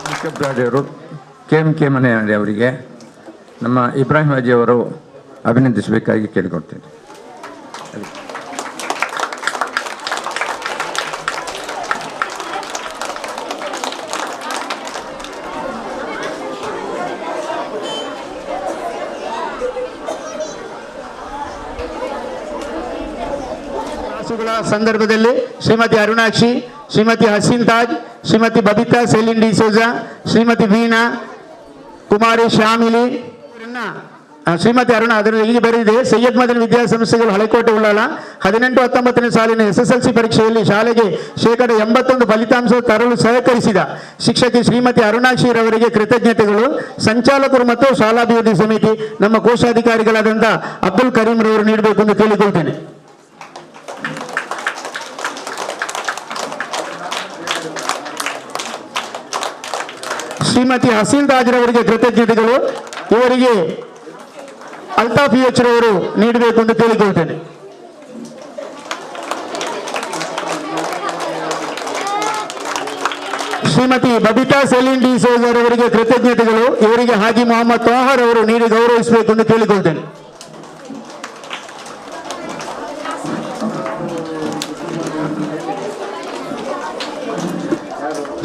ಮುಖ್ಯೋಪಾಧ್ಯಾಯರು ಕೆ ಮನೆಯಲ್ಲಿ ಅವರಿಗೆ ನಮ್ಮ ಇಬ್ರಾಹಿಂ ಹಾಜಿಯವರು ಅಭಿನಂದಿಸಬೇಕಾಗಿ ಕೇಳಿಕೊಡ್ತೇನೆ. ಸಂದರ್ಭದಲ್ಲಿ ಶ್ರೀಮತಿ ಅರುಣಾಕ್ಷಿ, ಶ್ರೀಮತಿ ಹಸೀನ್ ತಾಜ್, ಶ್ರೀಮತಿ ಬಬಿತಾ ಸೆಲಿನ್ ಡಿ ಸೋಜಾ, ಶ್ರೀಮತಿ ವೀಣಾ ಕುಮಾರಿ ಶಾಮಿಲಿ, ಶ್ರೀಮತಿ ಅರುಣ ಅದರಲ್ಲಿ ಹೀಗೆ ಬರೆದಿದೆ. ಸೈಯದ್ ಮದನ್ ವಿದ್ಯಾಸಂಸ್ಥೆಗಳು ಹಳೆಕೋಟೆ ಉಳ್ಳಾಲ 18-19ನೇ ಸಾಲಿನ SSLC ಪರೀಕ್ಷೆಯಲ್ಲಿ ಶಾಲೆಗೆ 81% ಫಲಿತಾಂಶ ತರಲು ಸಹಕರಿಸಿದ ಶಿಕ್ಷಕಿ ಶ್ರೀಮತಿ ಅರುಣಾಕ್ಷಿ ರವರಿಗೆ ಕೃತಜ್ಞತೆಗಳು. ಸಂಚಾಲಕರು ಮತ್ತು ಶಾಲಾಭಿವೃದ್ಧಿ ಸಮಿತಿ ನಮ್ಮ ಕೋಶಾಧಿಕಾರಿಗಳಾದಂಥ ಅಬ್ದುಲ್ ಕರೀಂ ರವರು ನೀಡಬೇಕು ಎಂದು ಕೇಳಿಕೊಳ್ತೇನೆ. ಶ್ರೀಮತಿ ಹಸೀನ್ ತಾಜ್ ರವರಿಗೆ ಕೃತಜ್ಞತೆಗಳು. ಇವರಿಗೆ ಅಲ್ತಾಫ್ ಎಚ್ ರವರು ನೀಡಬೇಕು ಎಂದು ಕೇಳಿಕೊಳ್ತೇನೆ. ಶ್ರೀಮತಿ ಬಬಿತಾ ಸೆಲಿನ್ ಡಿ ಸೋಜರ್ ಅವರಿಗೆ ಕೃತಜ್ಞತೆಗಳು. ಇವರಿಗೆ ಹಾಜಿ ಮೊಹಮ್ಮದ್ ತೋಹರ್ ಅವರು ನೀಡಿ ಗೌರವಿಸಬೇಕು ಎಂದು ಕೇಳಿಕೊಳ್ತೇನೆ.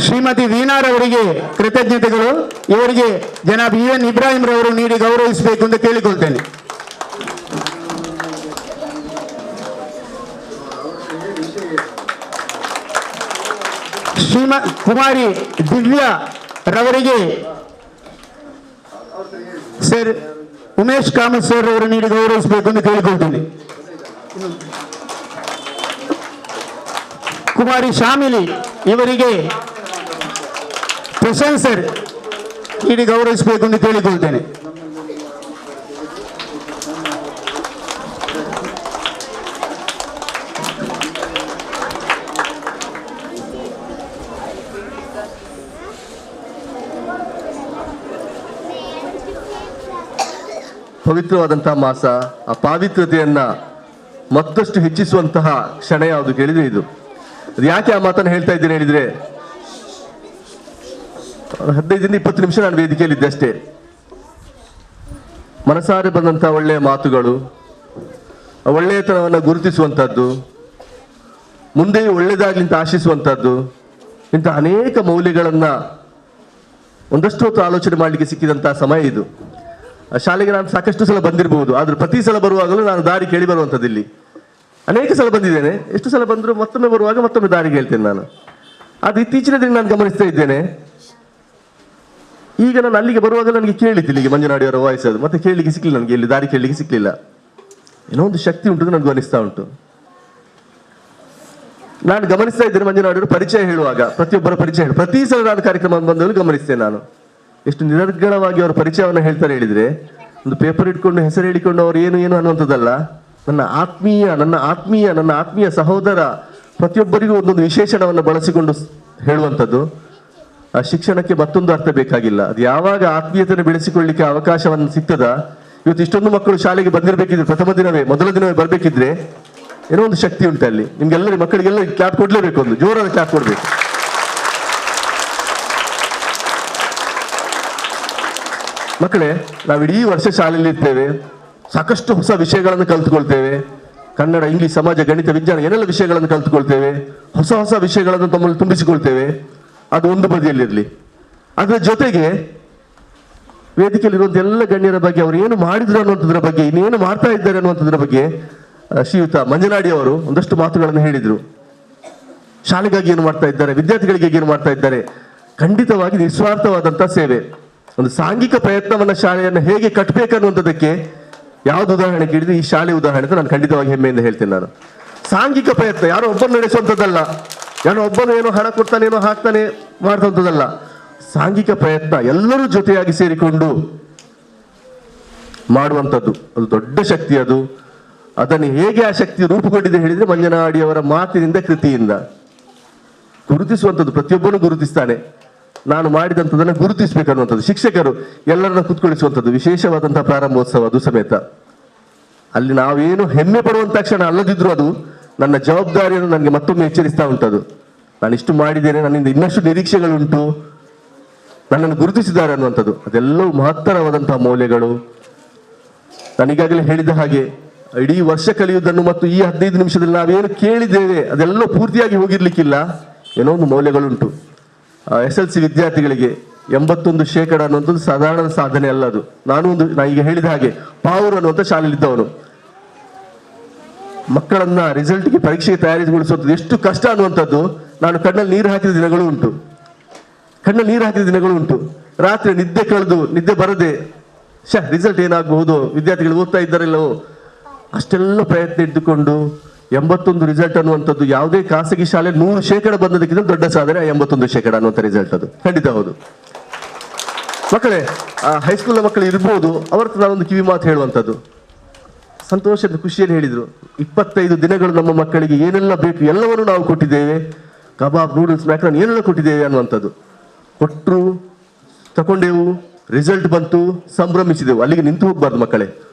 ಶ್ರೀಮತಿ ವೀಣಾರವರಿಗೆ ಕೃತಜ್ಞತೆಗಳು. ಇವರಿಗೆ ಜನಾಬ್ UN ಇಬ್ರಾಹಿಂ ರವರು ನೀಡಿ ಗೌರವಿಸಬೇಕು ಎಂದು ಕೇಳಿಕೊಳ್ತೇನೆ. ಕುಮಾರಿ ದಿವ್ಯಾ ರವರಿಗೆ ಸರ್ ಉಮೇಶ್ ಕಾಮತ್ ಸರ್ ಅವರು ನೀಡಿ ಗೌರವಿಸಬೇಕು ಎಂದು ಕೇಳಿಕೊಳ್ತೇನೆ. ಕುಮಾರಿ ಶಾಮಿಲಿ ಇವರಿಗೆ ಪ್ರಶಾಂತ್ ಸರ್ ನೀಡಿ ಗೌರವಿಸಬೇಕು ಎಂದು ಕೇಳಿಕೊಳ್ತೇನೆ. ಪವಿತ್ರವಾದಂತಹ ಮಾಸ, ಆ ಪಾವಿತ್ರತೆಯನ್ನ ಮತ್ತಷ್ಟು ಹೆಚ್ಚಿಸುವಂತಹ ಕ್ಷಣ ಯಾವುದು ಕೇಳಿದ್ರೆ ಇದು. ಅದು ಯಾಕೆ ಆ ಮಾತನ್ನು ಹೇಳ್ತಾ ಇದ್ದೇನೆ ಹೇಳಿದ್ರೆ, 15-20 ನಿಮಿಷ ನಾನು ವೇದಿಕೆಯಲ್ಲಿದ್ದೆ ಅಷ್ಟೇ. ಮನಸಾರೆ ಬಂದಂತಹ ಒಳ್ಳೆಯ ಮಾತುಗಳು, ಒಳ್ಳೆಯತನವನ್ನು ಗುರುತಿಸುವಂಥದ್ದು, ಮುಂದೆಯೂ ಒಳ್ಳೆಯದಾಗಲಿ ಅಂತ ಆಶಿಸುವಂಥದ್ದು, ಇಂಥ ಅನೇಕ ಮೌಲ್ಯಗಳನ್ನು ಒಂದಷ್ಟು ಹೊತ್ತು ಆಲೋಚನೆ ಮಾಡಲಿಕ್ಕೆ ಸಿಕ್ಕಿದಂತಹ ಸಮಯ ಇದು. ಶಾಲೆಗೆ ನಾನು ಸಾಕಷ್ಟು ಸಲ ಬಂದಿರಬಹುದು, ಆದ್ರೆ ಪ್ರತಿ ಸಲ ಬರುವಾಗಲೂ ನಾನು ದಾರಿ ಕೇಳಿ ಬರುವಂಥದ್ದು. ಇಲ್ಲಿ ಅನೇಕ ಸಲ ಬಂದಿದ್ದೇನೆ, ಎಷ್ಟು ಸಲ ಬಂದರೂ ಮತ್ತೊಮ್ಮೆ ಬರುವಾಗ ಮತ್ತೊಮ್ಮೆ ದಾರಿ ಕೇಳ್ತೇನೆ ನಾನು. ಅದು ಇತ್ತೀಚಿನ ದಿನ ನಾನು ಗಮನಿಸ್ತಾ ಇದ್ದೇನೆ. ಈಗ ನಾನು ಅಲ್ಲಿಗೆ ಬರುವಾಗ ನನಗೆ ಕೇಳಿದ್ದಿಲ್ಲ ಈಗ ಮಂಜುನಾಡಿಯವರ ವಾಯ್ಸ್, ಅದು ಮತ್ತೆ ಕೇಳಲಿಕ್ಕೆ ಸಿಕ್ಲಿಲ್ಲ ನನಗೆ, ಇಲ್ಲಿ ದಾರಿ ಕೇಳಲಿಕ್ಕೆ ಸಿಕ್ಲಿಲ್ಲ. ಏನೋ ಒಂದು ಶಕ್ತಿ ಉಂಟು ನನಗೆ ಅನಿಸ್ತಾ ಉಂಟು. ನಾನು ಗಮನಿಸ್ತಾ ಇದ್ದೇನೆ ಮಂಜುನಾಡಿಯವರು ಪರಿಚಯ ಹೇಳುವಾಗ, ಪ್ರತಿಯೊಬ್ಬರ ಪರಿಚಯ ಹೇಳಿ ಪ್ರತಿ ಸಲ ನಾನು ಕಾರ್ಯಕ್ರಮ ಬಂದವರು ಗಮನಿಸ್ತೇನೆ ನಾನು. ಎಷ್ಟು ನಿರರ್ಗಳವಾಗಿ ಅವರ ಪರಿಚಯವನ್ನು ಹೇಳ್ತಾರೆ ಹೇಳಿದ್ರೆ, ಒಂದು ಪೇಪರ್ ಇಟ್ಕೊಂಡು ಹೆಸರು ಹೇಳಿಕೊಂಡು ಅವ್ರು ಏನು ಏನು ಅನ್ನುವಂಥದ್ದಲ್ಲ. ನನ್ನ ಆತ್ಮೀಯ ಸಹೋದರ, ಪ್ರತಿಯೊಬ್ಬರಿಗೂ ಒಂದೊಂದು ವಿಶೇಷಣವನ್ನು ಬಳಸಿಕೊಂಡು ಹೇಳುವಂಥದ್ದು. ಆ ಶಿಕ್ಷಣಕ್ಕೆ ಮತ್ತೊಂದು ಅರ್ಥ ಬೇಕಾಗಿಲ್ಲ. ಅದು ಯಾವಾಗ ಆತ್ಮೀಯತೆಯನ್ನು ಬೆಳೆಸಿಕೊಳ್ಳಿಕ್ಕೆ ಅವಕಾಶವನ್ನು ಸಿಗ್ತದ, ಇವತ್ತು ಇಷ್ಟೊಂದು ಮಕ್ಕಳು ಶಾಲೆಗೆ ಬಂದಿರಬೇಕಿದ್ರೆ, ಮೊದಲ ದಿನವೇ ಬರಬೇಕಿದ್ರೆ ಏನೋ ಒಂದು ಶಕ್ತಿ ಉಂಟು ಅಲ್ಲಿ. ನಿಮ್ಗೆಲ್ಲರಿಗೂ ಮಕ್ಕಳಿಗೆಲ್ಲ ಕ್ಲಾಪ್ ಕೊಡ್ಲೇಬೇಕು, ಒಂದು ಜೋರಾದ ಕ್ಲಾಪ್ ಕೊಡ್ಬೇಕು. ಮಕ್ಕಳೇ, ನಾವು ಇಡೀ ವರ್ಷ ಶಾಲೆಯಲ್ಲಿ ಇರ್ತೇವೆ, ಸಾಕಷ್ಟು ಹೊಸ ವಿಷಯಗಳನ್ನು ಕಲ್ತುಕೊಳ್ತೇವೆ. ಕನ್ನಡ, ಇಂಗ್ಲಿಷ್, ಸಮಾಜ, ಗಣಿತ, ವಿಜ್ಞಾನ ಏನೆಲ್ಲ ವಿಷಯಗಳನ್ನು ಕಲ್ತುಕೊಳ್ತೇವೆ, ಹೊಸ ಹೊಸ ವಿಷಯಗಳನ್ನು ತಮ್ಮಲ್ಲಿ ತುಂಬಿಸಿಕೊಳ್ತೇವೆ. ಅದು ಒಂದು ಬದಿಯಲ್ಲಿರಲಿ. ಅದರ ಜೊತೆಗೆ ವೇದಿಕೆಯಲ್ಲಿರುವಂಥ ಎಲ್ಲ ಗಣ್ಯರ ಬಗ್ಗೆ, ಅವರು ಏನು ಮಾಡಿದ್ರು ಅನ್ನುವಂಥದ್ರ ಬಗ್ಗೆ, ಇನ್ನೇನು ಮಾಡ್ತಾ ಇದ್ದಾರೆ ಅನ್ನುವಂಥದ್ರ ಬಗ್ಗೆ ಶ್ರೀಯುತ ಮಂಜನಾಡಿ ಅವರು ಒಂದಷ್ಟು ಮಾತುಗಳನ್ನು ಹೇಳಿದರು. ಶಾಲೆಗಾಗಿ ಏನು ಮಾಡ್ತಾ ಇದ್ದಾರೆ, ವಿದ್ಯಾರ್ಥಿಗಳಿಗೆ ಏನು ಮಾಡ್ತಾ ಇದ್ದಾರೆ. ಖಂಡಿತವಾಗಿ ನಿಸ್ವಾರ್ಥವಾದಂಥ ಸೇವೆ, ಒಂದು ಸಾಂಘಿಕ ಪ್ರಯತ್ನವನ್ನ ಶಾಲೆಯನ್ನು ಹೇಗೆ ಕಟ್ಟಬೇಕನ್ನುವಂಥದ್ದಕ್ಕೆ ಯಾವ್ದು ಉದಾಹರಣೆ ಕೇಳಿದ್ರೆ ಈ ಶಾಲೆ ಉದಾಹರಣೆ ಅಂತ ನಾನು ಖಂಡಿತವಾಗಿ ಹೆಮ್ಮೆಯಿಂದ ಹೇಳ್ತೇನೆ. ನಾನು ಸಾಂಘಿಕ ಪ್ರಯತ್ನ ಯಾರೋ ಒಬ್ಬನು ನಡೆಸುವಂಥದ್ದಲ್ಲ, ಯಾರೋ ಒಬ್ಬನು ಏನೋ ಹಣ ಕೊಡ್ತಾನೆ, ಏನೋ ಹಾಕ್ತಾನೆ ಮಾಡುವಂಥದ್ದಲ್ಲ. ಸಾಂಘಿಕ ಪ್ರಯತ್ನ ಎಲ್ಲರೂ ಜೊತೆಯಾಗಿ ಸೇರಿಕೊಂಡು ಮಾಡುವಂಥದ್ದು, ಅದು ದೊಡ್ಡ ಶಕ್ತಿ. ಅದನ್ನು ಹೇಗೆ ಆ ಶಕ್ತಿ ರೂಪುಗೊಂಡಿದೆ ಹೇಳಿದ್ರೆ ಮಂಜನಾಡಿಯವರ ಮಾತಿನಿಂದ, ಕೃತಿಯಿಂದ ಗುರುತಿಸುವಂಥದ್ದು. ಪ್ರತಿಯೊಬ್ಬನು ಗುರುತಿಸ್ತಾನೆ. ನಾನು ಮಾಡಿದಂಥದ್ದನ್ನು ಗುರುತಿಸಬೇಕನ್ನುವಂಥದ್ದು. ಶಿಕ್ಷಕರು ಎಲ್ಲರನ್ನ ಕುತ್ಕೊಳಿಸುವಂಥದ್ದು, ವಿಶೇಷವಾದಂತಹ ಪ್ರಾರಂಭೋತ್ಸವ ಅದು ಸಮೇತ. ಅಲ್ಲಿ ನಾವೇನು ಹೆಮ್ಮೆ ಪಡುವಂಥ ಕ್ಷಣ ಅಲ್ಲದಿದ್ರು ಅದು ನನ್ನ ಜವಾಬ್ದಾರಿಯನ್ನು ನನಗೆ ಮತ್ತೊಮ್ಮೆ ಎಚ್ಚರಿಸ್ತಾ ಉಂಟದು. ನಾನು ಇಷ್ಟು ಮಾಡಿದ್ದೇನೆ, ನನ್ನಿಂದ ಇನ್ನಷ್ಟು ನಿರೀಕ್ಷೆಗಳುಂಟು, ನನ್ನನ್ನು ಗುರುತಿಸಿದ್ದಾರೆ ಅನ್ನುವಂಥದ್ದು ಅದೆಲ್ಲವೂ ಮಹತ್ತರವಾದಂತಹ ಮೌಲ್ಯಗಳು. ನಾನೀಗಾಗಲೇ ಹೇಳಿದ ಹಾಗೆ ಇಡೀ ವರ್ಷ ಕಲಿಯುವುದನ್ನು ಮತ್ತು ಈ 15 ನಿಮಿಷದಲ್ಲಿ ನಾವೇನು ಕೇಳಿದ್ದೇವೆ ಅದೆಲ್ಲ ಪೂರ್ತಿಯಾಗಿ ಹೋಗಿರ್ಲಿಕ್ಕಿಲ್ಲ. ಏನೋ ಒಂದು ಮೌಲ್ಯಗಳುಂಟು. SLC ವಿದ್ಯಾರ್ಥಿಗಳಿಗೆ 81% ಅನ್ನುವಂಥದ್ದು ಸಾಧಾರಣ ಸಾಧನೆ ಅಲ್ಲ. ಅದು ನಾ ಈಗ ಹೇಳಿದ ಹಾಗೆ ಪಾವೂರು ಅನ್ನುವಂಥ ಶಾಲೆಯಲ್ಲಿದ್ದವನು. ಮಕ್ಕಳನ್ನ ರಿಸಲ್ಟ್ಗೆ ಪರೀಕ್ಷೆಗೆ ತಯಾರಿಗೊಳಿಸುವಂಥದ್ದು ಎಷ್ಟು ಕಷ್ಟ ಅನ್ನುವಂಥದ್ದು ನಾನು ಕಣ್ಣಲ್ಲಿ ನೀರು ಹಾಕಿದ ದಿನಗಳು ಉಂಟು. ರಾತ್ರಿ ನಿದ್ದೆ ಬರದೆ ರಿಸಲ್ಟ್ ಏನಾಗಬಹುದು, ವಿದ್ಯಾರ್ಥಿಗಳು ಓದ್ತಾ ಇದ್ದಾರೆಲ್ಲವೋ ಅಷ್ಟೆಲ್ಲ ಪ್ರಯತ್ನ ಇದ್ದುಕೊಂಡು 81 ರಿಸಲ್ಟ್ ಅನ್ನುವಂಥದ್ದು ಯಾವುದೇ ಖಾಸಗಿ ಶಾಲೆ 100% ಬಂದದಕ್ಕಿಂತ ದೊಡ್ಡ ಸಾಧನೆ 81% ಅನ್ನುವಂಥ ರಿಸಲ್ಟ್. ಅದು ಖಂಡಿತ ಹೌದು. ಮಕ್ಕಳೇ, ಹೈಸ್ಕೂಲ್ನ ಮಕ್ಕಳು ಇರ್ಬೋದು, ಅವ್ರ ನಾನೊಂದು ಕಿವಿ ಮಾತು ಹೇಳುವಂಥದ್ದು, ಸಂತೋಷದ ಖುಷಿಯಲ್ಲಿ ಹೇಳಿದರು, 25 ದಿನಗಳು ನಮ್ಮ ಮಕ್ಕಳಿಗೆ ಏನೆಲ್ಲ ಬೇಕು ಎಲ್ಲವನ್ನು ನಾವು ಕೊಟ್ಟಿದ್ದೇವೆ, ಕಬಾಬ್, ನೂಡಲ್ಸ್, ಮ್ಯಾಕ್ರಾನ್ ಏನೆಲ್ಲ ಕೊಟ್ಟಿದ್ದೇವೆ ಅನ್ನುವಂಥದ್ದು. ಕೊಟ್ಟರು, ತಗೊಂಡೆವು, ರಿಸಲ್ಟ್ ಬಂತು, ಸಂಭ್ರಮಿಸಿದೆವು. ಅಲ್ಲಿಗೆ ನಿಂತು ಹೋಗಬಾರ್ದು ಮಕ್ಕಳೇ,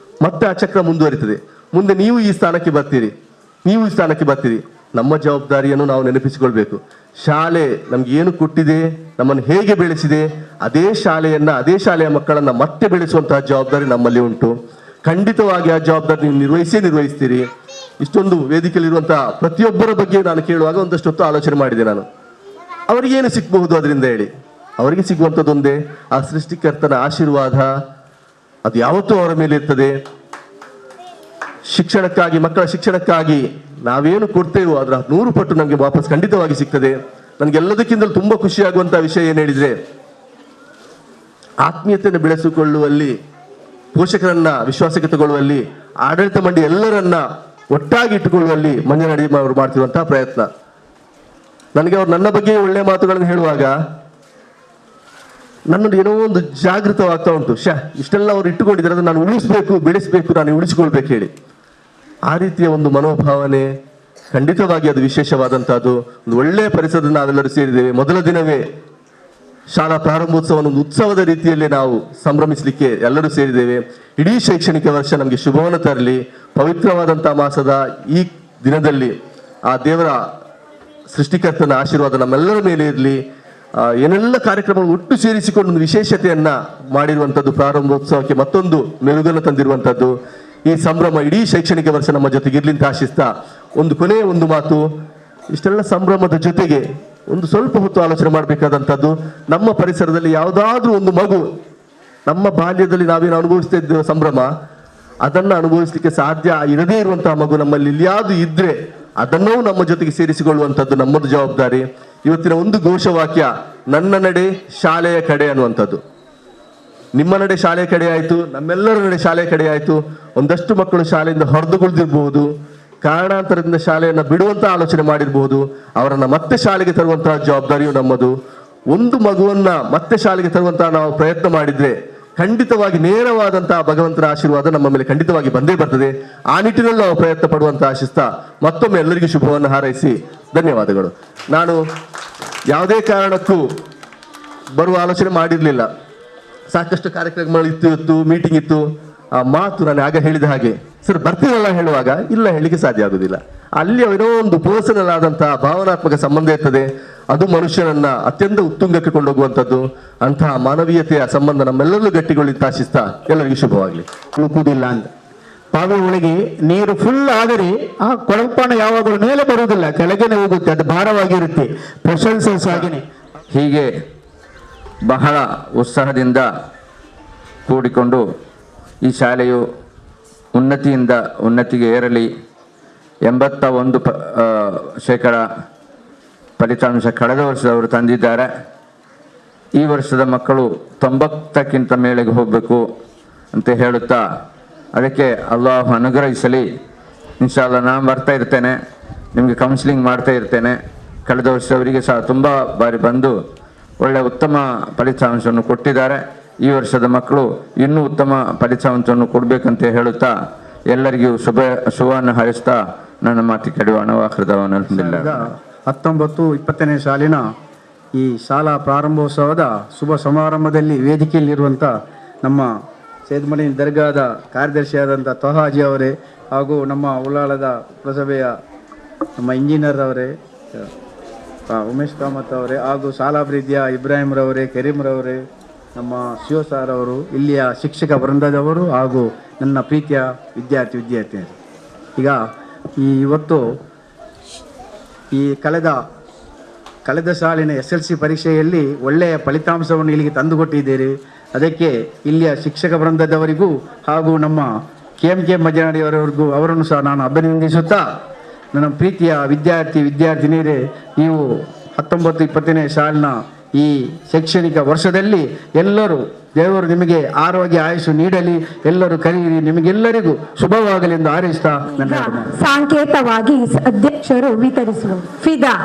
ಮತ್ತೆ ಆ ಚಕ್ರ ಮುಂದುವರಿತದೆ. ಮುಂದೆ ನೀವು ಈ ಸ್ಥಾನಕ್ಕೆ ಬರ್ತೀರಿ. ನಮ್ಮ ಜವಾಬ್ದಾರಿಯನ್ನು ನಾವು ನೆನಪಿಸಿಕೊಳ್ಬೇಕು. ಶಾಲೆ ನಮ್ಗೆ ಏನು ಕೊಟ್ಟಿದೆ, ನಮ್ಮನ್ನು ಹೇಗೆ ಬೆಳೆಸಿದೆ, ಅದೇ ಶಾಲೆಯ ಮಕ್ಕಳನ್ನ ಮತ್ತೆ ಬೆಳೆಸುವಂತಹ ಜವಾಬ್ದಾರಿ ನಮ್ಮಲ್ಲಿ ಉಂಟು. ಖಂಡಿತವಾಗಿ ಆ ಜವಾಬ್ದಾರಿ ನೀವು ನಿರ್ವಹಿಸ್ತೀರಿ. ಇಷ್ಟೊಂದು ವೇದಿಕೆಯಲ್ಲಿರುವಂತಹ ಪ್ರತಿಯೊಬ್ಬರ ಬಗ್ಗೆ ನಾನು ಕೇಳುವಾಗ ಒಂದಷ್ಟು ಹೊತ್ತು ಆಲೋಚನೆ ಮಾಡಿದೆ. ನಾನು ಅವರಿಗೇನು ಸಿಗಬಹುದು ಅದರಿಂದ ಹೇಳಿ, ಅವರಿಗೆ ಸಿಗುವಂಥದ್ದೊಂದೇ ಆ ಸೃಷ್ಟಿಕರ್ತನ ಆಶೀರ್ವಾದ. ಅದು ಯಾವತ್ತೂ ಅವರ ಮೇಲೆ ಇರ್ತದೆ. ಮಕ್ಕಳ ಶಿಕ್ಷಣಕ್ಕಾಗಿ ನಾವೇನು ಕೊಡ್ತೇವೋ ಅದರ 100 ಪಟ್ಟು ನಮಗೆ ವಾಪಸ್ ಖಂಡಿತವಾಗಿ ಸಿಗ್ತದೆ. ನನಗೆಲ್ಲದಕ್ಕಿಂತಲೂ ತುಂಬಾ ಖುಷಿಯಾಗುವಂತಹ ವಿಷಯ ಏನು ಹೇಳಿದ್ರೆ, ಆತ್ಮೀಯತೆಯನ್ನು ಬೆಳೆಸಿಕೊಳ್ಳುವಲ್ಲಿ, ಪೋಷಕರನ್ನ ವಿಶ್ವಾಸಕ್ಕೆ ತಗೊಳ್ಳುವಲ್ಲಿ, ಆಡಳಿತ ಮಂಡಳಿ ಎಲ್ಲರನ್ನ ಒಟ್ಟಾಗಿ ಇಟ್ಟುಕೊಳ್ಳುವಲ್ಲಿ ಮಂಜನಾಡಿ ಅವರು ಮಾಡ್ತಿರುವಂತಹ ಪ್ರಯತ್ನ. ನನಗೆ ಅವ್ರು ನನ್ನ ಬಗ್ಗೆ ಒಳ್ಳೆ ಮಾತುಗಳನ್ನು ಹೇಳುವಾಗ ನನ್ನದು ಏನೋ ಒಂದು ಜಾಗೃತವಾಗ್ತಾ ಉಂಟು. ಇಷ್ಟೆಲ್ಲ ಅವ್ರು ಇಟ್ಟುಕೊಂಡಿದ್ದಾರೆ, ಅದನ್ನು ನಾನು ಬೆಳೆಸಬೇಕು, ನಾನು ಉಳಿಸಿಕೊಳ್ಬೇಕು ಹೇಳಿ. ಆ ರೀತಿಯ ಒಂದು ಮನೋಭಾವನೆ ಖಂಡಿತವಾಗಿ ಅದು ವಿಶೇಷವಾದಂತಹದ್ದು. ಒಂದು ಒಳ್ಳೆಯ ಪರಿಸರದಲ್ಲಿ ನಾವೆಲ್ಲರೂ ಸೇರಿದ್ದೇವೆ. ಮೊದಲ ದಿನವೇ ಶಾಲಾ ಪ್ರಾರಂಭೋತ್ಸವವನ್ನು ಒಂದು ಉತ್ಸವದ ರೀತಿಯಲ್ಲೇ ನಾವು ಸಂಭ್ರಮಿಸಲಿಕ್ಕೆ ಎಲ್ಲರೂ ಸೇರಿದ್ದೇವೆ. ಇಡೀ ಶೈಕ್ಷಣಿಕ ವರ್ಷ ನಮಗೆ ಶುಭವನ್ನು ತರಲಿ. ಪವಿತ್ರವಾದಂತಹ ಮಾಸದ ಈ ದಿನದಲ್ಲಿ ಆ ದೇವರ ಸೃಷ್ಟಿಕರ್ತನ ಆಶೀರ್ವಾದ ನಮ್ಮೆಲ್ಲರ ಮೇಲೆ ಇರಲಿ. ಏನೆಲ್ಲ ಕಾರ್ಯಕ್ರಮಗಳು ಒಟ್ಟು ಸೇರಿಸಿಕೊಂಡು ಒಂದು ವಿಶೇಷತೆಯನ್ನ ಮಾಡಿರುವಂಥದ್ದು, ಪ್ರಾರಂಭೋತ್ಸವಕ್ಕೆ ಮತ್ತೊಂದು ಮೆರುಗನ್ನು ತಂದಿರುವಂಥದ್ದು. ಈ ಸಂಭ್ರಮ ಇಡೀ ಶೈಕ್ಷಣಿಕ ವರ್ಷ ನಮ್ಮ ಜೊತೆಗೆ ಇರ್ಲಿ ಅಂತ ಆಶಿಸ್ತಾ ಒಂದು ಮಾತು, ಇಷ್ಟೆಲ್ಲ ಸಂಭ್ರಮದ ಜೊತೆಗೆ ಒಂದು ಸ್ವಲ್ಪ ಹೊತ್ತು ಆಲೋಚನೆ ಮಾಡಬೇಕಾದಂಥದ್ದು. ನಮ್ಮ ಪರಿಸರದಲ್ಲಿ ಯಾವುದಾದ್ರೂ ಒಂದು ಮಗು, ನಮ್ಮ ಬಾಲ್ಯದಲ್ಲಿ ನಾವೇನು ಅನುಭವಿಸ್ತಾ ಇದ್ದೇವೆ ಸಂಭ್ರಮ, ಅದನ್ನ ಅನುಭವಿಸ್ಲಿಕ್ಕೆ ಸಾಧ್ಯ ಇರದೇ ಇರುವಂತಹ ಮಗು ನಮ್ಮಲ್ಲಿ ಇಲ್ಲಿಯಾವುದು ಇದ್ರೆ ಅದನ್ನೂ ನಮ್ಮ ಜೊತೆಗೆ ಸೇರಿಸಿಕೊಳ್ಳುವಂಥದ್ದು ನಮ್ಮದು ಜವಾಬ್ದಾರಿ. ಇವತ್ತಿನ ಒಂದು ಘೋಷವಾಕ್ಯ, ನನ್ನ ನಡೆ ಶಾಲೆಯ ಕಡೆ ಅನ್ನುವಂಥದ್ದು. ನಿಮ್ಮ ನಡೆ ಶಾಲೆಯ ಕಡೆ ಆಯಿತು, ನಮ್ಮೆಲ್ಲರ ನಡೆ ಶಾಲೆಯ ಕಡೆ ಆಯಿತು. ಒಂದಷ್ಟು ಮಕ್ಕಳು ಶಾಲೆಯಿಂದ ಹೊರದುಗುಳಿದಿರಬಹುದು, ಕಾರಣಾಂತರದಿಂದ ಶಾಲೆಯನ್ನು ಬಿಡುವಂತ ಆಲೋಚನೆ ಮಾಡಿರಬಹುದು. ಅವರನ್ನ ಮತ್ತೆ ಶಾಲೆಗೆ ತರುವಂತಹ ಜವಾಬ್ದಾರಿಯು ನಮ್ಮದು. ಒಂದು ಮಗುವನ್ನ ಮತ್ತೆ ಶಾಲೆಗೆ ತರುವಂತಹ ನಾವು ಪ್ರಯತ್ನ ಮಾಡಿದ್ರೆ ಖಂಡಿತವಾಗಿ ನೇರವಾದಂತಹ ಭಗವಂತನ ಆಶೀರ್ವಾದ ನಮ್ಮ ಮೇಲೆ ಖಂಡಿತವಾಗಿ ಬಂದೇ ಬರ್ತದೆ. ಆ ನಿಟ್ಟಿನಲ್ಲಿ ನಾವು ಪ್ರಯತ್ನ ಪಡುವಂತ ಆಶಿಸ್ತಾ ಮತ್ತೊಮ್ಮೆ ಎಲ್ಲರಿಗೂ ಶುಭವನ್ನು ಹಾರೈಸಿ ಧನ್ಯವಾದಗಳು. ನಾನು ಯಾವುದೇ ಕಾರಣಕ್ಕೂ ಬರುವ ಆಲೋಚನೆ ಮಾಡಿರಲಿಲ್ಲ. ಸಾಕಷ್ಟು ಕಾರ್ಯಕ್ರಮಗಳು ಇವತ್ತು ಮೀಟಿಂಗ್ ಇತ್ತು. ಆ ಮಾತು ನಾನು ಆಗ ಹೇಳಿದ ಹಾಗೆ, ಸರ್ ಬರ್ತೀರಲ್ಲ ಹೇಳುವಾಗ ಇಲ್ಲ ಹೇಳಲಿಕ್ಕೆ ಸಾಧ್ಯ ಆಗುದಿಲ್ಲ. ಅಲ್ಲಿ ಏನೋ ಒಂದು ಪರ್ಸನಲ್ ಆದಂತಹ ಭಾವನಾತ್ಮಕ ಸಂಬಂಧ ಇರ್ತದೆ. ಅದು ಮನುಷ್ಯನನ್ನ ಅತ್ಯಂತ ಉತ್ತುಂಗಕ್ಕೆ ಕೊಂಡೋಗುವಂಥದ್ದು. ಅಂತಹ ಮಾನವೀಯತೆಯ ಸಂಬಂಧ ನಮ್ಮೆಲ್ಲರೂ ಗಟ್ಟಿಗೊಳ್ಳಿ ಆಶಿಸ್ತಾ ಎಲ್ಲರಿಗೂ ಶುಭವಾಗಲಿ. ಕೂಡಿಲ್ಲ ಅಂತ ಬಾವಿ ಒಳಗೆ ನೀರು ಫುಲ್ ಆದರೆ ಆ ಕೊಳಪಾನ ಯಾವಾಗಲೂ ಮೇಲೆ ಬರುವುದಿಲ್ಲ, ಕೆಳಗೇನೆ ಹೋಗುತ್ತೆ, ಅದು ಭಾರವಾಗಿರುತ್ತೆ. ಪ್ರಶಂಸೆ ಹಾಗೇನೆ ಹೀಗೆ ಬಹಳ ಉತ್ಸಾಹದಿಂದ ಕೂಡಿಕೊಂಡು ಈ ಶಾಲೆಯು ಉನ್ನತಿಯಿಂದ ಉನ್ನತಿಗೆ ಏರಲಿ. 81% ಫಲಿತಾಂಶ ಕಳೆದ ವರ್ಷದವರು ತಂದಿದ್ದಾರೆ. ಈ ವರ್ಷದ ಮಕ್ಕಳು 90ಕ್ಕಿಂತ ಮೇಲೆಗೆ ಹೋಗಬೇಕು ಅಂತ ಹೇಳುತ್ತಾ, ಅದಕ್ಕೆ ಅಲ್ಲಾಹ್ ಅನುಗ್ರಹಿಸಲಿ. ಇನ್ಶಾಲ್ಲ ನಾನು ಬರ್ತಾ ಇರ್ತೇನೆ, ನಿಮಗೆ ಕೌನ್ಸಿಲಿಂಗ್ ಮಾಡ್ತಾ ಇರ್ತೇನೆ. ಕಳೆದ ವರ್ಷದವರಿಗೆ ಸಹ ತುಂಬ ಬಾರಿ ಬಂದು ಒಳ್ಳೆಯ ಉತ್ತಮ ಫಲಿತಾಂಶವನ್ನು ಕೊಟ್ಟಿದ್ದಾರೆ. ಈ ವರ್ಷದ ಮಕ್ಕಳು ಇನ್ನೂ ಉತ್ತಮ ಫಲಿತಾಂಶವನ್ನು ಕೊಡಬೇಕಂತ ಹೇಳುತ್ತಾ ಎಲ್ಲರಿಗೂ ಶುಭವನ್ನು ಹಾರೈಸ್ತಾ ನನ್ನ ಮಾತಿ ಕಡಿವಾಣ. 19-20ನೇ ಸಾಲಿನ ಈ ಶಾಲಾ ಪ್ರಾರಂಭೋತ್ಸವದ ಶುಭ ಸಮಾರಂಭದಲ್ಲಿ ವೇದಿಕೆಯಲ್ಲಿರುವಂಥ ನಮ್ಮ ಸೇದ್ಮಣಿ ದರ್ಗಾದ ಕಾರ್ಯದರ್ಶಿಯಾದಂಥ ತೊಹಾಜಿ ಅವರೇ, ಹಾಗೂ ನಮ್ಮ ಉಳ್ಳಾಳದ ಪುರಸಭೆಯ ನಮ್ಮ ಇಂಜಿನಿಯರ್ ಅವರೇ, ಉಮೇಶ್ ಕಾಮತ್ ಅವರೇ ಹಾಗೂ ಶಾಲಾಭಿವೃದ್ಧಿಯ ಇಬ್ರಾಹಿಂರವರೇ, ಕರೀಂರವರೇ, ನಮ್ಮ ಶಿವ ಸಾರ್ ಅವರು, ಇಲ್ಲಿಯ ಶಿಕ್ಷಕ ವೃಂದದವರು ಹಾಗೂ ನನ್ನ ಪ್ರೀತಿಯ ವಿದ್ಯಾರ್ಥಿನಿಯರು. ಈಗ ಇವತ್ತು ಈ ಕಳೆದ ಸಾಲಿನ SLC ಪರೀಕ್ಷೆಯಲ್ಲಿ ಒಳ್ಳೆಯ ಫಲಿತಾಂಶವನ್ನು ಇಲ್ಲಿಗೆ ತಂದುಕೊಟ್ಟಿದ್ದೀರಿ. ಅದಕ್ಕೆ ಇಲ್ಲಿಯ ಶಿಕ್ಷಕ ವೃಂದದವರಿಗೂ ಹಾಗೂ ನಮ್ಮ KMK ಮಂಜನಾಡಿಯವರಿಗೂ ಅವರನ್ನು ಸಹ ನಾನು ಅಭಿನಂದಿಸುತ್ತಾ, ನನ್ನ ಪ್ರೀತಿಯ ವಿದ್ಯಾರ್ಥಿನಿಯರೇ, ನೀವು 19-20ನೇ ಸಾಲಿನ ಈ ಶೈಕ್ಷಣಿಕ ವರ್ಷದಲ್ಲಿ ಎಲ್ಲರೂ ದೇವರು ನಿಮಗೆ ಆರೋಗ್ಯ ಆಯುಷು ನೀಡಲಿ, ಎಲ್ಲರೂ ಕರೆಯಿರಿ, ನಿಮಗೆಲ್ಲರಿಗೂ ಶುಭವಾಗಲಿ ಎಂದು ಹಾರೈಸ್ತಾ ನನ್ನ ಸಾಂಕೇತವಾಗಿ ಅಧ್ಯಕ್ಷರು ವಿತರಿಸುವ ಫಿದಾ.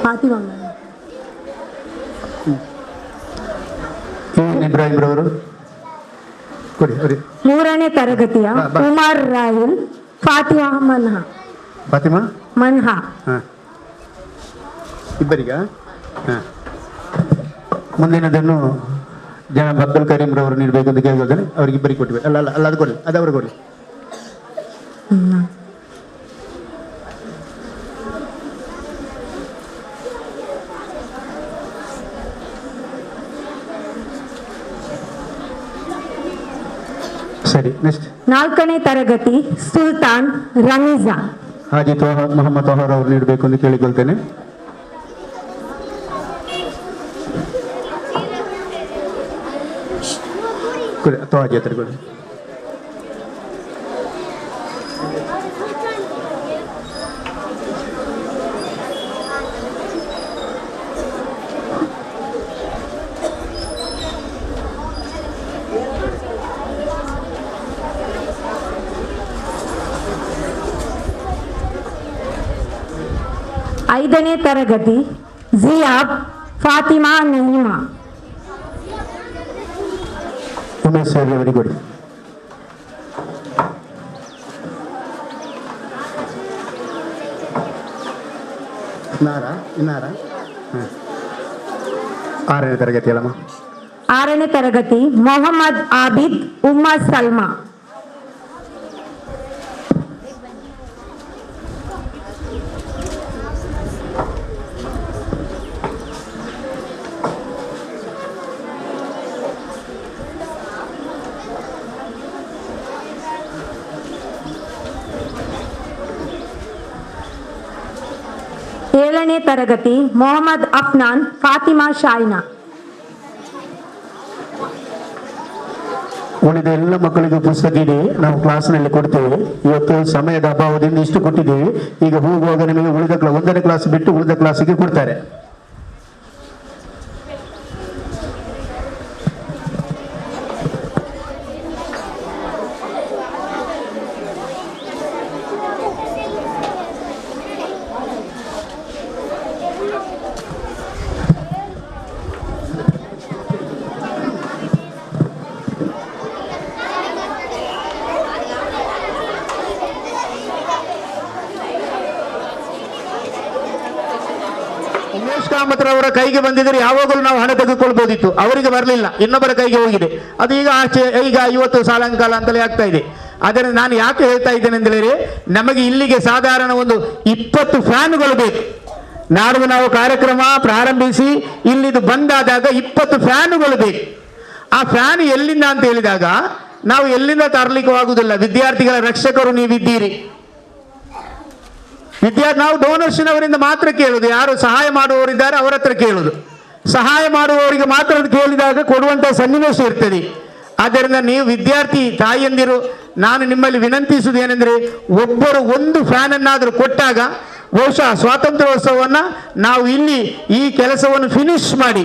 ಫಾತಿಮಾ ಇಬ್ರಾಹಿಂರವರು ಕೊಡಿ. 3ನೇ ತರಗತಿಯ ಉಮರ್ ರಾಯಲ್ ಫಾತಿಮಾ ಮನ್ಹಾ. ಇಬ್ಬರಿಗ ಮುಂದಿನದನ್ನು ಜನಾಬ್ ಅಬ್ದುಲ್ ಕರೀಂ ರವರು ನೀಡಬೇಕು ಅಂತ ಕೇಳಿದ್ರೆ ಅವ್ರಿಗೆ ಇಬ್ಬರಿಗೆ ಕೊಟ್ಟಿವೆ. ಅಲ್ಲ ಅದು ಕೊಡಿ, ಅದು ಅವ್ರಿಗೆ ಕೊಡಿ. ಸರಿ, ನೆಕ್ಸ್ಟ್ 4ನೇ ತರಗತಿ ಸುಲ್ತಾನ್ ರಮೀಜಾ. ಹಾಜಿ ಮೊಹಮ್ಮದ್ ತೋಹರ್ ಅವರು ನೀಡಬೇಕು ಎಂದು ಕೇಳಿಕೊಳ್ತೇನೆ. ತೋಹಾಜಿ ಹತ್ರ ಕೊಡಿ. ಐದನೇ ತರಗತಿ ಜಿಯಾಬ್ ಫಾತಿಮಾ ನಹೀಮಾ. ಉಮೇಶ್ ಸರ್ ಅವರಿಗೆ ಕೊಡಿ. ಆರನೇ ತರಗತಿ ಅಲ್ಲಮ್ಮ. 6ನೇ ತರಗತಿ ಮೊಹಮ್ಮದ್ ಆಬಿದ್ ಉಮ್ಮಾ ಸಲ್ಮಾ. ಏಳನೇ ತರಗತಿ ಮೊಹಮ್ಮದ್ ಅಫ್ನಾನ್ ಫಾತಿಮಾ ಶಾಯ್ನಾ. ಉಳಿದ ಎಲ್ಲ ಮಕ್ಕಳಿಗೂ ಪುಸ್ತಕ ಇದೆ, ನಾವು ಕ್ಲಾಸ್ನಲ್ಲಿ ಕೊಡ್ತೇವೆ. ಇವತ್ತು ಸಮಯದ ಅಭಾವದಿಂದ ಇಷ್ಟು ಕೊಟ್ಟಿದ್ದೇವೆ. ಈಗ ಹೋಗುವಾಗ ನಿಮಗೆ ಉಳಿದ 1ನೇ ಕ್ಲಾಸ್ ಬಿಟ್ಟು ಉಳಿದ ಕ್ಲಾಸಿಗೆ ಕೊಡ್ತಾರೆ. ಉಮೇಶ್ ಕಾಮತ್ ಅವರ ಕೈಗೆ ಬಂದಿದ್ರೆ ಯಾವಾಗಲೂ ನಾವು ಹಣ ತೆಗೆದುಕೊಳ್ಬಹುದಿತ್ತು. ಅವರಿಗೆ ಬರಲಿಲ್ಲ, ಇನ್ನೊಬ್ಬರ ಕೈಗೆ ಹೋಗಿದೆ. ಅದು ಈಗ 50 ಸಾಲಂಕಾಲ ಅಂತಲೇ ಆಗ್ತಾ ಇದೆ. ಆದರೆ ನಾನು ಯಾಕೆ ಹೇಳ್ತಾ ಇದ್ದೇನೆ ಅಂತ ಹೇಳಿದ್ರೆ, ನಮಗೆ ಇಲ್ಲಿಗೆ ಸಾಧಾರಣ ಒಂದು 20 ಫ್ಯಾನ್ಗಳು ಬೇಕು. ನಾಡ್ದು ನಾವು ಕಾರ್ಯಕ್ರಮ ಪ್ರಾರಂಭಿಸಿ ಇಲ್ಲಿದು ಬಂದಾದಾಗ 20 ಫ್ಯಾನುಗಳು ಬೇಕು. ಆ ಫ್ಯಾನ್ ಎಲ್ಲಿಂದ ಅಂತ ಹೇಳಿದಾಗ ನಾವು ಎಲ್ಲಿಂದ ತರಲಿಕ್ಕೆ ಆಗುವುದಿಲ್ಲ. ವಿದ್ಯಾರ್ಥಿಗಳ ರಕ್ಷಕರು ನೀವಿದ್ದೀರಿ. ನಾವು ಡೋನರ್ಸ್ನವರಿಂದ ಮಾತ್ರ ಕೇಳುದು. ಯಾರು ಸಹಾಯ ಮಾಡುವವರಿದ್ದಾರೆ ಅವರ ಹತ್ರ ಕೇಳುದು. ಸಹಾಯ ಮಾಡುವವರಿಗೆ ಮಾತ್ರ ಕೇಳಿದಾಗ ಕೊಡುವಂಥ ಸನ್ನಿವೇಶ ಇರ್ತದೆ. ಆದ್ದರಿಂದ ನೀವು ವಿದ್ಯಾರ್ಥಿ ತಾಯಿಯಂದಿರು, ನಾನು ನಿಮ್ಮಲ್ಲಿ ವಿನಂತಿಸುವುದೇನೆಂದರೆ, ಒಬ್ಬರು ಒಂದು ಫ್ಯಾನ್ ಅನ್ನಾದರೂ ಕೊಟ್ಟಾಗ ಬಹುಶಃ ಸ್ವಾತಂತ್ರ್ಯೋತ್ಸವವನ್ನು ನಾವು ಇಲ್ಲಿ ಈ ಕೆಲಸವನ್ನು ಫಿನಿಶ್ ಮಾಡಿ,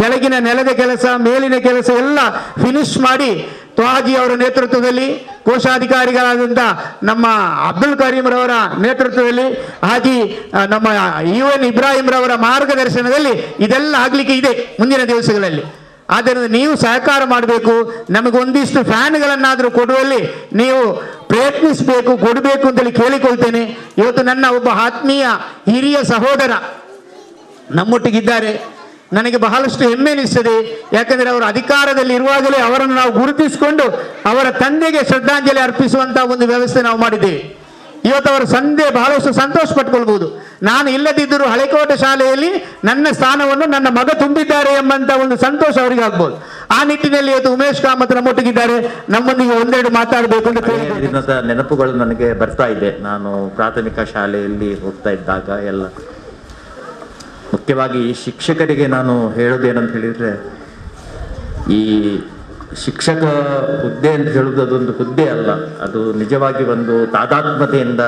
ಕೆಳಗಿನ ನೆಲದ ಕೆಲಸ ಮೇಲಿನ ಕೆಲಸ ಎಲ್ಲ ಫಿನಿಶ್ ಮಾಡಿ ತ್ವಾಜಿ ಅವರ ನೇತೃತ್ವದಲ್ಲಿ, ಕೋಶಾಧಿಕಾರಿಗಳಾದಂಥ ನಮ್ಮ ಅಬ್ದುಲ್ ಕರೀಂ ರವರ ನೇತೃತ್ವದಲ್ಲಿ, ಹಾಜಿ ನಮ್ಮ UN ಇಬ್ರಾಹಿಂ ರವರ ಮಾರ್ಗದರ್ಶನದಲ್ಲಿ ಇದೆಲ್ಲ ಆಗಲಿಕ್ಕೆ ಇದೆ ಮುಂದಿನ ದಿವಸಗಳಲ್ಲಿ. ಆದ್ದರಿಂದ ನೀವು ಸಹಕಾರ ಮಾಡಬೇಕು. ನಮಗೆ ಒಂದಿಷ್ಟು ಫ್ಯಾನ್ಗಳನ್ನಾದರೂ ಕೊಡುವಲ್ಲಿ ನೀವು ಪ್ರಯತ್ನಿಸಬೇಕು, ಕೊಡಬೇಕು ಅಂತೇಳಿ ಕೇಳಿಕೊಳ್ತೇನೆ. ಇವತ್ತು ನನ್ನ ಒಬ್ಬ ಆತ್ಮೀಯ ಹಿರಿಯ ಸಹೋದರ ನಮ್ಮೊಟ್ಟಿಗಿದ್ದಾರೆ. ನನಗೆ ಬಹಳಷ್ಟು ಹೆಮ್ಮೆ ಎನಿಸ್ತದೆ. ಯಾಕಂದರೆ ಅವರು ಅಧಿಕಾರದಲ್ಲಿ ಇರುವಾಗಲೇ ಅವರನ್ನು ನಾವು ಗುರುತಿಸಿಕೊಂಡು ಅವರ ತಂದೆಗೆ ಶ್ರದ್ಧಾಂಜಲಿ ಅರ್ಪಿಸುವಂಥ ಒಂದು ವ್ಯವಸ್ಥೆ ನಾವು ಮಾಡಿದ್ದೇವೆ. ಇವತ್ತು ಅವರ ತಂದೆ ಬಹಳಷ್ಟು ಸಂತೋಷ ಪಟ್ಕೊಳ್ಬಹುದು. ನಾನು ಇಲ್ಲದಿದ್ದರೂ ಹಳೆಕೋಟೆ ಶಾಲೆಯಲ್ಲಿ ನನ್ನ ಸ್ಥಾನವನ್ನು ನನ್ನ ಮಗ ತುಂಬಿದ್ದಾರೆ ಎಂಬಂತ ಒಂದು ಸಂತೋಷ ಅವರಿಗೆ ಆಗ್ಬೋದು. ಆ ನಿಟ್ಟಿನಲ್ಲಿ ಇವತ್ತು ಉಮೇಶ್ ಕಾಮತ್ ನಮ್ಮೊಟ್ಟಿಗಿದ್ದಾರೆ. ನಮ್ಮೊಂದಿಗೆ ಒಂದೆರಡು ಮಾತಾಡಬೇಕು ಅಂತ ದಿನದ ನೆನಪುಗಳು ನನಗೆ ಬರ್ತಾ ಇದೆ. ನಾನು ಪ್ರಾಥಮಿಕ ಶಾಲೆಯಲ್ಲಿ ಹೋಗ್ತಾ ಇದ್ದಾಗ ಎಲ್ಲ, ಮುಖ್ಯವಾಗಿ ಶಿಕ್ಷಕರಿಗೆ ನಾನು ಹೇಳೋದೇನಂತ ಹೇಳಿದರೆ, ಈ ಶಿಕ್ಷಕ ಹುದ್ದೆ ಅಂತ ಹೇಳುವುದು ಅದೊಂದು ಹುದ್ದೆ ಅಲ್ಲ, ಅದು ನಿಜವಾಗಿ ಒಂದು ತಾದಾತ್ಮ್ಯತೆಯಿಂದ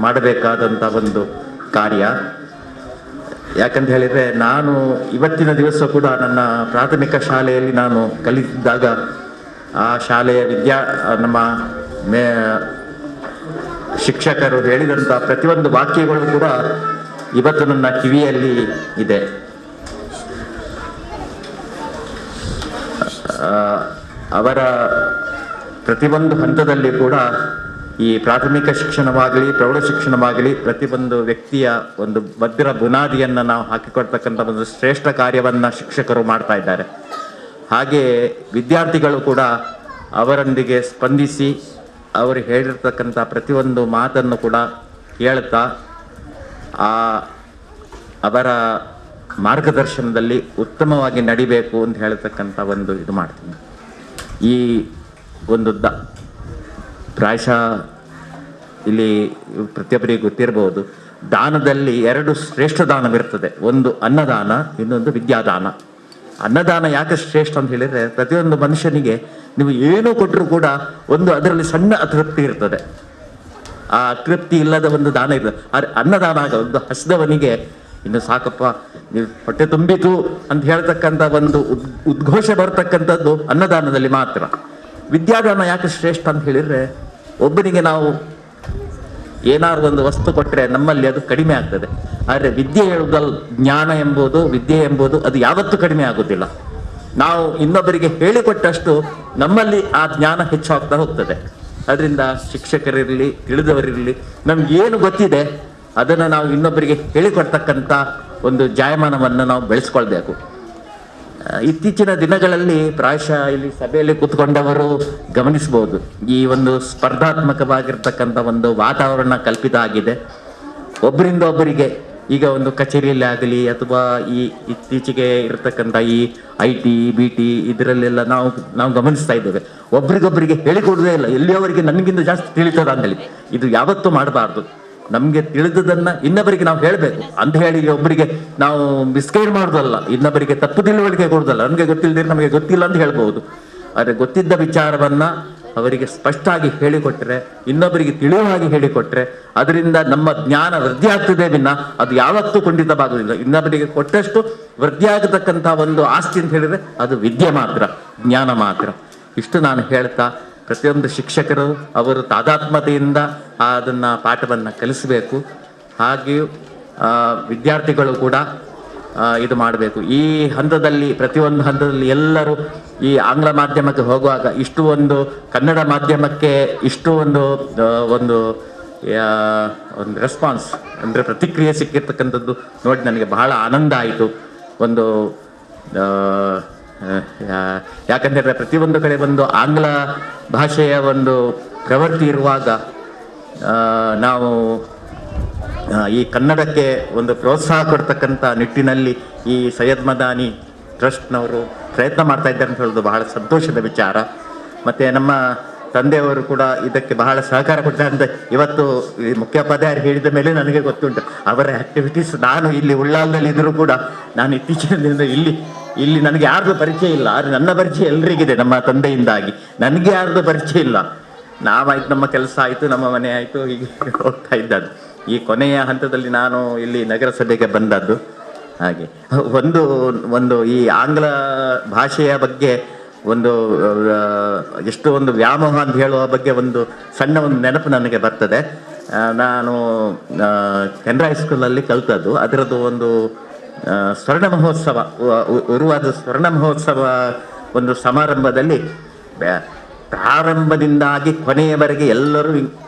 ಮಾಡಬೇಕಾದಂಥ ಒಂದು ಕಾರ್ಯ. ಯಾಕಂತ ಹೇಳಿದರೆ, ನಾನು ಇವತ್ತಿನ ದಿವಸ ಕೂಡ ನನ್ನ ಪ್ರಾಥಮಿಕ ಶಾಲೆಯಲ್ಲಿ ನಾನು ಕಲಿತಿದ್ದಾಗ ಆ ಶಾಲೆಯ ನಮ್ಮ ಶಿಕ್ಷಕರು ಹೇಳಿದಂಥ ಪ್ರತಿಯೊಂದು ವಾಕ್ಯಗಳು ಕೂಡ ಇವತ್ತು ನನ್ನ ಕಿವಿಯಲ್ಲಿ ಇದೆ. ಅವರ ಪ್ರತಿಯೊಂದು ಹಂತದಲ್ಲಿ ಕೂಡ ಈ ಪ್ರಾಥಮಿಕ ಶಿಕ್ಷಣವಾಗಲಿ ಪ್ರೌಢ ಶಿಕ್ಷಣವಾಗಲಿ ಪ್ರತಿಯೊಂದು ವ್ಯಕ್ತಿಯ ಒಂದು ಭದ್ರ ಬುನಾದಿಯನ್ನು ನಾವು ಹಾಕಿಕೊಡ್ತಕ್ಕಂಥ ಒಂದು ಶ್ರೇಷ್ಠ ಕಾರ್ಯವನ್ನು ಶಿಕ್ಷಕರು ಮಾಡ್ತಾ ಇದ್ದಾರೆ. ಹಾಗೆ ವಿದ್ಯಾರ್ಥಿಗಳು ಕೂಡ ಅವರೊಂದಿಗೆ ಸ್ಪಂದಿಸಿ ಅವರು ಹೇಳಿರ್ತಕ್ಕಂಥ ಪ್ರತಿಯೊಂದು ಮಾತನ್ನು ಕೂಡ ಕೇಳ್ತಾ ಅವರ ಮಾರ್ಗದರ್ಶನದಲ್ಲಿ ಉತ್ತಮವಾಗಿ ನಡಿಬೇಕು ಅಂತ ಹೇಳ್ತಕ್ಕಂಥ ಒಂದು ಇದು ಮಾಡ್ತೀನಿ. ಈ ಒಂದು ಪ್ರಾಯಶಃ ಇಲ್ಲಿ ಪ್ರತಿಯೊಬ್ಬರಿಗೆ ಗೊತ್ತಿರಬಹುದು, ದಾನದಲ್ಲಿ ಎರಡು ಶ್ರೇಷ್ಠ ದಾನವಿರ್ತದೆ. ಒಂದು ಅನ್ನದಾನ, ಇನ್ನೊಂದು ವಿದ್ಯಾದಾನ. ಅನ್ನದಾನ ಯಾಕೆ ಶ್ರೇಷ್ಠ ಅಂತ ಹೇಳಿದರೆ, ಪ್ರತಿಯೊಂದು ಮನುಷ್ಯನಿಗೆ ನೀವು ಏನೂ ಕೊಟ್ಟರೂ ಕೂಡ ಒಂದು ಅದರಲ್ಲಿ ಸಣ್ಣ ಅತೃಪ್ತಿ ಇರ್ತದೆ. ಆ ಅತೃಪ್ತಿ ಇಲ್ಲದ ಒಂದು ದಾನ ಇರ್ತದೆ. ಅನ್ನದಾನ ಆಗ ಒಂದು ಹಸಿದವನಿಗೆ ಇನ್ನು ಸಾಕಪ್ಪ, ನೀವು ಹೊಟ್ಟೆ ತುಂಬಿತು ಅಂತ ಹೇಳ್ತಕ್ಕಂಥ ಒಂದು ಉದ್ಘೋಷ ಬರ್ತಕ್ಕಂಥದ್ದು ಅನ್ನದಾನದಲ್ಲಿ ಮಾತ್ರ. ವಿದ್ಯಾದಾನ ಯಾಕೆ ಶ್ರೇಷ್ಠ ಅಂತ ಹೇಳಿದರೆ, ಒಬ್ಬನಿಗೆ ನಾವು ಏನಾದ್ರು ಒಂದು ವಸ್ತು ಕೊಟ್ಟರೆ ನಮ್ಮಲ್ಲಿ ಅದು ಕಡಿಮೆ ಆಗ್ತದೆ. ಆದರೆ ವಿದ್ಯೆ ಹೇಳುವುದಲ್ಲ, ಜ್ಞಾನ ಎಂಬುದು, ವಿದ್ಯೆ ಎಂಬುದು ಅದು ಯಾವತ್ತೂ ಕಡಿಮೆ ಆಗೋದಿಲ್ಲ. ನಾವು ಇನ್ನೊಬ್ಬರಿಗೆ ಹೇಳಿಕೊಟ್ಟಷ್ಟು ನಮ್ಮಲ್ಲಿ ಆ ಜ್ಞಾನ ಹೆಚ್ಚಾಗ್ತಾ ಹೋಗ್ತದೆ. ಅದರಿಂದ ಶಿಕ್ಷಕರಿರಲಿ, ತಿಳಿದವರಿರಲಿ, ನಮ್ಗೇನು ಗೊತ್ತಿದೆ ಅದನ್ನು ನಾವು ಇನ್ನೊಬ್ಬರಿಗೆ ಹೇಳಿಕೊಡ್ತಕ್ಕಂಥ ಒಂದು ಜಾಯಮಾನವನ್ನು ನಾವು ಬೆಳೆಸ್ಕೊಳ್ಬೇಕು. ಇತ್ತೀಚಿನ ದಿನಗಳಲ್ಲಿ ಪ್ರಾಯಶಃ ಇಲ್ಲಿ ಸಭೆಯಲ್ಲಿ ಕೂತ್ಕೊಂಡವರು ಗಮನಿಸಬಹುದು, ಈ ಒಂದು ಸ್ಪರ್ಧಾತ್ಮಕವಾಗಿರ್ತಕ್ಕಂಥ ಒಂದು ವಾತಾವರಣ ಕಲ್ಪಿತ ಆಗಿದೆ. ಒಬ್ಬರಿಂದ ಒಬ್ಬರಿಗೆ ಈಗ ಒಂದು ಕಚೇರಿಯಲ್ಲಿ ಆಗಲಿ ಅಥವಾ ಈ ಇತ್ತೀಚೆಗೆ ಇರತಕ್ಕಂಥ ಈ IT, BT ಇದರಲ್ಲೆಲ್ಲ ನಾವು ಗಮನಿಸ್ತಾ ಇದ್ದೇವೆ. ಒಬ್ರಿಗೊಬ್ಬರಿಗೆ ಹೇಳಿಕೊಡೋದೇ ಇಲ್ಲ. ಎಲ್ಲಿಯವರೆಗೆ ನನಗಿಂತ ಜಾಸ್ತಿ ತಿಳಿತದ ಅಂತೇಳಿ ಇದು ಯಾವತ್ತೂ ಮಾಡಬಾರ್ದು. ನಮಗೆ ತಿಳಿದದನ್ನು ಇನ್ನೊಬ್ಬರಿಗೆ ನಾವು ಹೇಳಬೇಕು ಅಂತ ಹೇಳಿ ಒಬ್ಬರಿಗೆ ನಾವು ಮಿಸ್ಗೈಡ್ ಮಾಡೋದಲ್ಲ, ಇನ್ನೊಬ್ಬರಿಗೆ ತಪ್ಪು ತಿಳುವಳಿಕೆ ಕೊಡೋದಲ್ಲ. ನಮಗೆ ಗೊತ್ತಿಲ್ಲದೆ ನಮಗೆ ಗೊತ್ತಿಲ್ಲ ಅಂತ ಹೇಳ್ಬೋದು. ಆದರೆ ಗೊತ್ತಿದ್ದ ವಿಚಾರವನ್ನು ಅವರಿಗೆ ಸ್ಪಷ್ಟವಾಗಿ ಹೇಳಿಕೊಟ್ರೆ, ಇನ್ನೊಬ್ಬರಿಗೆ ತಿಳಿಯುವಾಗಿ ಹೇಳಿಕೊಟ್ರೆ ಅದರಿಂದ ನಮ್ಮ ಜ್ಞಾನ ವೃದ್ಧಿ ಆಗ್ತದೆ ವಿನ ಅದು ಯಾವತ್ತೂ ಖಂಡಿತವಾಗುವುದಿಲ್ಲ. ಇನ್ನೊಬ್ಬರಿಗೆ ಕೊಟ್ಟಷ್ಟು ವೃದ್ಧಿ ಆಗತಕ್ಕಂಥ ಒಂದು ಆಸ್ತಿ ಅಂತ ಹೇಳಿದರೆ ಅದು ವಿದ್ಯೆ ಮಾತ್ರ, ಜ್ಞಾನ ಮಾತ್ರ. ಇಷ್ಟು ನಾನು ಹೇಳ್ತಾ, ಪ್ರತಿಯೊಂದು ಶಿಕ್ಷಕರು ಅವರು ತಾದಾತ್ಮ್ಯತೆಯಿಂದ ಅದನ್ನು ಪಾಠವನ್ನು ಕಲಿಸಬೇಕು. ಹಾಗೆಯೂ ವಿದ್ಯಾರ್ಥಿಗಳು ಕೂಡ ಇದು ಮಾಡಬೇಕು. ಈ ಹಂತದಲ್ಲಿ, ಪ್ರತಿಯೊಂದು ಹಂತದಲ್ಲಿ ಎಲ್ಲರೂ ಈ ಆಂಗ್ಲ ಮಾಧ್ಯಮಕ್ಕೆ ಹೋಗುವಾಗ ಇಷ್ಟು ಒಂದು ಕನ್ನಡ ಮಾಧ್ಯಮಕ್ಕೆ ಇಷ್ಟು ಒಂದು ಒಂದು ರೆಸ್ಪಾನ್ಸ್ ಅಂದರೆ ಪ್ರತಿಕ್ರಿಯೆ ಸಿಕ್ಕಿರ್ತಕ್ಕಂಥದ್ದು ನೋಡಿ ನನಗೆ ಬಹಳ ಆನಂದ ಆಯಿತು. ಒಂದು ಯಾಕಂದರೆ ಪ್ರತಿಯೊಂದು ಕಡೆ ಒಂದು ಆಂಗ್ಲ ಭಾಷೆಯ ಒಂದು ಪ್ರವೃತ್ತಿ ಇರುವಾಗ ನಾವು ಈ ಕನ್ನಡಕ್ಕೆ ಒಂದು ಪ್ರೋತ್ಸಾಹ ಕೊಡ್ತಕ್ಕಂಥ ನಿಟ್ಟಿನಲ್ಲಿ ಈ ಸೈಯದ್ ಮದಾನಿ ಟ್ರಸ್ಟ್ನವರು ಪ್ರಯತ್ನ ಮಾಡ್ತಾ ಇದ್ದಾರೆ ಅಂತ ಹೇಳೋದು ಬಹಳ ಸಂತೋಷದ ವಿಚಾರ. ಮತ್ತು ನಮ್ಮ ತಂದೆಯವರು ಕೂಡ ಇದಕ್ಕೆ ಬಹಳ ಸಹಕಾರ ಕೊಡ್ತಾರೆ ಅಂತ ಇವತ್ತು ಈ ಮುಖ್ಯೋಪಾಧ್ಯಾಯರು ಹೇಳಿದ ಮೇಲೆ ನನಗೆ ಗೊತ್ತುಂಟು ಅವರ ಆ್ಯಕ್ಟಿವಿಟೀಸ್. ನಾನು ಇಲ್ಲಿ ಉಳ್ಳಾಲದಲ್ಲಿ ಇದ್ದರೂ ಕೂಡ ನಾನು ಇತ್ತೀಚಿನ ದಿನದ ಇಲ್ಲಿ ನನಗೆ ಯಾರ್ದು ಪರಿಚಯ ಇಲ್ಲ. ಆದರೆ ನನ್ನ ಪರಿಚಯ ಎಲ್ರಿಗಿದೆ ನಮ್ಮ ತಂದೆಯಿಂದಾಗಿ. ನನಗೆ ಯಾರ್ದು ಪರಿಚಯ ಇಲ್ಲ. ನಾವಾಯ್ತು, ನಮ್ಮ ಕೆಲಸ ಆಯಿತು, ನಮ್ಮ ಮನೆ ಆಯಿತು, ಹೀಗೆ ಹೋಗ್ತಾ ಇದ್ದದ್ದು. ಈ ಕೊನೆಯ ಹಂತದಲ್ಲಿ ನಾನು ಇಲ್ಲಿ ನಗರಸಭೆಗೆ ಬಂದದ್ದು. ಹಾಗೆ ಒಂದು ಈ ಆಂಗ್ಲ ಭಾಷೆಯ ಬಗ್ಗೆ ಒಂದು ಎಷ್ಟು ಒಂದು ವ್ಯಾಮೋಹ ಅಂತ ಹೇಳುವ ಬಗ್ಗೆ ಒಂದು ಸಣ್ಣ ಒಂದು ನೆನಪು ನನಗೆ ಬರ್ತದೆ. ನಾನು ಕೆನರಾ ಹೈಸ್ಕೂಲಲ್ಲಿ ಕಲಿತದ್ದು. ಅದರದ್ದು ಒಂದು ಸ್ವರ್ಣ ಮಹೋತ್ಸವ, ಉರುವಾದ ಸ್ವರ್ಣ ಮಹೋತ್ಸವ ಒಂದು ಸಮಾರಂಭದಲ್ಲಿ ಪ್ರಾರಂಭದಿಂದಾಗಿ ಕೊನೆಯವರೆಗೆ ಎಲ್ಲರೂ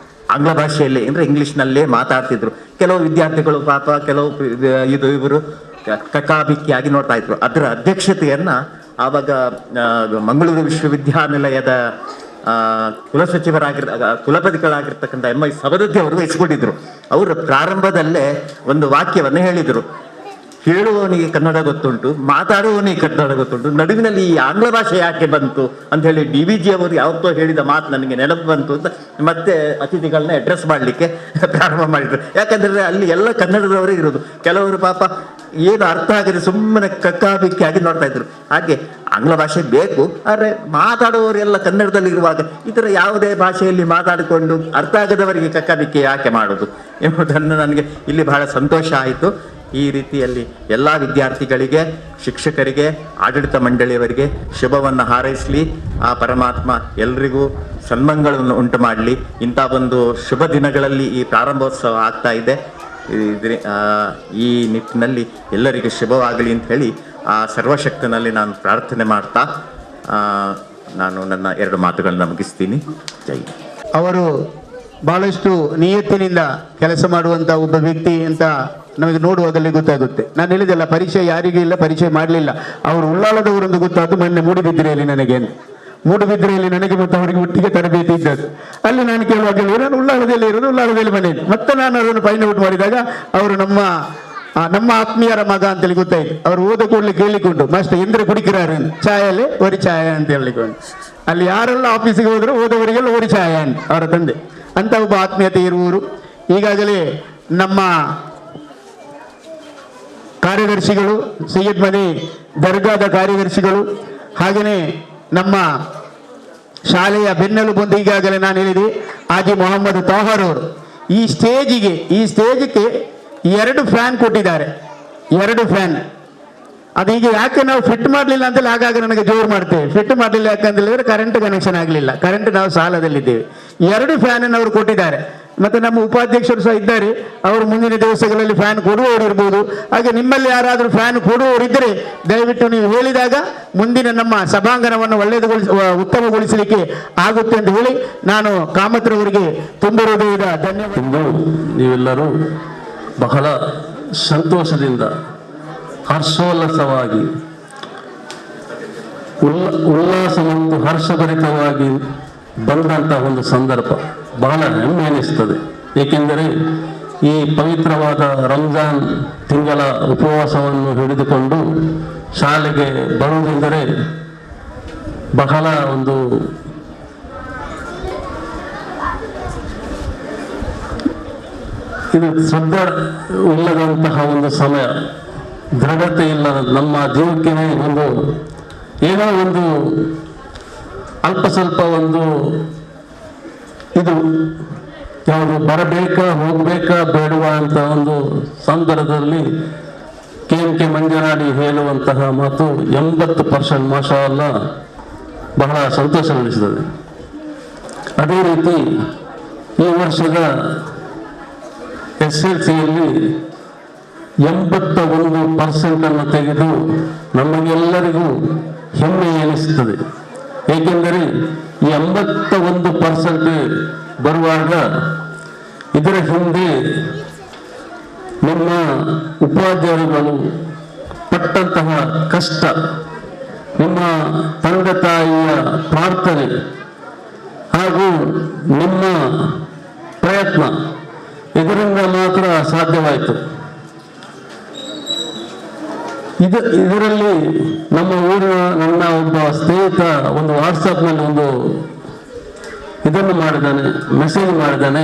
ಆಂಗ್ಲ ಭಾಷೆಯಲ್ಲಿ ಅಂದರೆ ಇಂಗ್ಲೀಷ್ನಲ್ಲೇ ಮಾತಾಡ್ತಿದ್ರು. ಕೆಲವು ವಿದ್ಯಾರ್ಥಿಗಳು ಪಾಪ ಕೆಲವು ಇವರು ಕಕಾಬಿಕ್ಕಿಯಾಗಿ ನೋಡ್ತಾ ಇದ್ರು. ಅದರ ಅಧ್ಯಕ್ಷತೆಯನ್ನು ಆವಾಗ ಮಂಗಳೂರು ವಿಶ್ವವಿದ್ಯಾನಿಲಯದ ಕುಲಪತಿಗಳಾಗಿರ್ತಕ್ಕಂಥ ಎಂ ಐ ಸವದತ್ತಿ ಅವರು ವಹಿಸಿಕೊಂಡಿದ್ರು. ಅವರು ಪ್ರಾರಂಭದಲ್ಲೇ ಒಂದು ವಾಕ್ಯವನ್ನು ಹೇಳಿದರು, ಹೇಳುವವನಿಗೆ ಕನ್ನಡ ಗೊತ್ತುಂಟು, ಮಾತಾಡುವವನಿಗೆ ಕನ್ನಡ ಗೊತ್ತುಂಟು, ನಡುವಿನಲ್ಲಿ ಈ ಆಂಗ್ಲ ಭಾಷೆ ಯಾಕೆ ಬಂತು ಅಂತ ಹೇಳಿ DVG ಅವರು ಯಾವತ್ತೋ ಹೇಳಿದ ಮಾತು ನನಗೆ ನೆನಪು ಬಂತು ಅಂತ ಮತ್ತೆ ಅತಿಥಿಗಳನ್ನ ಅಡ್ರೆಸ್ ಮಾಡಲಿಕ್ಕೆ ಪ್ರಾರಂಭ ಮಾಡಿದ್ರು. ಯಾಕಂದರೆ ಅಲ್ಲಿ ಎಲ್ಲ ಕನ್ನಡದವರೇ ಇರೋದು. ಕೆಲವರು ಪಾಪ ಏನು ಅರ್ಥ ಆಗದೆ ಸುಮ್ಮನೆ ಕಕ್ಕಾಬಿಕ್ಕಿಯಾಗಿ ನೋಡ್ತಾ ಇದ್ರು. ಹಾಗೆ ಆಂಗ್ಲ ಭಾಷೆ ಬೇಕು, ಆದರೆ ಮಾತಾಡುವವರೆಲ್ಲ ಕನ್ನಡದಲ್ಲಿರುವಾಗ ಇತರ ಯಾವುದೇ ಭಾಷೆಯಲ್ಲಿ ಮಾತಾಡಿಕೊಂಡು ಅರ್ಥ ಆಗದವರಿಗೆ ಕಕ್ಕಾಬಿಕ್ಕಿ ಯಾಕೆ ಮಾಡೋದು ಎಂಬುದನ್ನು ನನಗೆ ಇಲ್ಲಿ ಬಹಳ ಸಂತೋಷ ಆಯಿತು. ಈ ರೀತಿಯಲ್ಲಿ ಎಲ್ಲ ವಿದ್ಯಾರ್ಥಿಗಳಿಗೆ, ಶಿಕ್ಷಕರಿಗೆ, ಆಡಳಿತ ಮಂಡಳಿಯವರಿಗೆ ಶುಭವನ್ನು ಹಾರೈಸಲಿ. ಆ ಪರಮಾತ್ಮ ಎಲ್ರಿಗೂ ಸನ್ಮಾನಗಳನ್ನು ಉಂಟು ಮಾಡಲಿ. ಇಂಥ ಒಂದು ಶುಭ ದಿನಗಳಲ್ಲಿ ಈ ಪ್ರಾರಂಭೋತ್ಸವ ಆಗ್ತಾ ಇದೆ. ಈ ನಿಟ್ಟಿನಲ್ಲಿ ಎಲ್ಲರಿಗೂ ಶುಭವಾಗಲಿ ಅಂತ ಹೇಳಿ ಆ ಸರ್ವಶಕ್ತನಲ್ಲಿ ನಾನು ಪ್ರಾರ್ಥನೆ ಮಾಡ್ತಾ ನಾನು ನನ್ನ 2 ಮಾತುಗಳನ್ನ ಮುಗಿಸ್ತೀನಿ. ಜೈ. ಅವರು ಬಹಳಷ್ಟು ನಿಯತ್ತಿನಿಂದ ಕೆಲಸ ಮಾಡುವಂಥ ಒಬ್ಬ ವ್ಯಕ್ತಿ ಅಂತ ನಮಗೆ ನೋಡುವಾಗಲೇ ಗೊತ್ತಾಗುತ್ತೆ. ನಾನು ಹೇಳಿದೆಲ್ಲ, ಪರಿಚಯ ಯಾರಿಗೂ ಇಲ್ಲ, ಪರಿಚಯ ಮಾಡಲಿಲ್ಲ. ಅವರು ಉಳ್ಳಾಲದವರೊಂದು ಗೊತ್ತಾದ್ದು ಮೊನ್ನೆ ಮೂಡುಬಿದ್ರೆಯಲ್ಲಿ ನನಗೆ. ಮೂಡುಬಿದ್ರೆಯಲ್ಲಿ ನನಗೆ ಮತ್ತು ಅವರಿಗೆ ಒಟ್ಟಿಗೆ ತರಬೇತಿ ಇದ್ದದ್ದು. ಅಲ್ಲಿ ನಾನು ಕೇಳುವಾಗ ನಾನು ಉಳ್ಳಾಲದಲ್ಲಿ ಇರೋದು, ಉಳ್ಳಾಲದಲ್ಲಿ ಮನೆಯಲ್ಲಿ. ಮತ್ತೆ ನಾನು ಅದನ್ನು ಫೈಂಡ್ ಔಟ್ ಮಾಡಿದಾಗ ಅವರು ನಮ್ಮ ಆತ್ಮೀಯರ ಮಗ ಅಂತೇಳಿ ಗೊತ್ತಾಯ್ತು. ಅವರು ಓದ ಕೂಡಲೇ ಕೇಳಿಕೊಂಡು, ಮಾಸ್ಟರ್ ಎಂದ್ರೆ ಕುಡಿಕ್கிறாರು ಚಾಯಲ್ಲಿ ಒರಿ ಚಾಯ ಅಂತ ಹೇಳಿಕೊಂಡು, ಅಲ್ಲಿ ಯಾರೆಲ್ಲ ಆಫೀಸಿಗೆ ಹೋದ್ರು ಓದವರಿಗೆಲ್ಲ ಒರಿ ಚಾಯ ಅಂತ ಅವರ ತಂದೆ. ಅಂತ ಒಬ್ಬ ಆತ್ಮೀಯತೆ ಇರುವರು. ಈಗಾಗಲೇ ನಮ್ಮ ಕಾರ್ಯದರ್ಶಿಗಳು, ಸೈಯದ್ ಮನೆ ದರ್ಗಾದ ಕಾರ್ಯದರ್ಶಿಗಳು, ಹಾಗೆಯೇ ನಮ್ಮ ಶಾಲೆಯ ಬೆನ್ನೆಲುಬು ಈಗಾಗಲೇ ನಾನು ಹೇಳಿದೆ ಹಾಜಿ ಮೊಹಮ್ಮದ್ ತಾಹರ್ ಅವರು ಈ ಸ್ಟೇಜ್ಗೆ 2 ಫ್ಯಾನ್ ಕೊಟ್ಟಿದ್ದಾರೆ. 2 ಫ್ಯಾನ್. ಅದೀಗ ಯಾಕೆ ನಾವು ಫಿಟ್ ಮಾಡಲಿಲ್ಲ ಅಂತೇಳಿ ಆಗಾಗ ನನಗೆ ಜೋರು ಮಾಡ್ತೇವೆ. ಫಿಟ್ ಮಾಡಲಿಲ್ಲ ಯಾಕಂತೇಳಿದ್ರೆ ಕರೆಂಟ್ ಕನೆಕ್ಷನ್ ಆಗಲಿಲ್ಲ. ಕರೆಂಟ್ ನಾವು ಸಾಲದಲ್ಲಿದ್ದೇವೆ. 2 ಫ್ಯಾನನ್ನು ಅವರು ಕೊಟ್ಟಿದ್ದಾರೆ. ಮತ್ತು ನಮ್ಮ ಉಪಾಧ್ಯಕ್ಷರು ಸಹ ಇದ್ದಾರೆ. ಅವರು ಮುಂದಿನ ದಿವಸಗಳಲ್ಲಿ ಫ್ಯಾನ್ ಕೊಡುವವರು ಇರ್ಬೋದು. ಹಾಗೆ ನಿಮ್ಮಲ್ಲಿ ಯಾರಾದರೂ ಫ್ಯಾನ್ ಕೊಡುವವರಿದ್ದರೆ ದಯವಿಟ್ಟು ನೀವು ಹೇಳಿದಾಗ ಮುಂದಿನ ನಮ್ಮ ಸಭಾಂಗಣವನ್ನು ಉತ್ತಮಗೊಳಿಸಲಿಕ್ಕೆ ಆಗುತ್ತೆ ಅಂತ ಹೇಳಿ ನಾನು ಕಾಮತ್ರವರಿಗೆ ತುಂಬ ಹೃದಯದ ಧನ್ಯವಾದ. ನೀವೆಲ್ಲರೂ ಬಹಳ ಸಂತೋಷದಿಂದ ಹರ್ಷೋಲ್ಲಾಸವಾಗಿ ಉಲ್ಲಾಸ ಮತ್ತು ಹರ್ಷಭರಿತವಾಗಿ ಬಂದಂತಹ ಒಂದು ಸಂದರ್ಭ ಬಹಳ ಹೆಮ್ಮೆ ಎನಿಸ್ತದೆ. ಏಕೆಂದರೆ ಈ ಪವಿತ್ರವಾದ ರಂಜಾನ್ ತಿಂಗಳ ಉಪವಾಸವನ್ನು ಹಿಡಿದುಕೊಂಡು ಶಾಲೆಗೆ ಬರುವುದೆಂದರೆ ಬಹಳ ಒಂದು ಇದು ಶ್ರದ್ಧೆ ಇಲ್ಲದಂತಹ ಒಂದು ಸಮಯ, ದೃಢತೆ ಇಲ್ಲದ ನಮ್ಮ ಜೀವಕ್ಕೆ ಒಂದು ಏನೋ ಒಂದು ಅಲ್ಪ ಸ್ವಲ್ಪ ಒಂದು ಇದು ಯಾವುದು ಬರಬೇಕಾ ಹೋಗ್ಬೇಕಾ ಬೇಡುವ ಅಂತ ಒಂದು ಸಂದರ್ಭದಲ್ಲಿ ಕೆ ಮಂಜನಾಡಿ ಹೇಳುವಂತಹ ಮಾತು 80% ಮಾಷಾ ಅಲ್ಲಾ ಬಹಳ ಸಂತೋಷವೆನಿಸುತ್ತದೆ. ಅದೇ ರೀತಿ ಈ ವರ್ಷದ SLCಯಲ್ಲಿ 81% ತೆಗೆದು ನಮಗೆಲ್ಲರಿಗೂ ಹೆಮ್ಮೆ ಎನಿಸುತ್ತದೆ. ಏಕೆಂದರೆ ಈ 81% ಬರುವಾಗ ಇದರ ಹಿಂದೆ ನಿಮ್ಮ ಉಪಾಧ್ಯಾಯರುಗಳು ಪಟ್ಟಂತಹ ಕಷ್ಟ, ನಿಮ್ಮ ತಂದೆ ತಾಯಿಯ ಪ್ರಾರ್ಥನೆ ಹಾಗೂ ನಿಮ್ಮ ಪ್ರಯತ್ನ ಇದರಿಂದ ಮಾತ್ರ ಸಾಧ್ಯವಾಯಿತು. ಇದರಲ್ಲಿ ನಮ್ಮ ಊರಿನ ನನ್ನ ಒಬ್ಬ ಸ್ನೇಹಿತ ಒಂದು ವಾಟ್ಸಪ್ನಲ್ಲಿ ಒಂದು ಇದನ್ನು ಮಾಡಿದ್ದಾನೆ, ಮೆಸೇಜ್ ಮಾಡಿದ್ದಾನೆ.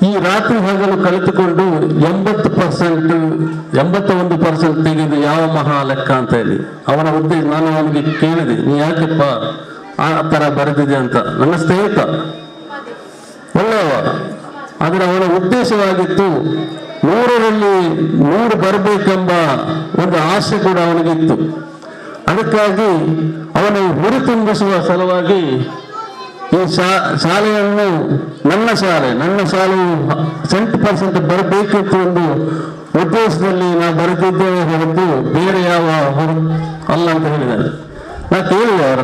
ಈ ರಾತ್ರಿ ಹಗಲು ಕಲಿತುಕೊಂಡು 81% ತೆಗೆದು ಯಾವ ಮಹಾ ಲೆಕ್ಕ ಅಂತ ಹೇಳಿ ಅವನ ಉದ್ದೇಶ. ನಾನು ಅವನಿಗೆ ಕೇಳಿದೆ, ನೀ ಯಾಕೆಪ್ಪ ಆ ಥರ ಬರೆದಿದೆ ಅಂತ. ನನ್ನ ಸ್ನೇಹಿತ ಒಳ್ಳೆಯವ, ಆದರೆ ಅವನ ಉದ್ದೇಶವಾಗಿತ್ತು 100ರಲ್ಲಿ 100 ಬರಬೇಕೆಂಬ ಒಂದು ಆಸೆ ಕೂಡ ಅವನಿಗಿತ್ತು. ಅದಕ್ಕಾಗಿ ಅವನು ಹುರಿತುಂಬಿಸುವ ಸಲುವಾಗಿ ಈ ಶಾಲೆಯನ್ನು ನನ್ನ ಶಾಲೆಯು 100% ಬರಬೇಕಿತ್ತು ಒಂದು ಉದ್ದೇಶದಲ್ಲಿ ನಾವು ಬರೆದಿದ್ದೇವೆ ಹೊರತು ಬೇರೆ ಯಾವ ಅಲ್ಲ ಅಂತ ಹೇಳಿದ್ದಾರೆ. ನಾ ಕೇಳಿದೆ ಅವರ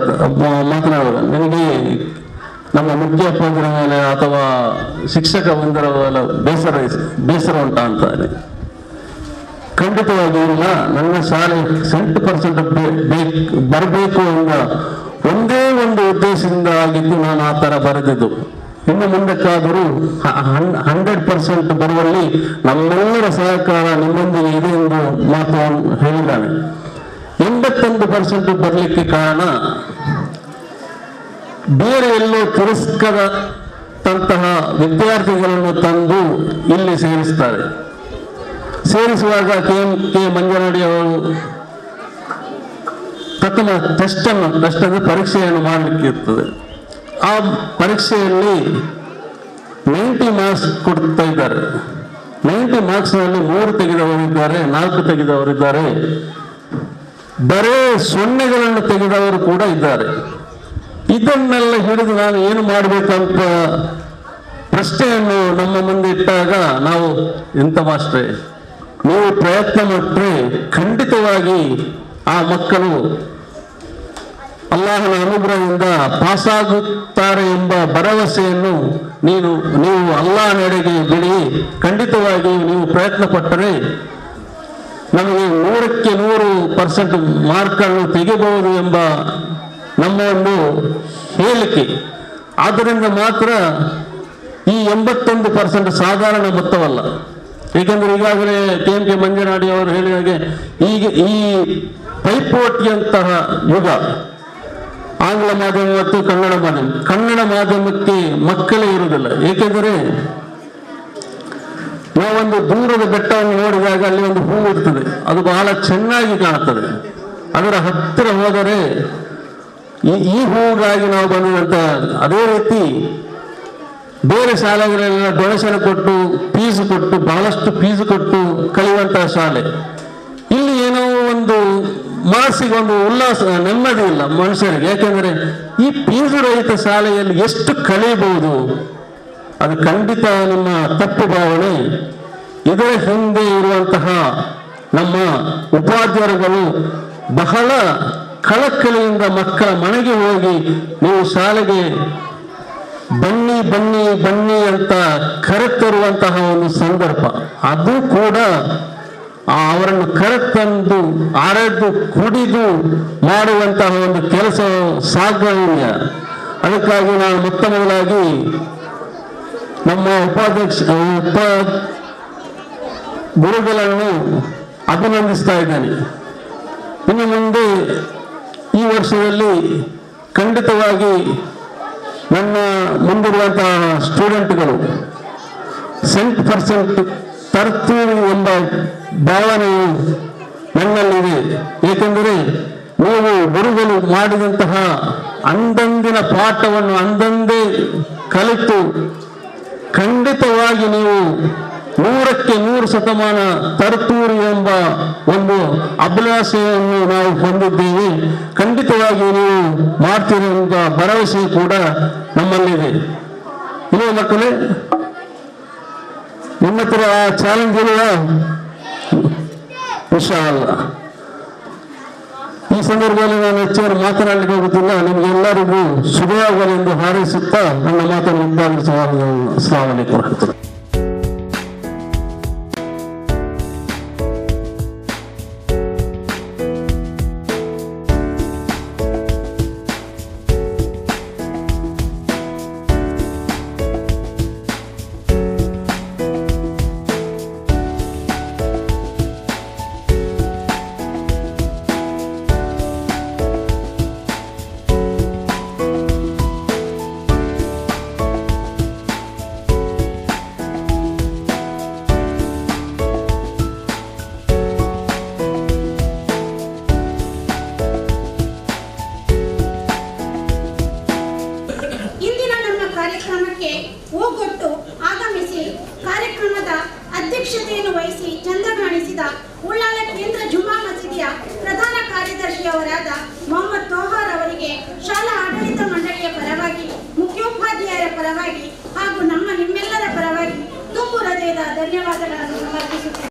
ಮಾತನಾಡುವಾಗ, ನನಗೆ ನಮ್ಮ ಮುಖ್ಯೋಪಾಧ್ಯಾಯರ ಮೇಲೆ ಅಥವಾ ಶಿಕ್ಷಕ ಬಂದರ ಬೇಸರ ಉಂಟಾ ಅಂತ. ಖಂಡಿತವಾಗಿ ಇಲ್ಲ, ನನ್ನ ಶಾಲೆ 100% ಬರಬೇಕು ಎಂಬ ಒಂದೇ ಒಂದು ಉದ್ದೇಶದಿಂದ ಆಗಿದ್ದು ನಾನು ಆ ಥರ ಬರೆದಿದ್ದು. ಇನ್ನು ಮುಂದಕ್ಕಾದರೂ 100% ಬರುವಲ್ಲಿ ನಮ್ಮೆಲ್ಲರ ಸಹಕಾರ ನಿಮ್ಮೊಂದಿಗೆ ಇದೆ ಎಂದು ಮಾತನ್ನು ಹೇಳಿದ್ದಾನೆ. 81% ಬರಲಿಕ್ಕೆ ಕಾರಣ ಬೇರೆ ಎಲ್ಲೋ ತಿರಸ್ಕರದಂತಹ ವಿದ್ಯಾರ್ಥಿಗಳನ್ನು ತಂದು ಇಲ್ಲಿ ಸೇರಿಸ್ತಾರೆ. ಸೇರಿಸುವಾಗ ಕೆ ಮಂಜನಡಿ ಅವರು ಪ್ರಥಮ ಟೆಸ್ಟ್ ಅಂದರೆ ಪರೀಕ್ಷೆಯನ್ನು ಮಾಡಲಿಕ್ಕೆ ಇರ್ತದೆ. ಆ ಪರೀಕ್ಷೆಯಲ್ಲಿ 90 ಮಾರ್ಕ್ಸ್ ಕೊಡ್ತಾ ಇದ್ದಾರೆ. 90 ಮಾರ್ಕ್ಸ್ನಲ್ಲಿ 3 ತೆಗೆದವರಿದ್ದಾರೆ, 4 ತೆಗೆದವರಿದ್ದಾರೆ, ಬರೇ 0ಗಳನ್ನು ತೆಗೆದವರು ಕೂಡ ಇದ್ದಾರೆ. ಇದನ್ನೆಲ್ಲ ಹಿಡಿದು ನಾನು ಏನು ಮಾಡಬೇಕಂತ ಪ್ರಶ್ನೆಯನ್ನು ನಮ್ಮ ಮುಂದೆ ಇಟ್ಟಾಗ ನಾವು, ಎಂತ ಮಾಸ್ಟ್ರೇ, ನೀವು ಪ್ರಯತ್ನ ಪಟ್ಟರೆ ಖಂಡಿತವಾಗಿ ಆ ಮಕ್ಕಳು ಅಲ್ಲಾಹನ ಅನುಗ್ರಹದಿಂದ ಪಾಸಾಗುತ್ತಾರೆ ಎಂಬ ಭರವಸೆಯನ್ನು ನೀವು ಅಲ್ಲಾಹನೆಡೆಗೆ ಬಿಡಿ. ಖಂಡಿತವಾಗಿ ನೀವು ಪ್ರಯತ್ನ ಪಟ್ಟರೆ ನಮಗೆ 100ಕ್ಕೆ 100% ಮಾರ್ಕನ್ನು ತೆಗೆಯಬಹುದು ಎಂಬ ನಮ್ಮ ಒಂದು ಹೇಳಿಕೆ. ಆದ್ದರಿಂದ ಮಾತ್ರ ಈ 81% ಸಾಧಾರಣ ಮೊತ್ತವಲ್ಲ. ಏಕೆಂದರೆ ಈಗಾಗಲೇ ಕೆ ಮಂಜನಾಡಿ ಅವರು ಹೇಳಿದ ಹಾಗೆ ಈಗ ಈ ಪೈಪೋಟಿಯಂತಹ ಯುಗ ಆಂಗ್ಲ ಮಾಧ್ಯಮ ಮತ್ತು ಕನ್ನಡ ಮಾಧ್ಯಮಕ್ಕೆ ಮಕ್ಕಳೇ ಇರುವುದಿಲ್ಲ. ಏಕೆಂದರೆ ನಾವೊಂದು ದೂರದ ಬೆಟ್ಟವನ್ನು ನೋಡಿದಾಗ ಅಲ್ಲಿ ಒಂದು ಹೂ ಇರ್ತದೆ, ಅದು ಬಹಳ ಚೆನ್ನಾಗಿ ಕಾಣುತ್ತದೆ. ಅದರ ಹತ್ತಿರ ಹೋದರೆ ಈ ಹೂಗಾಗಿ ನಾವು ಬಂದಂತ. ಅದೇ ರೀತಿ ಬೇರೆ ಶಾಲೆಗಳೆಲ್ಲ ಡೊನೇಷನ್ ಕೊಟ್ಟು ಬಹಳಷ್ಟು ಫೀಸು ಕೊಟ್ಟು ಕಲಿಯುವಂತಹ ಶಾಲೆ. ಇಲ್ಲಿ ಏನೋ ಒಂದು ಮನಸ್ಸಿಗೆ ಒಂದು ಉಲ್ಲಾಸ, ನೆಮ್ಮದಿ ಇಲ್ಲ ಮನುಷ್ಯರಿಗೆ. ಯಾಕೆಂದ್ರೆ ಈ ಫೀಸು ರಹಿತ ಶಾಲೆಯಲ್ಲಿ ಎಷ್ಟು ಕಲಿಯಬಹುದು, ಅದು ಖಂಡಿತ ನಿಮ್ಮ ತಪ್ಪು ಭಾವನೆ. ಇದರ ಹಿಂದೆ ಇರುವಂತಹ ನಮ್ಮ ಉಪಾಧ್ಯಾಯರುಗಳು ಬಹಳ ಕಳಕಳಿಯಿಂದ ಮಕ್ಕಳ ಮನೆಗೆ ಹೋಗಿ ನೀವು ಶಾಲೆಗೆ ಬನ್ನಿ ಬನ್ನಿ ಬನ್ನಿ ಅಂತ ಕರೆತರುವಂತಹ ಒಂದು ಸಂದರ್ಭ. ಅದು ಕೂಡ ಅವರನ್ನು ಕರೆತಂದು ಅರೆದು ಕುಡಿದು ಮಾಡುವಂತಹ ಒಂದು ಕೆಲಸ ಸಾಗಣ್ಯ. ಅದಕ್ಕಾಗಿ ನಾನು ಮೊತ್ತ ಮೊದಲಾಗಿ ನಮ್ಮ ಗುರುಗಳನ್ನು ಅಭಿನಂದಿಸ್ತಾ ಇದ್ದೇನೆ. ಇನ್ನು ಮುಂದೆ ಈ ವರ್ಷದಲ್ಲಿ ಖಂಡಿತವಾಗಿ ನನ್ನ ಮುಂದಿರುವಂತಹ ಸ್ಟೂಡೆಂಟ್ಗಳು 100% ತರ್ತೀವಿ ಎಂಬ ಭಾವನೆಯು ನನ್ನಲ್ಲಿದೆ. ಏಕೆಂದರೆ ನೀವು ಗುರುಗಳು ಮಾಡಿದಂತಹ ಅಂದಂದಿನ ಪಾಠವನ್ನು ಅಂದಂದೇ ಕಲಿತು ಖಂಡಿತವಾಗಿ ನೀವು 100ಕ್ಕೆ 100% ತರ್ತೂರಿ ಎಂಬ ಒಂದು ಅಭಿಲಾಷೆಯನ್ನು ನಾವು ಹೊಂದಿದ್ದೇವೆ. ಖಂಡಿತವಾಗಿ ನೀವು ಮಾಡ್ತೀರಿ ಎಂಬ ಭರವಸೆ ಕೂಡ ನಮ್ಮಲ್ಲಿದೆ. ಇಲ್ಲೇ ಮಕ್ಕಳೇ, ನಿಮ್ಮ ಹತ್ರ ಆ ಚಾಲೆಂಜ್ ಇರುವ ಇನ್ಶಾ ಅಲ್ಲಾಹ್. ಈ ಸಂದರ್ಭದಲ್ಲಿ ನಾನು ಹೆಚ್ಚು ಮಾತನಾಡಲಿಕ್ಕೆ ಹೋಗುತ್ತಿಲ್ಲ. ನಿಮಗೆಲ್ಲರಿಗೂ ಶುಭವಾಗಲೆಂದು ಹಾರೈಸುತ್ತಾ ನನ್ನ ಮಾತನ್ನು ಮುಂದಾಗಿಸುವ. ಅಸ್ಸಲಾಮು ಅಲೈಕುಂ ವರಹಮತುಲ್ಲಾಹಿ. ಹೃದಯದ ಧನ್ಯವಾದಗಳನ್ನು ಸಮರ್ಪಿಸುತ್ತೇನೆ.